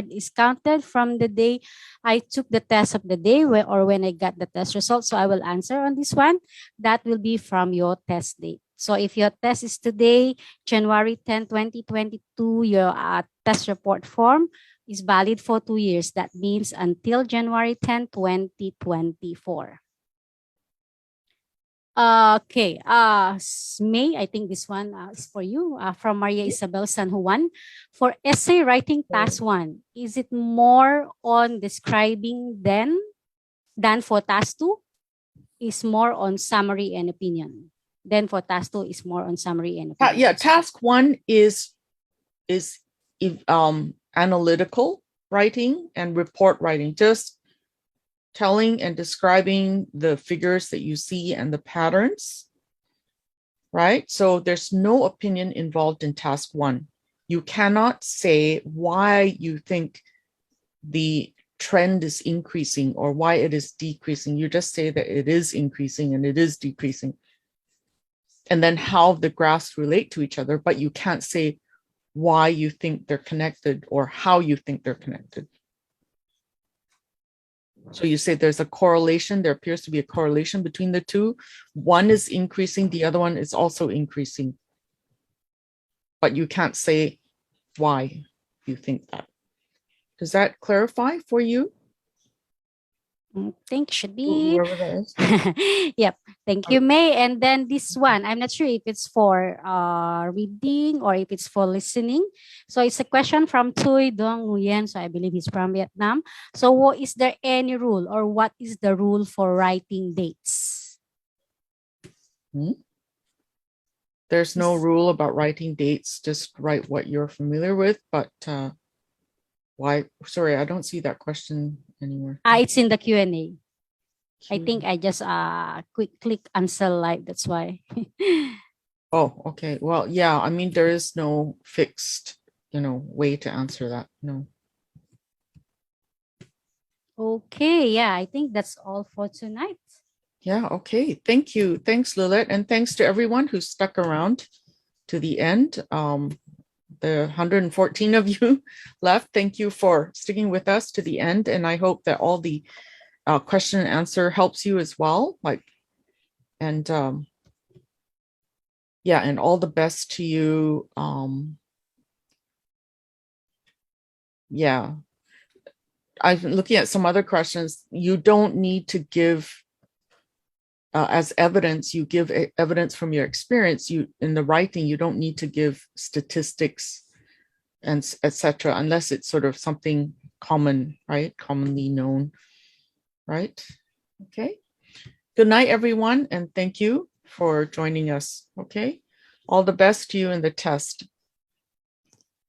is counted from the day I took the test of the day or when I got the test results. So I will answer on this one. That will be from your test date. So if your test is today, January 10, 2022, your test report form is valid for 2 years. That means until January 10, 2024. Okay, May, I think this one is for you, from Maria Isabel San Juan. For essay writing task 1, is it more on describing than for task 2? Is more on summary and opinion. Then for task 2 is more on summary and opinion. Yeah, task 1 is analytical writing and report writing, just telling and describing the figures that you see and the patterns, right? So there's no opinion involved in task 1. You cannot say why you think the trend is increasing or why it is decreasing. You just say that it is increasing and it is decreasing. And then how the graphs relate to each other, but you can't say why you think they're connected or how you think they're connected. So you say there's a correlation, there appears to be a correlation between the two. One is increasing, the other one is also increasing. But you can't say why you think that. Does that clarify for you? I think should be. Whoever that is. Yep. Thank you, May. And then this one, I'm not sure if it's for reading or if it's for listening. So it's a question from Thuy Dong Nguyen. So I believe he's from Vietnam. So is there any rule or what is the rule for writing dates? There's no rule about writing dates. Just write what you're familiar with. But why? Sorry, I don't see that question anywhere. It's in the Q&A. I think I just click answer live. That's why. Oh, okay. Well, yeah. I mean, there is no fixed, way to answer that. No. Okay. Yeah, I think that's all for tonight. Yeah. Okay. Thank you. Thanks, Lilith, and thanks to everyone who stuck around to the end. The 114 of you left. Thank you for sticking with us to the end, and I hope that all the question and answer helps you as well. And all the best to you. Yeah, I've been looking at some other questions. You don't need to give as evidence. You give evidence from your experience. You in the writing, you don't need to give statistics and etc. unless it's sort of something common, right? Commonly known, right? Okay. Good night, everyone, and thank you for joining us. Okay. All the best to you in the test.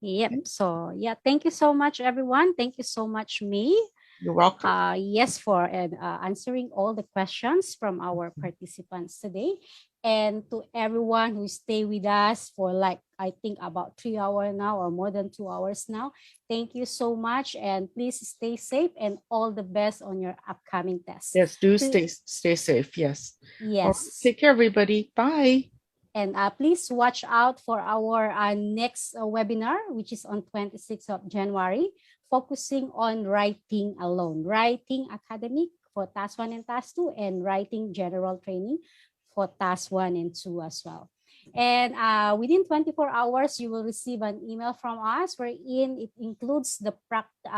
Yep. Okay. So yeah, thank you so much, everyone. Thank you so much, Mei. You're welcome. Yes, for answering all the questions from our participants today. And to everyone who stay with us for I think about 3 hours now or more than 2 hours now. Thank you so much. And please stay safe and all the best on your upcoming test. Yes, do stay safe. Yes. Yes. Take care, everybody. Bye. And please watch out for our next webinar, which is on 26th of January, focusing on writing alone, writing academic for task 1 and task 2, and writing general training for task 1 and 2 as well. And within 24 hours, you will receive an email from us wherein it includes the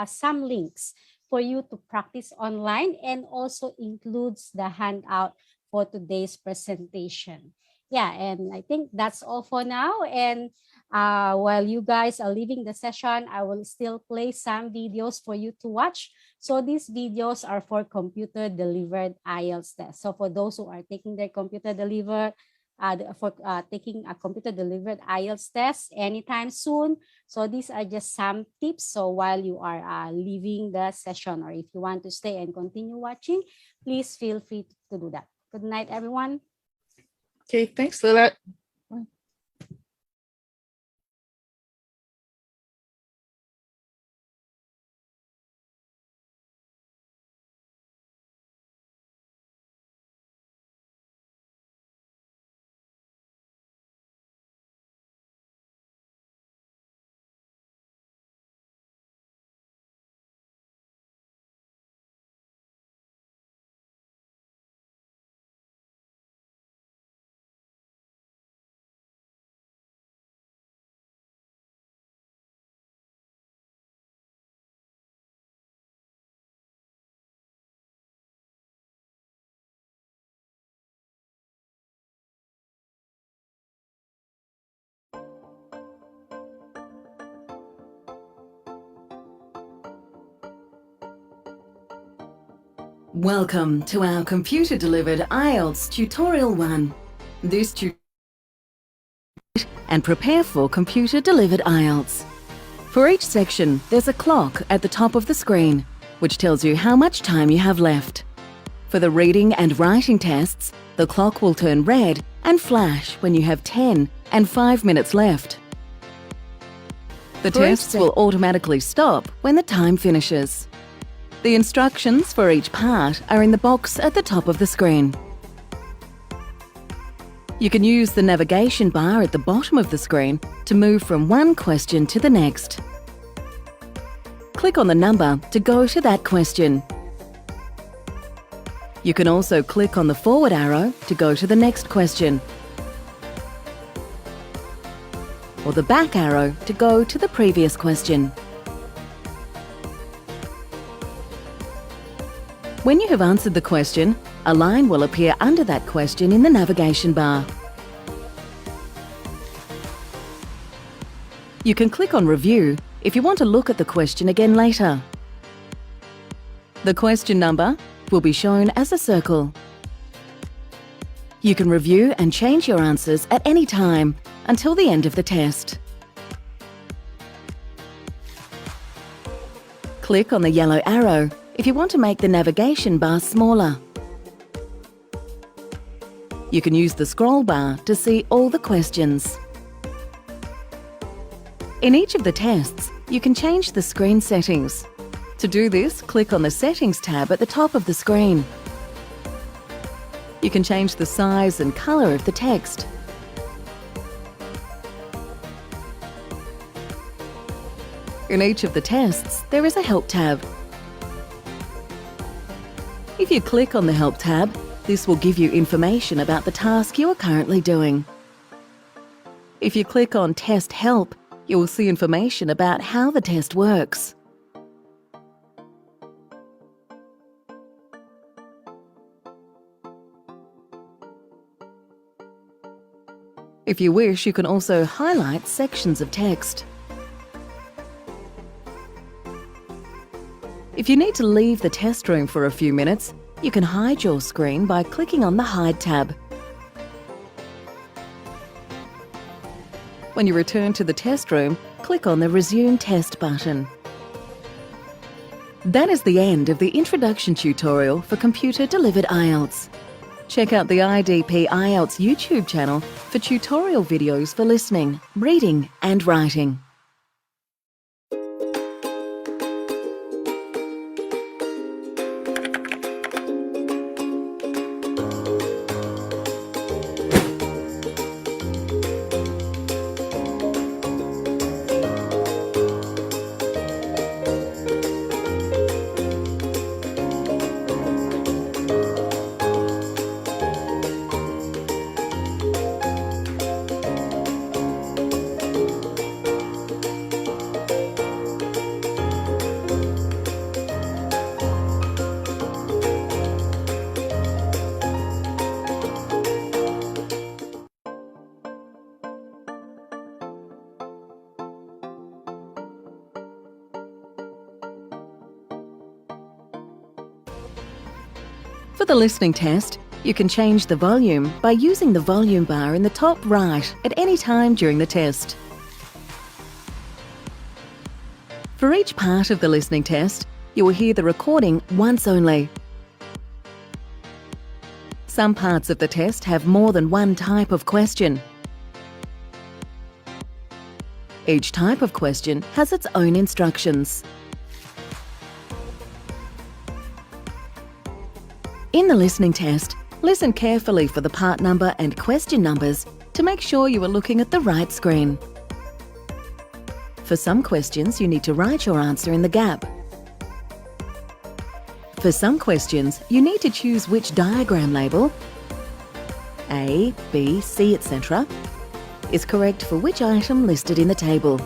some links for you to practice online, and also includes the handout for today's presentation. Yeah, and I think that's all for now. And while you guys are leaving the session, I will still play some videos for you to watch. So these videos are for computer delivered IELTS test. So for those who are taking their computer delivered, taking a computer delivered IELTS test anytime soon. So these are just some tips. So while you are leaving the session, or if you want to stay and continue watching, please feel free to do that. Good night, everyone. Okay, thanks, Lilith. Welcome to our computer-delivered IELTS Tutorial 1. This tutorial and prepare for computer-delivered IELTS. For each section, there's a clock at the top of the screen, which tells you how much time you have left. For the reading and writing tests, the clock will turn red and flash when you have 10 and 5 minutes left. The tests will automatically stop when the time finishes. The instructions for each part are in the box at the top of the screen. You can use the navigation bar at the bottom of the screen to move from one question to the next. Click on the number to go to that question. You can also click on the forward arrow to go to the next question, or the back arrow to go to the previous question. When you have answered the question, a line will appear under that question in the navigation bar. You can click on Review if you want to look at the question again later. The question number will be shown as a circle. You can review and change your answers at any time until the end of the test. Click on the yellow arrow if you want to make the navigation bar smaller. You can use the scroll bar to see all the questions. In each of the tests, you can change the screen settings. To do this, click on the Settings tab at the top of the screen. You can change the size and colour of the text. In each of the tests, there is a Help tab. If you click on the Help tab, this will give you information about the task you are currently doing. If you click on Test Help, you will see information about how the test works. If you wish, you can also highlight sections of text. If you need to leave the test room for a few minutes, you can hide your screen by clicking on the Hide tab. When you return to the test room, click on the Resume Test button. That is the end of the introduction tutorial for computer-delivered IELTS. Check out the IDP IELTS YouTube channel for tutorial videos for listening, reading and writing. For the listening test, you can change the volume by using the volume bar in the top right at any time during the test. For each part of the listening test, you will hear the recording once only. Some parts of the test have more than one type of question. Each type of question has its own instructions. In the listening test, listen carefully for the part number and question numbers to make sure you are looking at the right screen. For some questions, you need to write your answer in the gap. For some questions, you need to choose which diagram label, A, B, C, etc., is correct for which item listed in the table.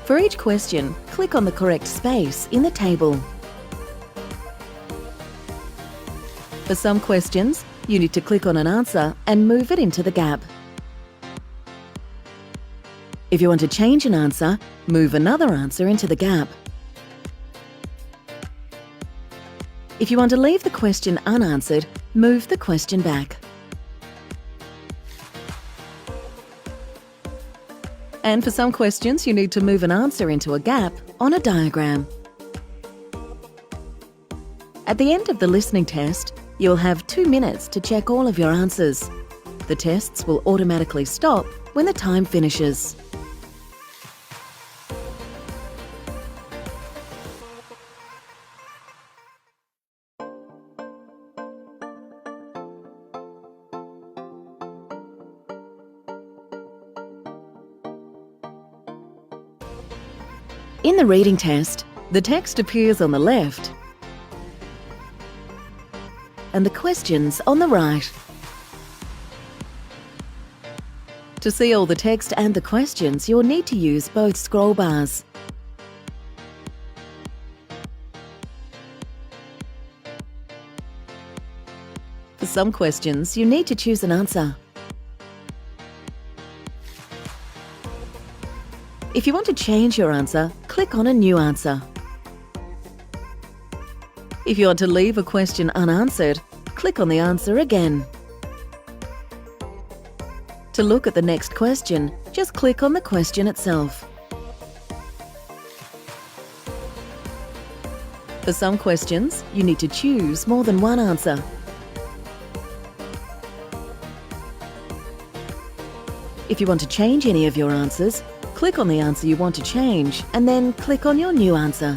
For each question, click on the correct space in the table. For some questions, you need to click on an answer and move it into the gap. If you want to change an answer, move another answer into the gap. If you want to leave the question unanswered, move the question back. And for some questions, you need to move an answer into a gap on a diagram. At the end of the listening test, you'll have 2 minutes to check all of your answers. The tests will automatically stop when the time finishes. In the reading test, the text appears on the left and the questions on the right. To see all the text and the questions, you'll need to use both scroll bars. For some questions, you need to choose an answer. If you want to change your answer, click on a new answer. If you want to leave a question unanswered, click on the answer again. To look at the next question, just click on the question itself. For some questions, you need to choose more than one answer. If you want to change any of your answers, click on the answer you want to change and then click on your new answer.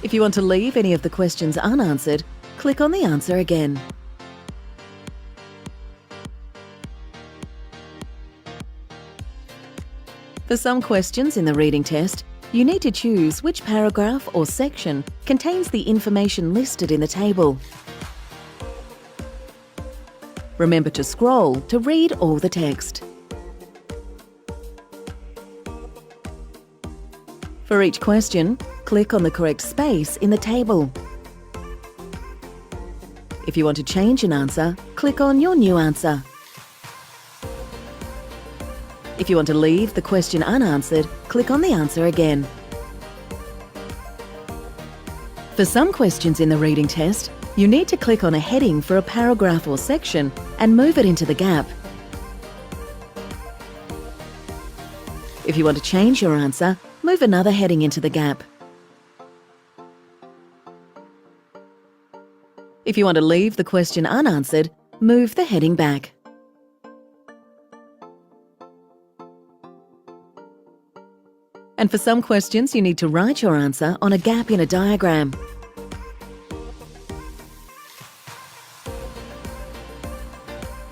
If you want to leave any of the questions unanswered, click on the answer again. For some questions in the reading test, you need to choose which paragraph or section contains the information listed in the table. Remember to scroll to read all the text. For each question, click on the correct space in the table. If you want to change an answer, click on your new answer. If you want to leave the question unanswered, click on the answer again. For some questions in the reading test, you need to click on a heading for a paragraph or section and move it into the gap. If you want to change your answer, move another heading into the gap. If you want to leave the question unanswered, move the heading back. And for some questions, you need to write your answer on a gap in a diagram.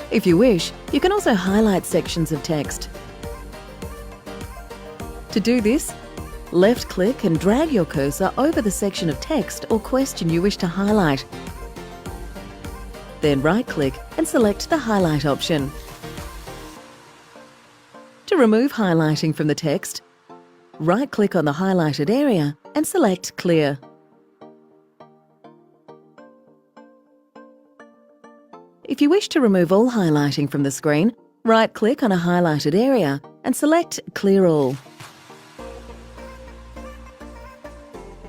If you wish, you can also highlight sections of text. To do this, left-click and drag your cursor over the section of text or question you wish to highlight. Then right-click and select the highlight option. To remove highlighting from the text, right-click on the highlighted area and select Clear. If you wish to remove all highlighting from the screen, right-click on a highlighted area and select Clear All.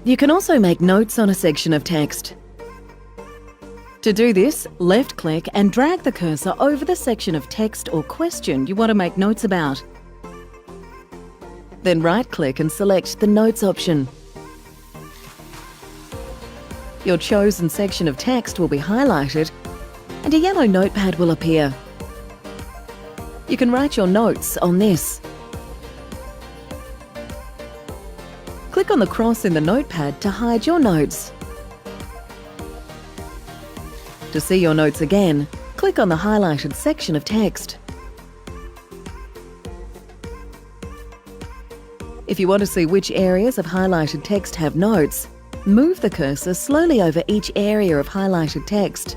You can also make notes on a section of text. To do this, left-click and drag the cursor over the section of text or question you want to make notes about. Then right-click and select the Notes option. Your chosen section of text will be highlighted and a yellow notepad will appear. You can write your notes on this. Click on the cross in the notepad to hide your notes. To see your notes again, click on the highlighted section of text. If you want to see which areas of highlighted text have notes, move the cursor slowly over each area of highlighted text.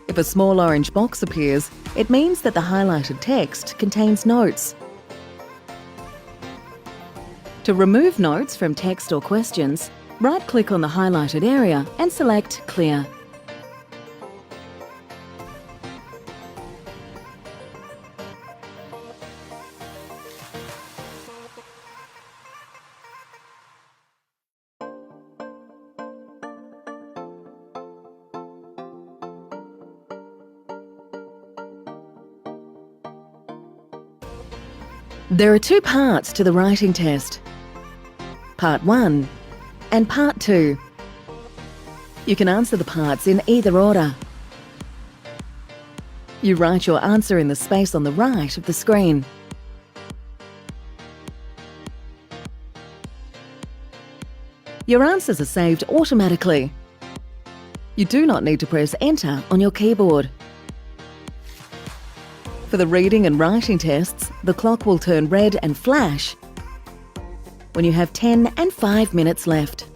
If a small orange box appears, it means that the highlighted text contains notes. To remove notes from text or questions, right-click on the highlighted area and select Clear. There are two parts to the writing test. Part 1 and Part 2. You can answer the parts in either order. You write your answer in the space on the right of the screen. Your answers are saved automatically. You do not need to press Enter on your keyboard. For the reading and writing tests, the clock will turn red and flash when you have 10 and 5 minutes left.